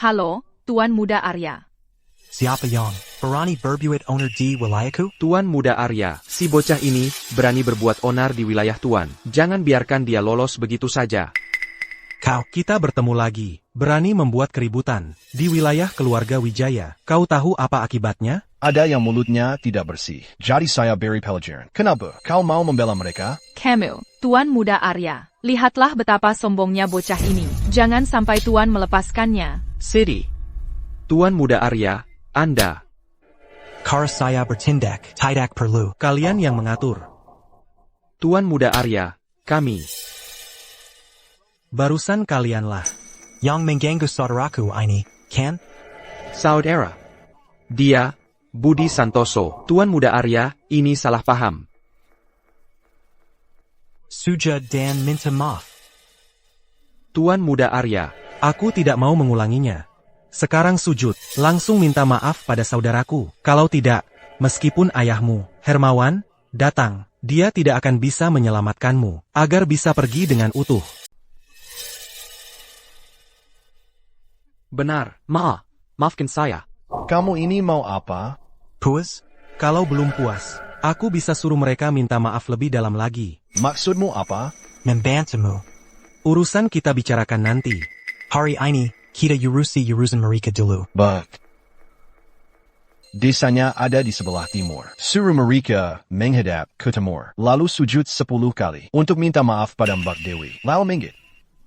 Halo, Tuan Muda Arya. Siapa yang berani berbuat onar di wilayahku? Tuan Muda Arya, si bocah ini berani berbuat onar di wilayah Tuan. Jangan biarkan dia lolos begitu saja. Kau. Kita bertemu lagi, berani membuat keributan di wilayah keluarga Wijaya. Kau tahu apa akibatnya? Ada yang mulutnya tidak bersih. Jadi saya beri pelajaran. Kenapa? Kau mau membela mereka? Camille, Tuan Muda Arya, lihatlah betapa sombongnya bocah ini. Jangan sampai Tuan melepaskannya. Siri. Tuan Muda Arya, Anda. Kara saya bertindak, tidak perlu. Kalian yang mengatur. Tuan Muda Arya, kami. Barusan kalianlah. Yang mengganggu saudaraku ini, kan? Saudara. Dia, Budi Santoso. Tuan Muda Arya, ini salah paham. Suja dan minta maaf. Tuan Muda Arya. Aku tidak mau mengulanginya. Sekarang sujud, langsung minta maaf pada saudaraku. Kalau tidak, meskipun ayahmu, Hermawan, datang, dia tidak akan bisa menyelamatkanmu, agar bisa pergi dengan utuh. Benar, maafkan saya. Kamu ini mau apa? Puas? Kalau belum puas, aku bisa suruh mereka minta maaf lebih dalam lagi. Maksudmu apa? Membantumu. Urusan kita bicarakan nanti. Hari ini, kita urusan mereka dulu. But desanya ada di sebelah timur. Suruh mereka menghadap ke timur, lalu sujud 10 kali untuk minta maaf pada Mbak Dewi. Lalu minggit.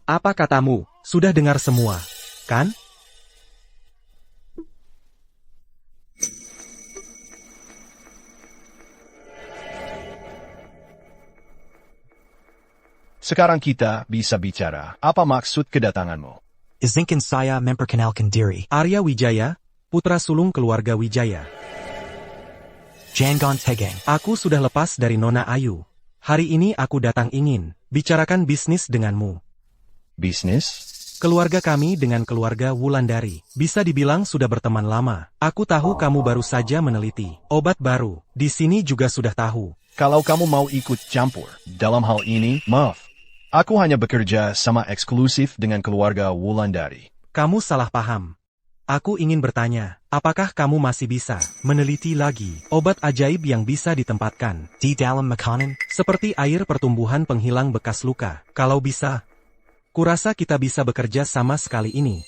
Apa katamu? Sudah dengar semua, kan? Sekarang kita bisa bicara. Apa maksud kedatanganmu? Izinkan saya memperkenalkan diri. Arya Wijaya, putra sulung keluarga Wijaya. Jangan tegang. Aku sudah lepas dari Nona Ayu. Hari ini aku datang ingin bicarakan bisnis denganmu. Bisnis? Keluarga kami dengan keluarga Wulandari. Bisa dibilang sudah berteman lama. Aku tahu kamu baru saja meneliti obat baru. Di sini juga sudah tahu. Kalau kamu mau ikut campur dalam hal ini, maaf. Aku hanya bekerja sama eksklusif dengan keluarga Wulandari. Kamu salah paham. Aku ingin bertanya, apakah kamu masih bisa meneliti lagi obat ajaib yang bisa ditempatkan di dalam makanan? Seperti air pertumbuhan penghilang bekas luka. Kalau bisa, kurasa kita bisa bekerja sama sekali ini.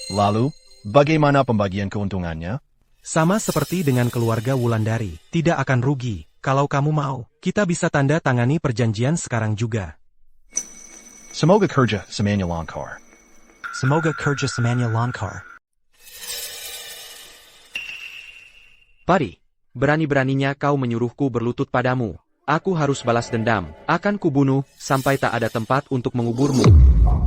Lalu, bagaimana pembagian keuntungannya? Sama seperti dengan keluarga Wulandari, tidak akan rugi. Kalau kamu mau, kita bisa tanda tangani perjanjian sekarang juga. Semoga kerja semuanya lancar. Semoga kerja semuanya lancar. Pari, berani-beraninya kau menyuruhku berlutut padamu. Aku harus balas dendam. Akan kubunuh sampai tak ada tempat untuk menguburmu.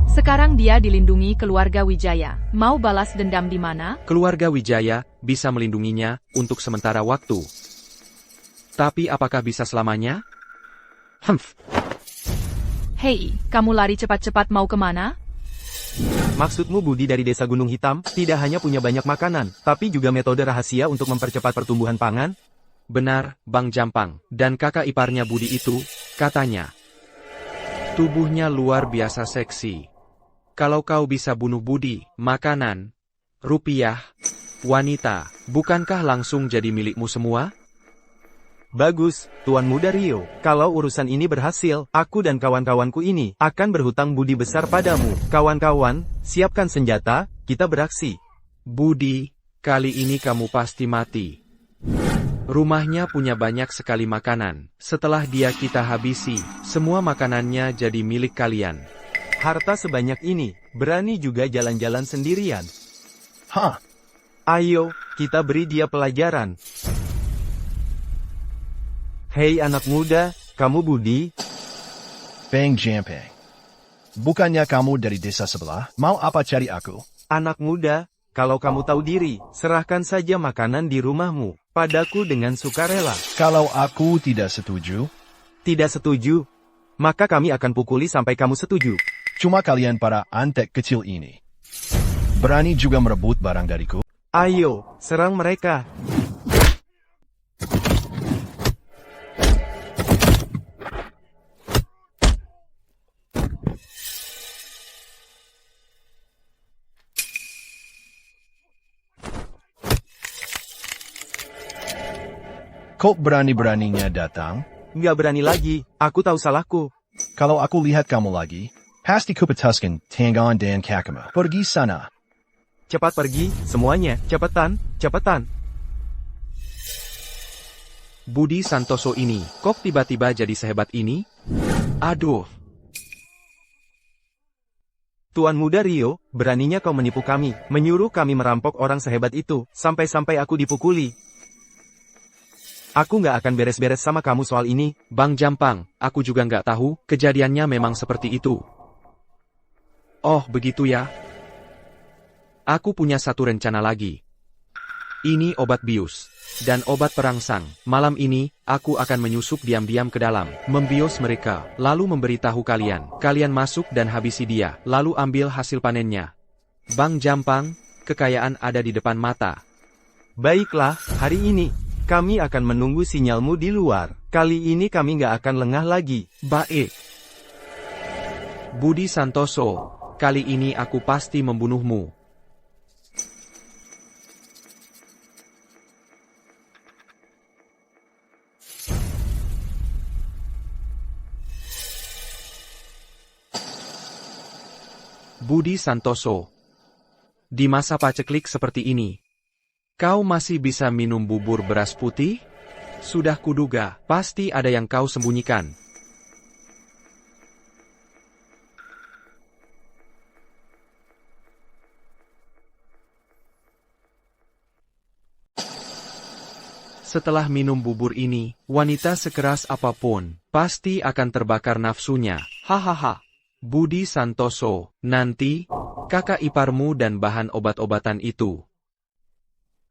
Sekarang dia dilindungi keluarga Wijaya. Mau balas dendam di mana? Keluarga Wijaya bisa melindunginya untuk sementara waktu. Tapi apakah bisa selamanya? Hei, kamu lari cepat-cepat mau kemana? Maksudmu Budi dari desa Gunung Hitam, tidak hanya punya banyak makanan, tapi juga metode rahasia untuk mempercepat pertumbuhan pangan? Benar, Bang Jampang. Dan kakak iparnya Budi itu, katanya, tubuhnya luar biasa seksi. Kalau kau bisa bunuh Budi, makanan, rupiah, wanita, bukankah langsung jadi milikmu semua? Bagus, Tuan Muda Rio. Kalau urusan ini berhasil, aku dan kawan-kawanku ini akan berhutang budi besar padamu. Kawan-kawan, siapkan senjata, kita beraksi. Budi, kali ini kamu pasti mati. Rumahnya punya banyak sekali makanan. Setelah dia kita habisi, semua makanannya jadi milik kalian. Harta sebanyak ini, berani juga jalan-jalan sendirian. Hah? Ayo, kita beri dia pelajaran. Hei anak muda, kamu Budi? Bang Jampang. Bukannya kamu dari desa sebelah? Mau apa cari aku? Anak muda, kalau kamu tahu diri, serahkan saja makanan di rumahmu padaku dengan sukarela. Kalau aku tidak setuju? Tidak setuju? Maka kami akan pukuli sampai kamu setuju. Cuma kalian para antek kecil ini berani juga merebut barang dariku? Ayo, serang mereka. Kok berani-beraninya datang? Nggak berani lagi, aku tahu salahku. Kalau aku lihat kamu lagi, Pasti kuputuskan Tangan dan Kakama. Pergi sana. Cepat pergi, semuanya. Cepetan, cepetan. Budi Santoso ini, kok tiba-tiba jadi sehebat ini? Aduh. Tuan Muda Rio, beraninya kau menipu kami, menyuruh kami merampok orang sehebat itu, sampai-sampai aku dipukuli. Aku nggak akan beres-beres sama kamu soal ini. Bang Jampang, aku juga nggak tahu, kejadiannya memang seperti itu. Oh, begitu ya. Aku punya satu rencana lagi. Ini obat bius dan obat perangsang. Malam ini, aku akan menyusup diam-diam ke dalam, membius mereka, lalu memberitahu kalian. Kalian masuk dan habisi dia, lalu ambil hasil panennya. Bang Jampang, kekayaan ada di depan mata. Baiklah, hari ini, kami akan menunggu sinyalmu di luar. Kali ini kami nggak akan lengah lagi. Baik. Budi Santoso, kali ini aku pasti membunuhmu. Budi Santoso. Di masa paceklik seperti ini, kau masih bisa minum bubur beras putih? Sudah kuduga, pasti ada yang kau sembunyikan. Setelah minum bubur ini, wanita sekeras apapun, pasti akan terbakar nafsunya. Hahaha. Budi Santoso, nanti, kakak iparmu dan bahan obat-obatan itu,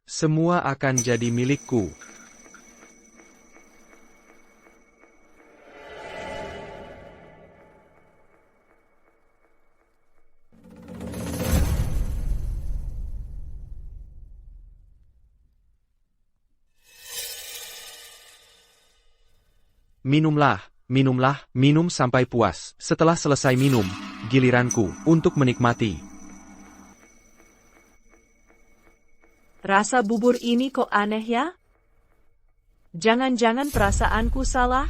semua akan jadi milikku. Minumlah. Minumlah, minum sampai puas. Setelah selesai minum, giliranku untuk menikmati. Rasa bubur ini kok aneh ya? Jangan-jangan perasaanku salah?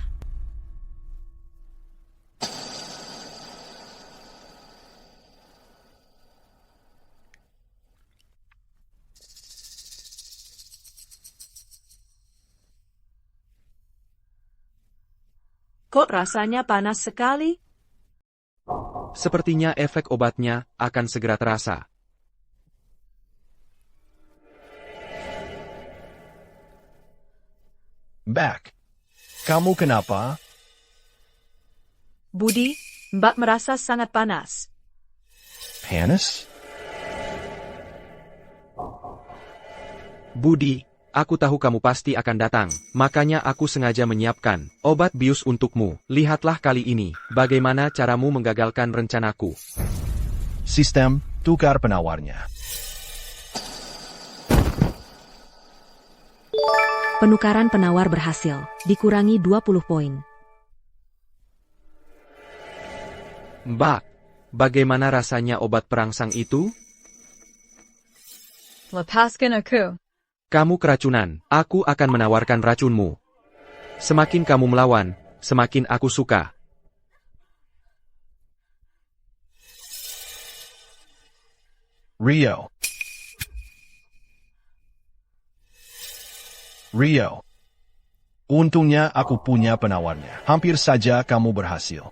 Kok rasanya panas sekali? Sepertinya efek obatnya akan segera terasa. Back. Kamu kenapa? Budi, Mbak merasa sangat panas. Panas? Budi, aku tahu kamu pasti akan datang, makanya aku sengaja menyiapkan obat bius untukmu. Lihatlah kali ini, bagaimana caramu menggagalkan rencanaku. Sistem, tukar penawarnya. Penukaran penawar berhasil, dikurangi 20 poin. Mbak, bagaimana rasanya obat perangsang itu? Lepaskan aku. Kamu keracunan, aku akan menawarkan racunmu. Semakin kamu melawan, semakin aku suka. Rio. Rio. Untungnya aku punya penawarnya. Hampir saja kamu berhasil.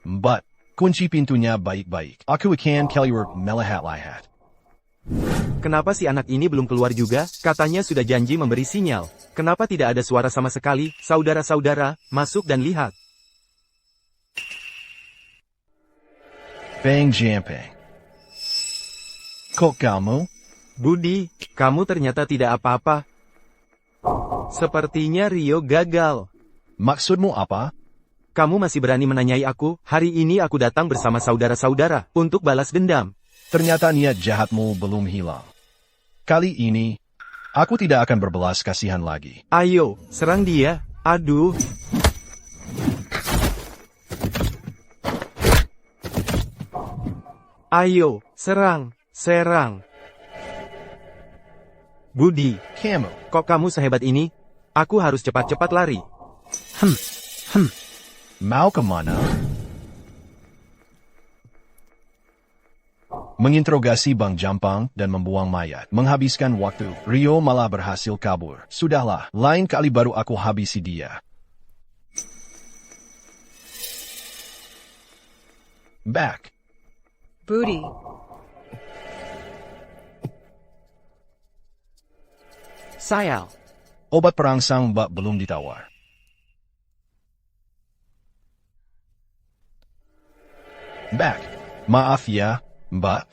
But, kunci pintunya baik-baik. Aku akan keluar melihat-lihat. Kenapa si anak ini belum keluar juga? Katanya sudah janji memberi sinyal. Kenapa tidak ada suara sama sekali? Saudara-saudara, masuk dan lihat. Bang Jampang. Kok kamu? Budi, kamu ternyata tidak apa-apa. Sepertinya Rio gagal. Maksudmu apa? Kamu masih berani menanyai aku? Hari ini aku datang bersama saudara-saudara untuk balas dendam. Ternyata niat jahatmu belum hilang. Kali ini, aku tidak akan berbelas kasihan lagi. Ayo, serang dia. Aduh. Ayo, serang, serang. Budi, Kamu. kok kamu sehebat ini? Aku harus cepat-cepat lari. Mau kemana? Menginterogasi Bang Jampang dan membuang mayat. Menghabiskan waktu. Rio malah berhasil kabur. Sudahlah, lain kali baru aku habisi dia. Back. Budi, Sayal. Obat perangsang Mbak belum ditawar. Back. Maaf ya, Mbak.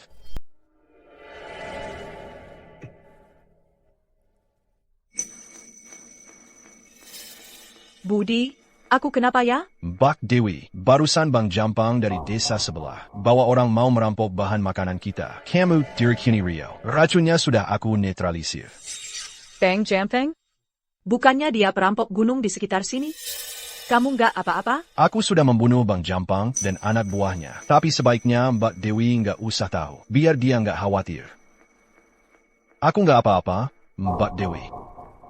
Budi, aku kenapa ya? Bak Dewi, barusan Bang Jampang dari desa sebelah. Bawa orang mau merampok bahan makanan kita. Kamu dirikini Rio. Racunnya sudah aku netralisir. Bang Jampang? Bukannya dia perampok gunung di sekitar sini? Kamu nggak apa-apa? Aku sudah membunuh Bang Jampang dan anak buahnya. Tapi sebaiknya Mbak Dewi nggak usah tahu. Biar dia nggak khawatir. Aku nggak apa-apa, Mbak Dewi.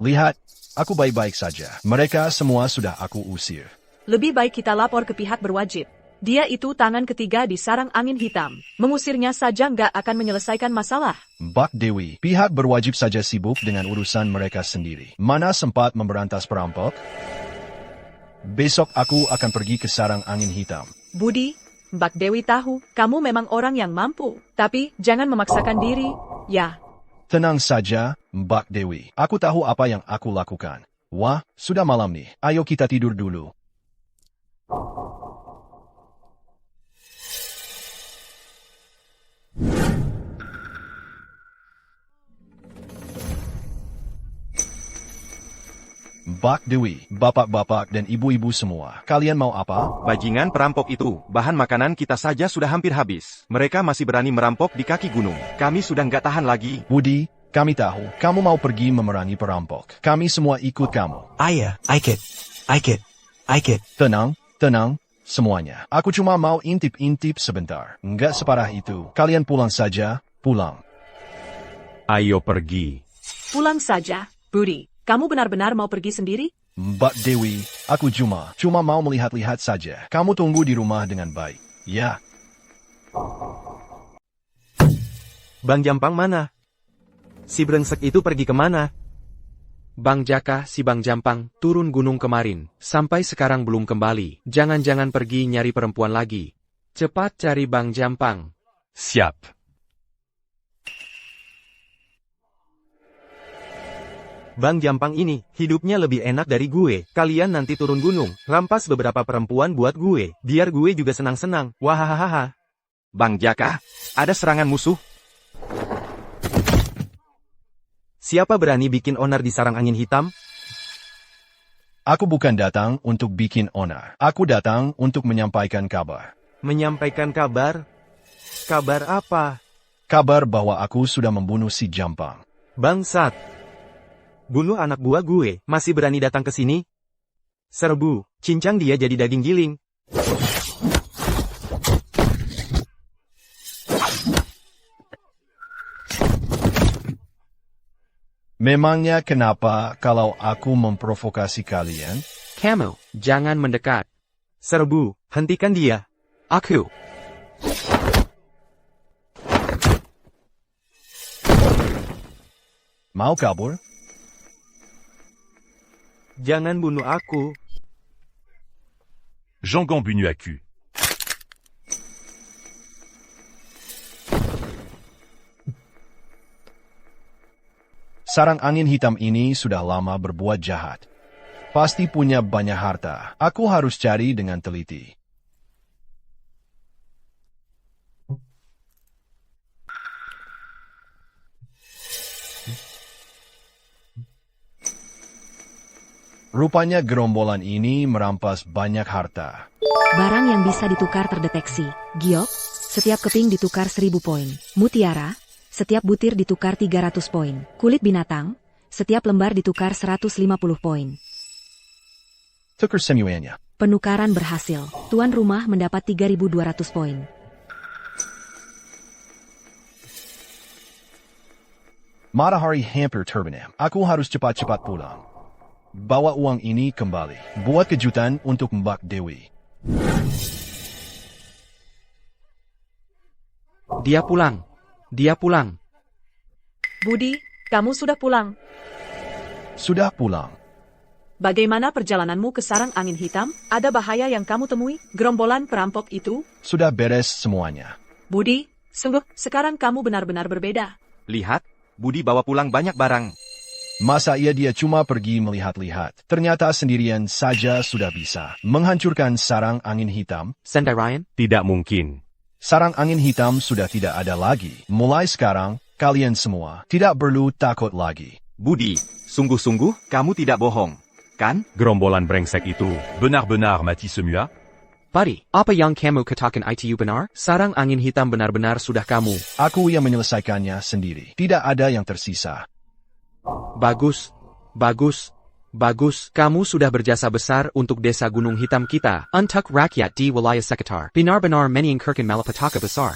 Lihat, aku baik-baik saja. Mereka semua sudah aku usir. Lebih baik kita lapor ke pihak berwajib. Dia itu tangan ketiga di sarang angin hitam. Mengusirnya saja nggak akan menyelesaikan masalah. Mbak Dewi, pihak berwajib saja sibuk dengan urusan mereka sendiri. Mana sempat memberantas perampok? Besok aku akan pergi ke sarang angin hitam. Budi, Mbak Dewi tahu, kamu memang orang yang mampu. Tapi, jangan memaksakan diri, ya. Tenang saja, Mbak Dewi. Aku tahu apa yang aku lakukan. Wah, sudah malam nih. Ayo kita tidur dulu. Mbak Dewi, bapak-bapak dan ibu-ibu semua, kalian mau apa? Bajingan perampok itu, bahan makanan kita saja sudah hampir habis. Mereka masih berani merampok di kaki gunung. Kami sudah nggak tahan lagi. Budi, kami tahu, kamu mau pergi memerangi perampok. Kami semua ikut kamu. Ayah, Aikit. Tenang, tenang, semuanya. Aku cuma mau intip-intip sebentar. Nggak separah itu. Kalian pulang saja, pulang. Ayo pergi. Pulang saja, Budi. Kamu benar-benar mau pergi sendiri? Mbak Dewi, aku cuma mau melihat-lihat saja. Kamu tunggu di rumah dengan baik. Ya. Bang Jampang mana? Si brengsek itu pergi kemana? Bang Jaka, si Bang Jampang, turun gunung kemarin. Sampai sekarang belum kembali. Jangan-jangan pergi nyari perempuan lagi. Cepat cari Bang Jampang. Siap. Bang Jampang ini, hidupnya lebih enak dari gue. Kalian nanti turun gunung, rampas beberapa perempuan buat gue. Biar gue juga senang-senang. Wahahaha. Bang Jaka, ada serangan musuh. Siapa berani bikin onar di sarang angin hitam? Aku bukan datang untuk bikin onar. Aku datang untuk menyampaikan kabar. Menyampaikan kabar? Kabar apa? Kabar bahwa aku sudah membunuh si Jampang. Bangsat. Bunuh anak buah gue, masih berani datang ke sini? Serbu, cincang dia jadi daging giling. Memangnya kenapa kalau aku memprovokasi kalian? Kamu, jangan mendekat. Serbu, hentikan dia. Aku. Mau kabur? Jangan bunuh aku. Jean Gambunu Aku. Sarang angin hitam ini sudah lama berbuat jahat. Pasti punya banyak harta. Aku harus cari dengan teliti. Rupanya gerombolan ini merampas banyak harta. Barang yang bisa ditukar terdeteksi. Giok, setiap keping ditukar 1000 poin. Mutiara, setiap butir ditukar 300 poin. Kulit binatang, setiap lembar ditukar 150 poin. Tukar semuanya. Penukaran berhasil. Tuan rumah mendapat 3200 poin. Matahari hampir terbenam. Aku harus cepat-cepat pulang. Bawa uang ini kembali. Buat kejutan untuk Mbak Dewi. Dia pulang. Dia pulang. Budi, kamu sudah pulang. Sudah pulang. Bagaimana perjalananmu ke sarang angin hitam? Ada bahaya yang kamu temui? Gerombolan perampok itu? Sudah beres semuanya. Budi, sungguh, sekarang kamu benar-benar berbeda. Lihat, Budi bawa pulang banyak barang. Masa dia cuma pergi melihat-lihat. Ternyata sendirian saja sudah bisa menghancurkan sarang angin hitam. Sendai Ryan? Tidak mungkin. Sarang angin hitam sudah tidak ada lagi. Mulai sekarang, kalian semua tidak perlu takut lagi. Budi, sungguh-sungguh kamu tidak bohong, kan? Gerombolan brengsek itu benar-benar mati semua? Pari, apa yang kamu katakan itu benar? Sarang angin hitam benar-benar sudah kamu. Aku yang menyelesaikannya sendiri. Tidak ada yang tersisa. Bagus, bagus, bagus. Kamu sudah berjasa besar untuk desa Gunung Hitam kita. Untuk rakyat di wilayah sekitar. Benar-benar meningkatkan malapetaka besar.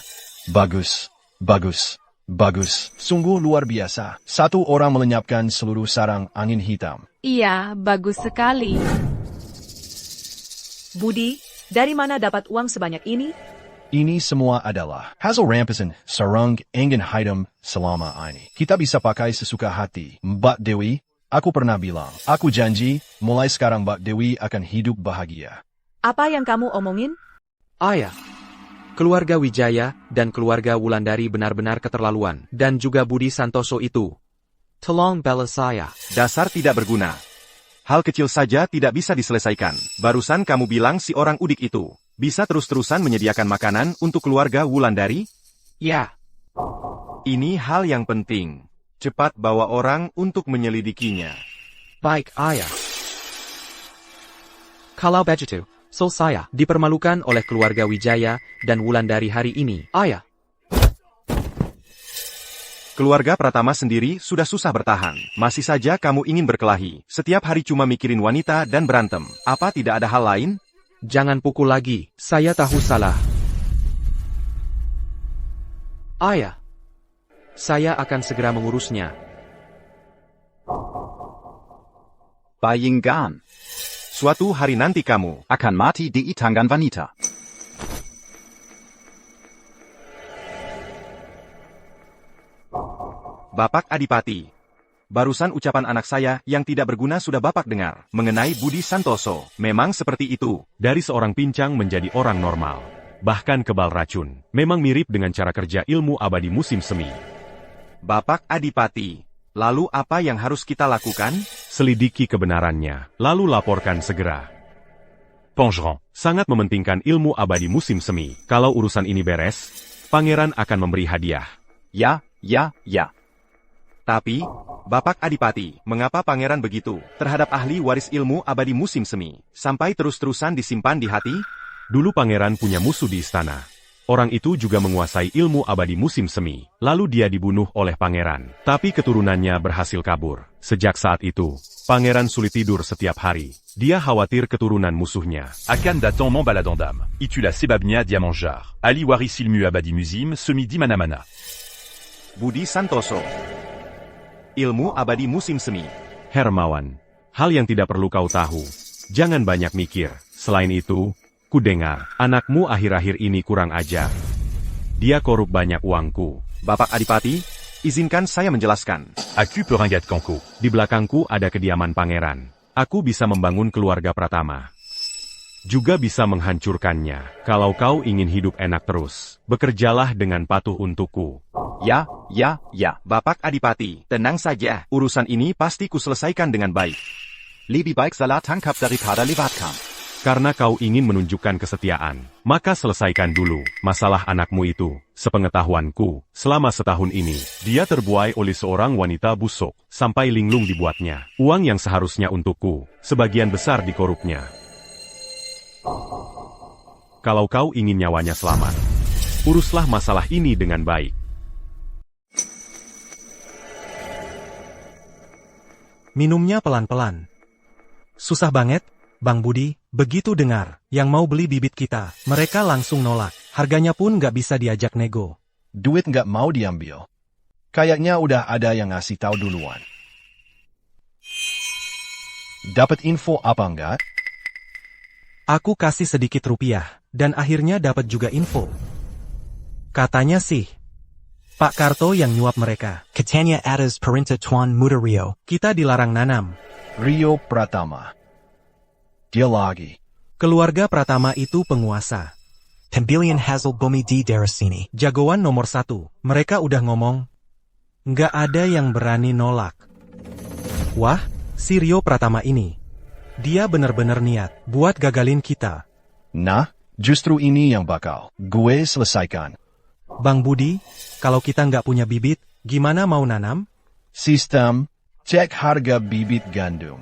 Bagus, bagus, bagus. Sungguh luar biasa. Satu orang melenyapkan seluruh sarang angin hitam. Iya, bagus sekali. Budi, dari mana dapat uang sebanyak ini? Ini semua adalah hasil rampasan sarang angin hitam selama ini. Kita bisa pakai sesuka hati. Mbak Dewi, aku pernah bilang, aku janji, mulai sekarang Mbak Dewi akan hidup bahagia. Apa yang kamu omongin? Ayah, keluarga Wijaya dan keluarga Wulandari benar-benar keterlaluan. Dan juga Budi Santoso itu. Tolong bela saya. Dasar tidak berguna. Hal kecil saja tidak bisa diselesaikan. Barusan kamu bilang si orang udik itu bisa terus-terusan menyediakan makanan untuk keluarga Wulandari? Ya. Ini hal yang penting. Cepat bawa orang untuk menyelidikinya. Baik, Ayah. Kalau begitu, saya dipermalukan oleh keluarga Wijaya dan Wulandari hari ini. Ayah. Keluarga Pratama sendiri sudah susah bertahan. Masih saja kamu ingin berkelahi. Setiap hari cuma mikirin wanita dan berantem. Apa tidak ada hal lain? Jangan pukul lagi. Saya tahu salah. Ayah. Saya akan segera mengurusnya. Bayangkan. Suatu hari nanti kamu akan mati di tangan wanita. Bapak Adipati. Barusan ucapan anak saya yang tidak berguna sudah Bapak dengar. Mengenai Budi Santoso. Memang seperti itu. Dari seorang pincang menjadi orang normal. Bahkan kebal racun. Memang mirip dengan cara kerja ilmu abadi musim semi. Bapak Adipati. Lalu apa yang harus kita lakukan? Selidiki kebenarannya. Lalu laporkan segera. Pongeron sangat mementingkan ilmu abadi musim semi. Kalau urusan ini beres, pangeran akan memberi hadiah. Ya. Tapi, Bapak Adipati, mengapa pangeran begitu terhadap ahli waris ilmu abadi musim semi, sampai terus-terusan disimpan di hati? Dulu pangeran punya musuh di istana. Orang itu juga menguasai ilmu abadi musim semi. Lalu dia dibunuh oleh pangeran. Tapi keturunannya berhasil kabur. Sejak saat itu, pangeran sulit tidur setiap hari. Dia khawatir keturunan musuhnya. Akan datang membaladandam. Itula sebabnya diamanjar. Ali waris ilmu abadi musim semi di mana-mana. Budi Santoso. Ilmu abadi musim semi. Hermawan, hal yang tidak perlu kau tahu. Jangan banyak mikir. Selain itu, ku dengar, anakmu akhir-akhir ini kurang ajar. Dia korup banyak uangku. Bapak Adipati, izinkan saya menjelaskan. Aku Peringgat Kongko. Di belakangku ada kediaman pangeran. Aku bisa membangun keluarga Pratama. Juga bisa menghancurkannya. Kalau kau ingin hidup enak terus, bekerjalah dengan patuh untukku. Ya. Bapak Adipati, tenang saja. Urusan ini pasti kuselesaikan dengan baik. Lebih baik salah tangkap daripada lewatkan. Karena kau ingin menunjukkan kesetiaan, maka selesaikan dulu masalah anakmu itu. Sepengetahuanku, selama setahun ini, dia terbuai oleh seorang wanita busuk, sampai linglung dibuatnya. Uang yang seharusnya untukku, sebagian besar dikorupnya. Kalau kau ingin nyawanya selamat, uruslah masalah ini dengan baik. Minumnya pelan-pelan. Susah banget, Bang Budi. Begitu dengar, yang mau beli bibit kita, mereka langsung nolak. Harganya pun nggak bisa diajak nego. Duit nggak mau diambil. Kayaknya udah ada yang ngasih tahu duluan. Dapat info apa enggak? Aku kasih sedikit rupiah, dan akhirnya dapat juga info. Katanya sih, Pak Karto yang nyuap mereka. Katanya atas perintah Tuan Muda Rio. Kita dilarang nanam. Rio Pratama. Dia lagi. Keluarga Pratama itu penguasa. Tembilian Hazel Bumi di daerah sini. Jagoan nomor 1. Mereka udah ngomong. Nggak ada yang berani nolak. Wah, si Rio Pratama ini. Dia bener-bener niat buat gagalin kita. Nah, justru ini yang bakal gue selesaikan. Bang Budi, kalau kita nggak punya bibit, gimana mau nanam? Sistem, cek harga bibit gandum.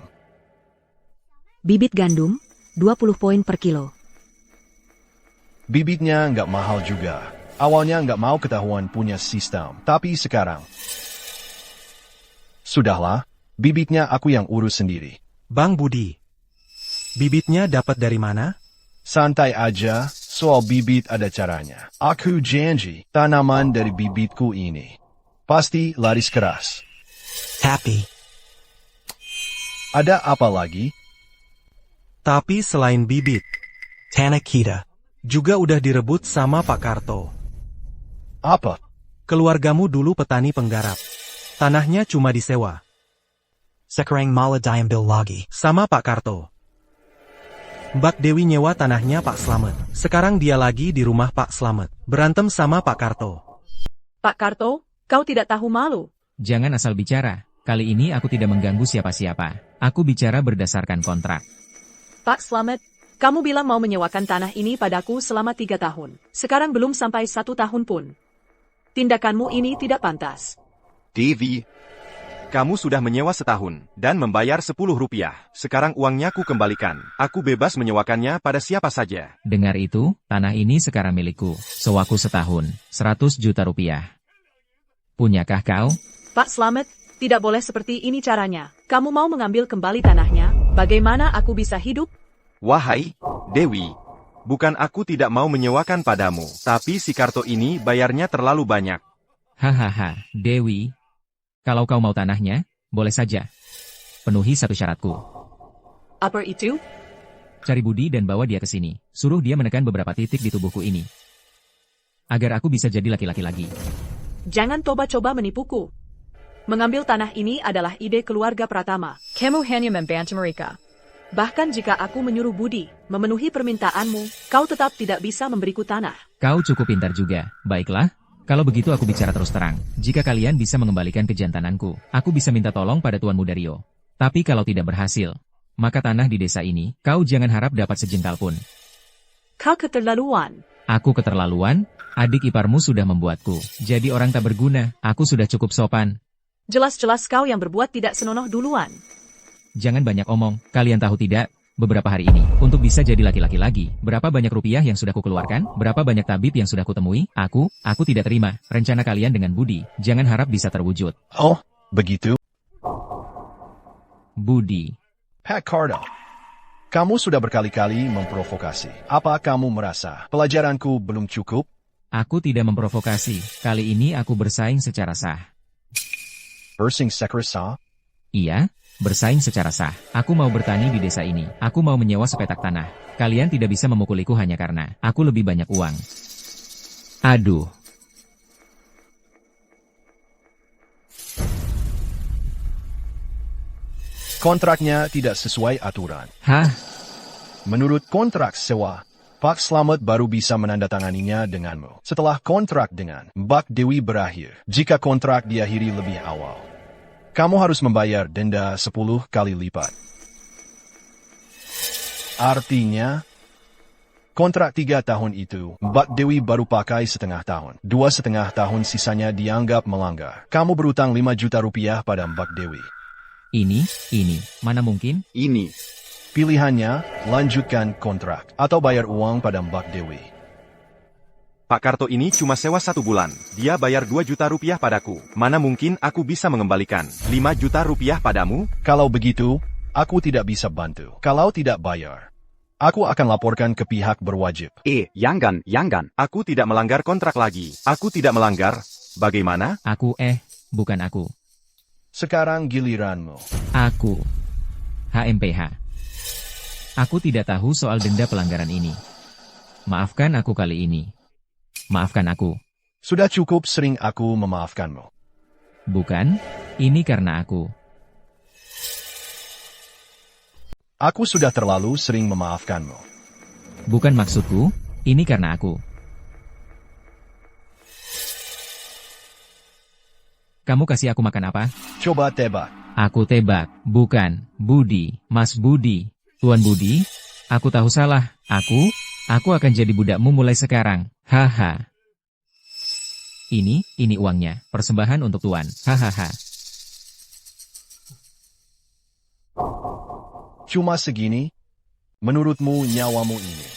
Bibit gandum, 20 poin per kilo. Bibitnya nggak mahal juga. Awalnya nggak mau ketahuan punya sistem, tapi sekarang. Sudahlah, bibitnya aku yang urus sendiri. Bang Budi, bibitnya dapat dari mana? Santai aja, soal bibit ada caranya. Aku janji, tanaman dari bibitku ini pasti laris keras. Tapi, ada apa lagi? Tapi selain bibit, tanah kita juga udah direbut sama Pak Karto. Apa? Keluargamu dulu petani penggarap. Tanahnya cuma disewa. sekarang malah diambil lagi. Sama Pak Karto. Mbak Dewi nyewa tanahnya Pak Slamet. Sekarang dia lagi di rumah Pak Slamet. Berantem sama Pak Karto. Pak Karto, kau tidak tahu malu. Jangan asal bicara. Kali ini aku tidak mengganggu siapa-siapa. Aku bicara berdasarkan kontrak. Pak Slamet, kamu bilang mau menyewakan tanah ini padaku selama 3 tahun. Sekarang belum sampai 1 tahun pun. Tindakanmu ini tidak pantas. Devi, kamu sudah menyewa setahun, dan membayar 10 rupiah. Sekarang uangnya ku kembalikan. Aku bebas menyewakannya pada siapa saja. Dengar itu, tanah ini sekarang milikku. Sewaku setahun, 100 juta rupiah. Punyakah kau? Pak Slamet, tidak boleh seperti ini caranya. Kamu mau mengambil kembali tanahnya, bagaimana aku bisa hidup? Wahai, Dewi, bukan aku tidak mau menyewakan padamu, tapi si Karto ini bayarnya terlalu banyak. Hahaha, Dewi. Kalau kau mau tanahnya, boleh saja. Penuhi satu syaratku. Apa itu? Cari Budi dan bawa dia ke sini. Suruh dia menekan beberapa titik di tubuhku ini. Agar aku bisa jadi laki-laki lagi. Jangan coba-coba menipuku. Mengambil tanah ini adalah ide keluarga Pratama. Kamu hanya membantu mereka. Bahkan jika aku menyuruh Budi memenuhi permintaanmu, kau tetap tidak bisa memberiku tanah. Kau cukup pintar juga. Baiklah. Kalau begitu aku bicara terus terang. Jika kalian bisa mengembalikan kejantananku, aku bisa minta tolong pada Tuan Muda Rio. Tapi kalau tidak berhasil, maka tanah di desa ini, kau jangan harap dapat sejengkal pun. Kau keterlaluan. Aku keterlaluan? Adik iparmu sudah membuatku jadi orang tak berguna. Aku sudah cukup sopan. Jelas-jelas kau yang berbuat tidak senonoh duluan. Jangan banyak omong. Kalian tahu tidak? Beberapa hari ini, untuk bisa jadi laki-laki lagi, berapa banyak rupiah yang sudah kukeluarkan, berapa banyak tabib yang sudah kutemui, aku tidak terima, rencana kalian dengan Budi, jangan harap bisa terwujud. Oh, begitu? Budi. Pak Karto, kamu sudah berkali-kali memprovokasi. Apa kamu merasa pelajaranku belum cukup? Aku tidak memprovokasi, kali ini aku bersaing secara sah. Bersaing secara sah? Iya. Bersaing secara sah. Aku mau bertani di desa ini. Aku mau menyewa sepetak tanah. Kalian tidak bisa memukuliku hanya karena aku lebih banyak uang. Aduh. Kontraknya tidak sesuai aturan. Hah? Menurut kontrak sewa, Pak Slamet baru bisa menandatanganinya denganmu setelah kontrak dengan Mbak Dewi berakhir. Jika kontrak diakhiri lebih awal, kamu harus membayar denda 10 kali lipat. Artinya, kontrak 3 tahun itu, Mbak Dewi baru pakai setengah tahun. 2,5 tahun sisanya dianggap melanggar. Kamu berutang 5 juta rupiah pada Mbak Dewi. Ini, mana mungkin? Ini. Pilihannya, lanjutkan kontrak, atau bayar uang pada Mbak Dewi. Pak Karto ini cuma sewa 1 bulan. Dia bayar 2 juta rupiah padaku. Mana mungkin aku bisa mengembalikan 5 juta rupiah padamu? Kalau begitu, aku tidak bisa bantu. Kalau tidak bayar, aku akan laporkan ke pihak berwajib. Jangan. Aku tidak melanggar kontrak lagi. Aku tidak melanggar. Bagaimana? bukan aku. Sekarang giliranmu. Aku. HMPH. Aku tidak tahu soal denda pelanggaran ini. Maafkan aku kali ini. Maafkan aku. Sudah cukup sering aku memaafkanmu. Bukan, ini karena aku. Aku sudah terlalu sering memaafkanmu. Bukan maksudku, ini karena aku. Kamu kasih aku makan apa? Coba tebak. Aku tebak, bukan, Budi, Mas Budi, Tuan Budi. Aku tahu salah, aku akan jadi budakmu mulai sekarang, haha. Ini uangnya, persembahan untuk Tuan, hahaha. Cuma segini? Menurutmu nyawamu ini?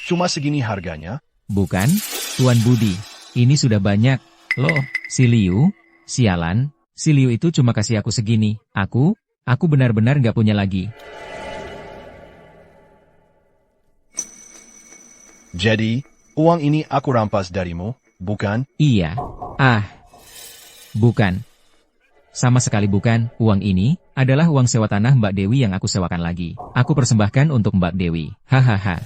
Cuma segini harganya? Bukan, Tuan Budi, ini sudah banyak. Loh, si Liu, sialan, si Liu itu cuma kasih aku segini. Aku benar-benar nggak punya lagi. Jadi, uang ini aku rampas darimu, bukan? Iya. Bukan. Sama sekali bukan, uang ini adalah uang sewa tanah Mbak Dewi yang aku sewakan lagi. Aku persembahkan untuk Mbak Dewi, hahaha.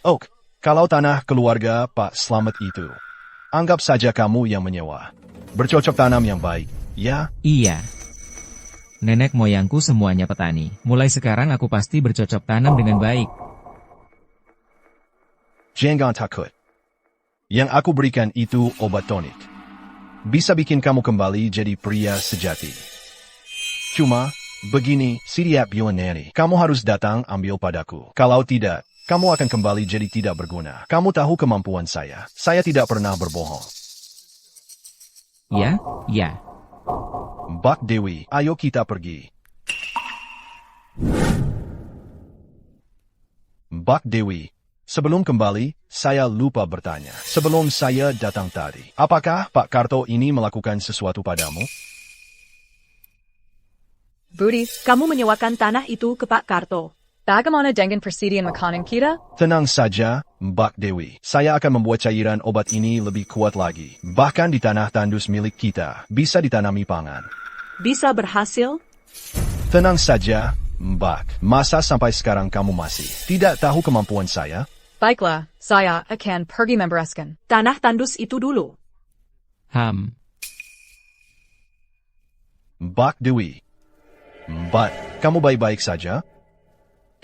Oh, kalau tanah keluarga Pak Slamet itu. Anggap saja kamu yang menyewa. Bercocok tanam yang baik, ya? Iya. Nenek moyangku semuanya petani. Mulai sekarang aku pasti bercocok tanam dengan baik. Jangan takut. Yang aku berikan itu obat tonik. Bisa bikin kamu kembali jadi pria sejati. Cuma, begini, Sidiap Yuanani, kamu harus datang ambil padaku. Kalau tidak, kamu akan kembali jadi tidak berguna. Kamu tahu kemampuan saya. Saya tidak pernah berbohong. Ya. Mbak Dewi, ayo kita pergi. Mbak Dewi, sebelum kembali, saya lupa bertanya. Sebelum saya datang tadi, apakah Pak Karto ini melakukan sesuatu padamu? Budi, kamu menyewakan tanah itu ke Pak Karto. Bagaimana dengan persediaan makanan kita? Tenang saja, Mbak Dewi. Saya akan membuat cairan obat ini lebih kuat lagi. Bahkan di tanah tandus milik kita, bisa ditanami pangan. Bisa berhasil? Tenang saja, Mbak. Masa sampai sekarang kamu masih tidak tahu kemampuan saya? Baiklah, saya akan pergi membereskan tanah tandus itu dulu. Mbak Dewi. Mbak, kamu baik-baik saja?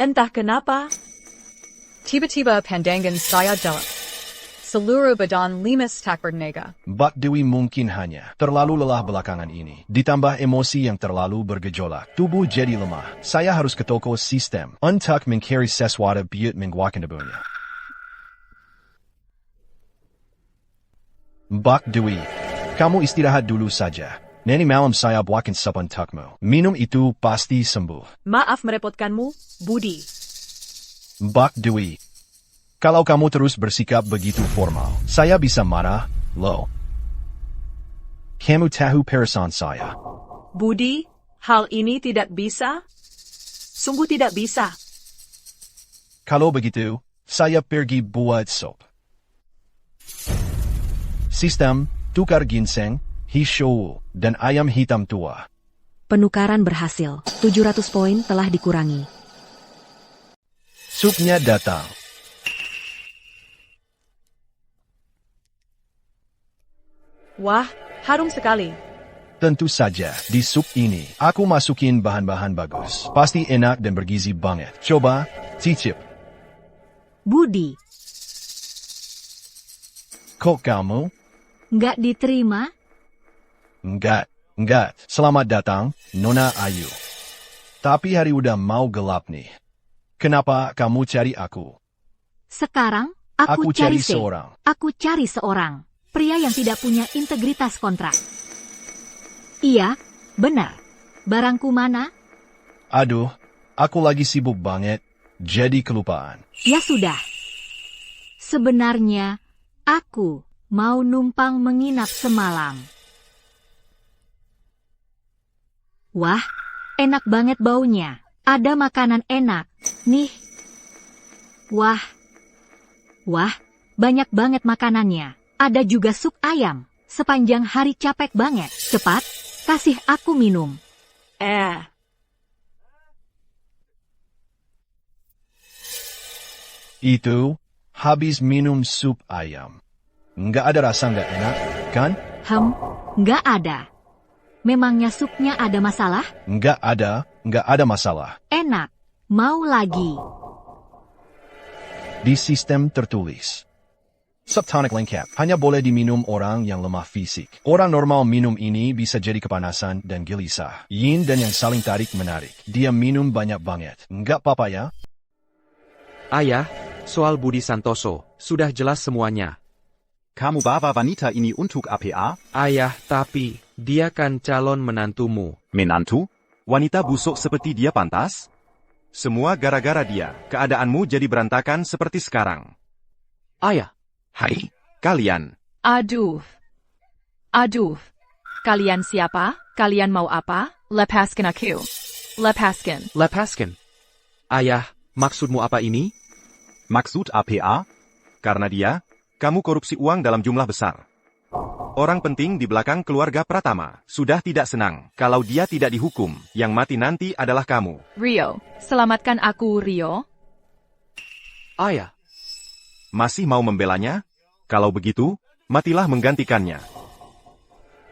Entah kenapa. Tiba-tiba pandangan saya jelek. Seluruh badan limas tak bernega. Mbak Dewi mungkin hanya terlalu lelah belakangan ini. Ditambah emosi yang terlalu bergejolak. Tubuh jadi lemah. Saya harus ke toko sistem untuk mencari sesuatu biut menguatkan tubuhnya. Mbak Dewi, kamu istirahat dulu saja. Nanti malam saya buatkan sup untukmu. Minum itu pasti sembuh. Maaf merepotkanmu, Budi. Mbak Dewi, kalau kamu terus bersikap begitu formal, saya bisa marah, loh. Kamu tahu perasaan saya. Budi, hal ini tidak bisa? Sungguh tidak bisa. Kalau begitu, saya pergi buat sup. Sistem, tukar ginseng, hijau, dan ayam hitam tua. Penukaran berhasil. 700 poin telah dikurangi. Supnya datang. Wah, harum sekali. Tentu saja, di sup ini, aku masukin bahan-bahan bagus. Pasti enak dan bergizi banget. Coba, cicip. Budi, Kok kamu? nggak diterima? Enggak. Selamat datang, Nona Ayu. Tapi hari udah mau gelap nih. Kenapa kamu cari aku? Sekarang, Aku aku cari cari seorang. Aku cari seorang. Pria yang tidak punya integritas kontrak. Iya, benar. Barangku mana? Aduh, aku lagi sibuk banget, jadi kelupaan. Ya sudah. Sebenarnya, aku mau numpang menginap semalam. Wah, enak banget baunya. Ada makanan enak. Nih. Wah, banyak banget makanannya. Ada juga sup ayam. sepanjang hari capek banget. Cepat, kasih aku minum. Itu, habis minum sup ayam. Nggak ada rasa nggak enak, kan? Nggak ada. Memangnya supnya ada masalah? Nggak ada masalah. Enak. Mau lagi? Di sistem tertulis. Subtonic lengkap, hanya boleh diminum orang yang lemah fisik. Orang normal minum ini bisa jadi kepanasan dan gelisah. Yin dan yang saling tarik-menarik. Dia minum banyak banget. Nggak apa-apa ya? Ayah, soal Budi Santoso, sudah jelas semuanya. Kamu bawa wanita ini untuk APA? Ayah, tapi, dia kan calon menantumu. Menantu? Wanita busuk seperti dia pantas? Semua gara-gara dia, keadaanmu jadi berantakan seperti sekarang. Ayah. Hai, kalian. Aduh. Kalian siapa? Kalian mau apa? Lepaskan aku. Lepaskan. Ayah, maksudmu apa ini? Maksud APA? Karena dia, kamu korupsi uang dalam jumlah besar. Orang penting di belakang keluarga Pratama sudah tidak senang kalau dia tidak dihukum. Yang mati nanti adalah kamu. Rio, selamatkan aku, Rio. Ayah. Masih mau membelanya? Kalau begitu, matilah menggantikannya.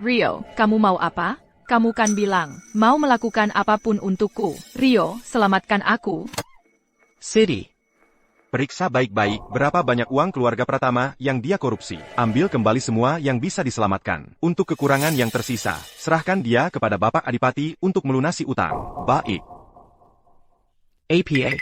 Rio, kamu mau apa? Kamu kan bilang, mau melakukan apapun untukku. Rio, selamatkan aku. Siri. Periksa baik-baik berapa banyak uang keluarga Pratama yang dia korupsi. Ambil kembali semua yang bisa diselamatkan. Untuk kekurangan yang tersisa, serahkan dia kepada Bapak Adipati untuk melunasi utang. Baik. APA.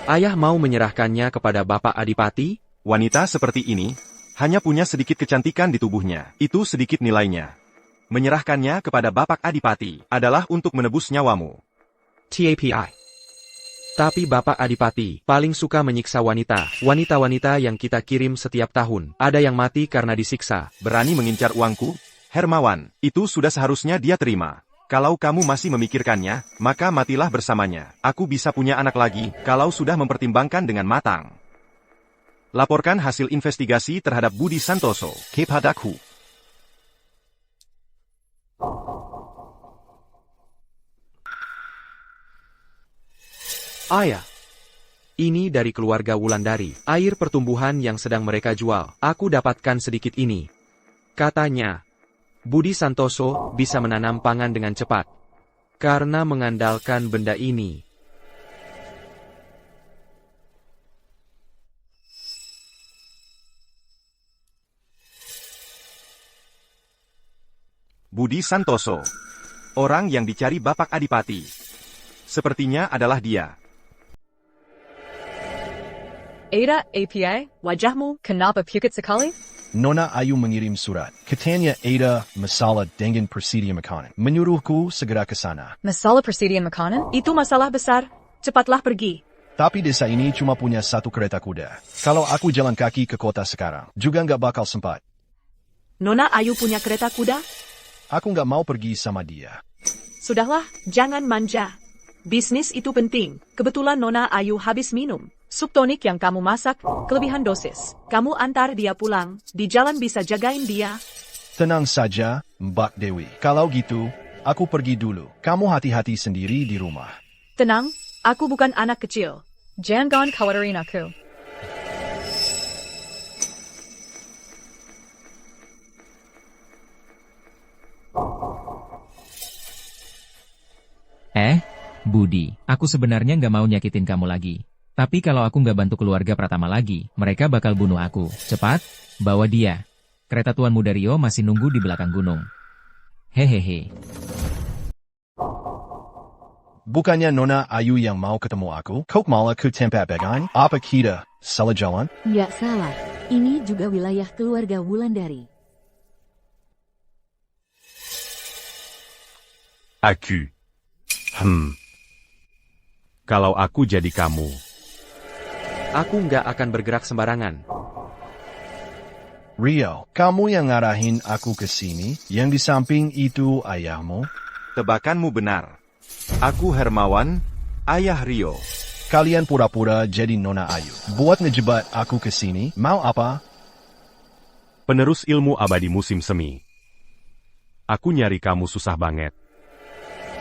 Ayah mau menyerahkannya kepada Bapak Adipati? Wanita seperti ini, hanya punya sedikit kecantikan di tubuhnya. Itu sedikit nilainya. Menyerahkannya kepada Bapak Adipati adalah untuk menebus nyawamu. TAPI. Tapi Bapak Adipati paling suka menyiksa wanita. Wanita-wanita yang kita kirim setiap tahun. Ada yang mati karena disiksa. Berani mengincar uangku? Hermawan, itu sudah seharusnya dia terima. Kalau kamu masih memikirkannya, maka matilah bersamanya. Aku bisa punya anak lagi, kalau sudah mempertimbangkan dengan matang. Laporkan hasil investigasi terhadap Budi Santoso kepadaku. Ayah. Ini dari keluarga Wulandari. Air pertumbuhan yang sedang mereka jual. Aku dapatkan sedikit ini. Katanya, Budi Santoso bisa menanam pangan dengan cepat. Karena mengandalkan benda ini. Budi Santoso. Orang yang dicari Bapak Adipati. Sepertinya adalah dia. Ada, API, wajahmu kenapa pucat sekali? Nona Ayu mengirim surat. Katanya ada masalah dengan persediaan makanan. Menyuruhku segera ke sana. Masalah persediaan makanan? Itu masalah besar. Cepatlah pergi. Tapi desa ini cuma punya satu kereta kuda. Kalau aku jalan kaki ke kota sekarang, juga nggak bakal sempat. Nona Ayu punya kereta kuda? Aku nggak mau pergi sama dia. Sudahlah, jangan manja. Bisnis itu penting. Kebetulan Nona Ayu habis minum sup tonik yang kamu masak, kelebihan dosis. Kamu antar dia pulang, di jalan bisa jagain dia. Tenang saja, Mbak Dewi. Kalau gitu, aku pergi dulu. Kamu hati-hati sendiri di rumah. Tenang, aku bukan anak kecil. Jangan khawatirin aku. Budi, aku sebenarnya nggak mau nyakitin kamu lagi. Tapi kalau aku nggak bantu keluarga Pratama lagi, mereka bakal bunuh aku. Cepat, bawa dia. Kereta Tuan Muda Rio masih nunggu di belakang gunung. Hehehe. Bukannya Nona Ayu yang mau ketemu aku? Kok malah ke tempat bagan? Apa kita salah jalan? Nggak salah. Ini juga wilayah keluarga Wulandari. Aku. Kalau aku jadi kamu. Aku nggak akan bergerak sembarangan. Rio, kamu yang ngarahin aku ke sini, yang di samping itu ayahmu? Tebakanmu benar. Aku Hermawan, ayah Rio. Kalian pura-pura jadi Nona Ayu. Buat ngejebat aku ke sini, mau apa? penerus ilmu abadi musim semi. Aku nyari kamu susah banget.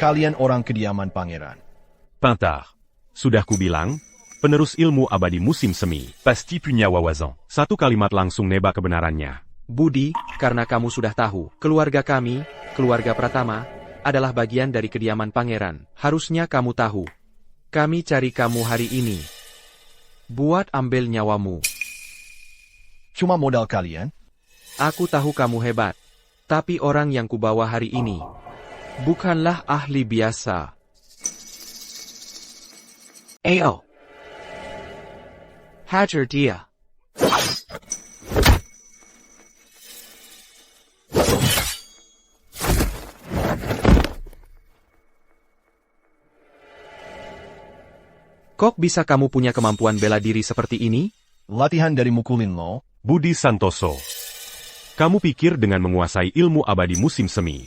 Kalian orang kediaman pangeran. Pintar. Sudah kubilang, penerus ilmu abadi musim semi. Pasti punya wawasan. Satu kalimat langsung nebak kebenarannya. Budi, karena kamu sudah tahu, keluarga kami, keluarga Pratama, adalah bagian dari kediaman pangeran. Harusnya kamu tahu. Kami cari kamu hari ini. Buat ambil nyawamu. Cuma modal kalian? Aku tahu kamu hebat. Tapi orang yang kubawa hari ini bukanlah ahli biasa. Ayo. Hajar dia. Kok bisa kamu punya kemampuan bela diri seperti ini? Latihan dari mukulin lo. Budi Santoso. Kamu pikir dengan menguasai ilmu abadi musim semi,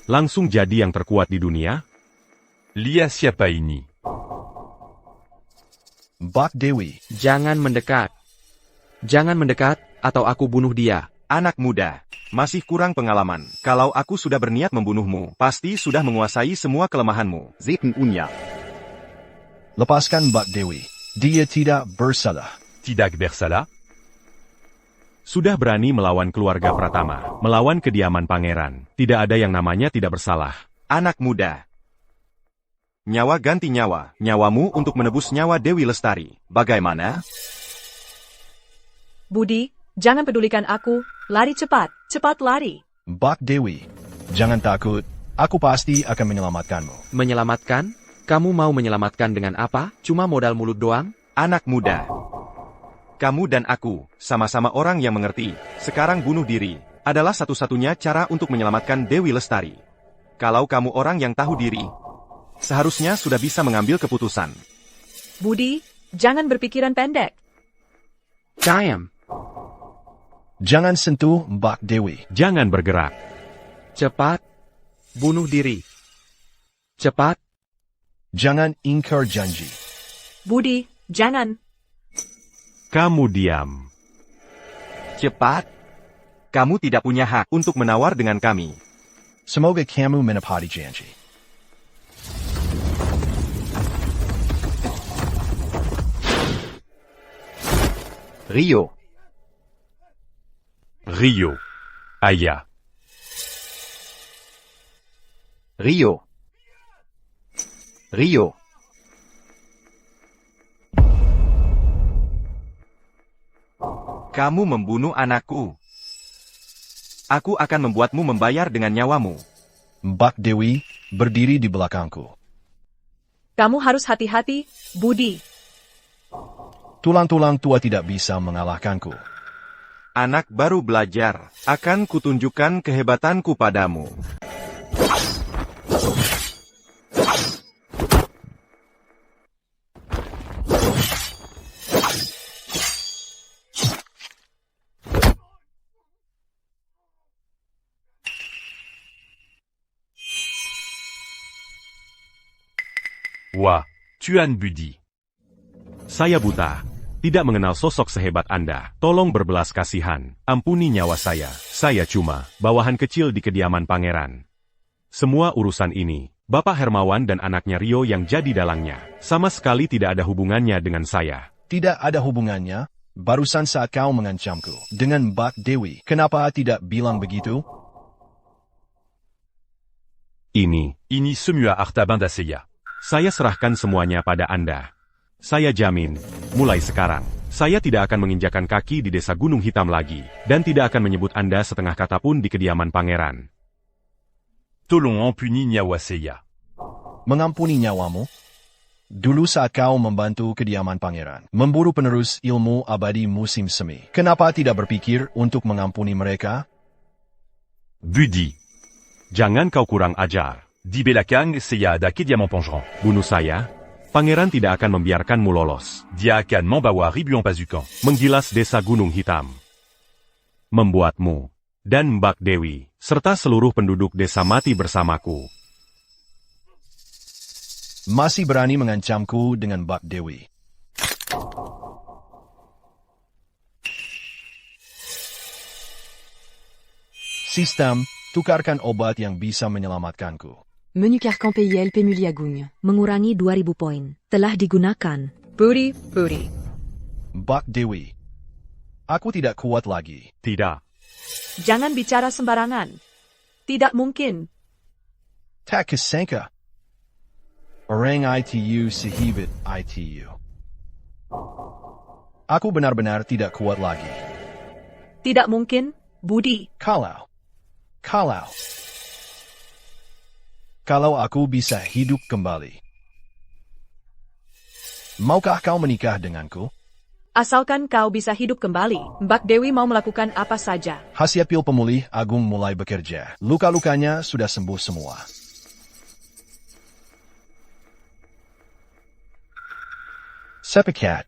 langsung jadi yang terkuat di dunia? Lia siapa ini? Bak Dewi. Jangan mendekat. Jangan mendekat, atau aku bunuh dia. Anak muda, masih kurang pengalaman. Kalau aku sudah berniat membunuhmu, pasti sudah menguasai semua kelemahanmu. Zeten Unya. Lepaskan Bak Dewi. Dia tidak bersalah. Tidak bersalah? Sudah berani melawan keluarga Pratama, melawan kediaman pangeran. Tidak ada yang namanya tidak bersalah. Anak muda. Nyawa ganti nyawa. Nyawamu untuk menebus nyawa Dewi Lestari. Bagaimana? Budi, jangan pedulikan aku. Lari cepat. Cepat lari. Bak Dewi. Jangan takut. Aku pasti akan menyelamatkanmu. Menyelamatkan? Kamu mau menyelamatkan dengan apa? Cuma modal mulut doang? Anak muda. Kamu dan aku, sama-sama orang yang mengerti. Sekarang bunuh diri adalah satu-satunya cara untuk menyelamatkan Dewi Lestari. Kalau kamu orang yang tahu diri, seharusnya sudah bisa mengambil keputusan. Budi, jangan berpikiran pendek. Diam. Jangan sentuh Bak Dewi. Jangan bergerak. Cepat. Bunuh diri. Cepat. Jangan ingkar janji. Budi, jangan. Kamu diam. Cepat. Kamu tidak punya hak untuk menawar dengan kami. Semoga kamu menepati janji. Rio. Rio. Aya. Rio. Rio. Kamu membunuh anakku. Aku akan membuatmu membayar dengan nyawamu. Bak Dewi, berdiri di belakangku. Kamu harus hati-hati, Budi. Tulang-tulang tua tidak bisa mengalahkanku. Anak baru belajar, akan kutunjukkan kehebatanku padamu. Wah, Tuan Budi. Saya buta. Tidak mengenal sosok sehebat Anda. Tolong berbelas kasihan. Ampuni nyawa saya. Saya cuma bawahan kecil di kediaman pangeran. Semua urusan ini, Bapak Hermawan dan anaknya Rio yang jadi dalangnya, sama sekali tidak ada hubungannya dengan saya. Tidak ada hubungannya. Barusan saat kau mengancamku dengan Bak Dewi, kenapa tidak bilang begitu? Ini semua harta benda saya. Saya serahkan semuanya pada Anda. Saya jamin, mulai sekarang, saya tidak akan menginjakan kaki di desa Gunung Hitam lagi, dan tidak akan menyebut Anda setengah kata pun di kediaman pangeran. Tolong ampuni nyawa saya. Mengampuni nyawamu? Dulu saat kau membantu kediaman pangeran, memburu penerus ilmu abadi musim semi, kenapa tidak berpikir untuk mengampuni mereka? Budi. Jangan kau kurang ajar. Di belakang saya ada kediaman pangeran. Bunuh saya? Pangeran tidak akan membiarkanmu lolos. Dia akan membawa ribuan pasukan. Menggilas desa Gunung Hitam. Membuatmu, dan Bak Dewi, serta seluruh penduduk desa mati bersamaku. Masih berani mengancamku dengan Bak Dewi. Sistem, tukarkan obat yang bisa menyelamatkanku. Menu carcan PIL Pemuliagung. Mengurangi 2000 poin. Telah digunakan. Budi. Mbak Dewi. Aku tidak kuat lagi. Tidak. Jangan bicara sembarangan. Tidak mungkin. Tak kesangka. Orang ITU sehibit ITU. Aku benar-benar tidak kuat lagi. Tidak mungkin, Budi. Kalau aku bisa hidup kembali. Maukah kau menikah denganku? Asalkan kau bisa hidup kembali, Mbak Dewi mau melakukan apa saja. Hasil pil pemulih Agung mulai bekerja. Luka-lukanya sudah sembuh semua. Sepakat.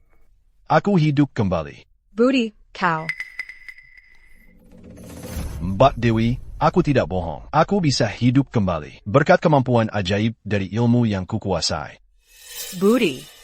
Aku hidup kembali. Budi, kau. Mbak Dewi, aku tidak bohong. Aku bisa hidup kembali berkat kemampuan ajaib dari ilmu yang kukuasai. Budi.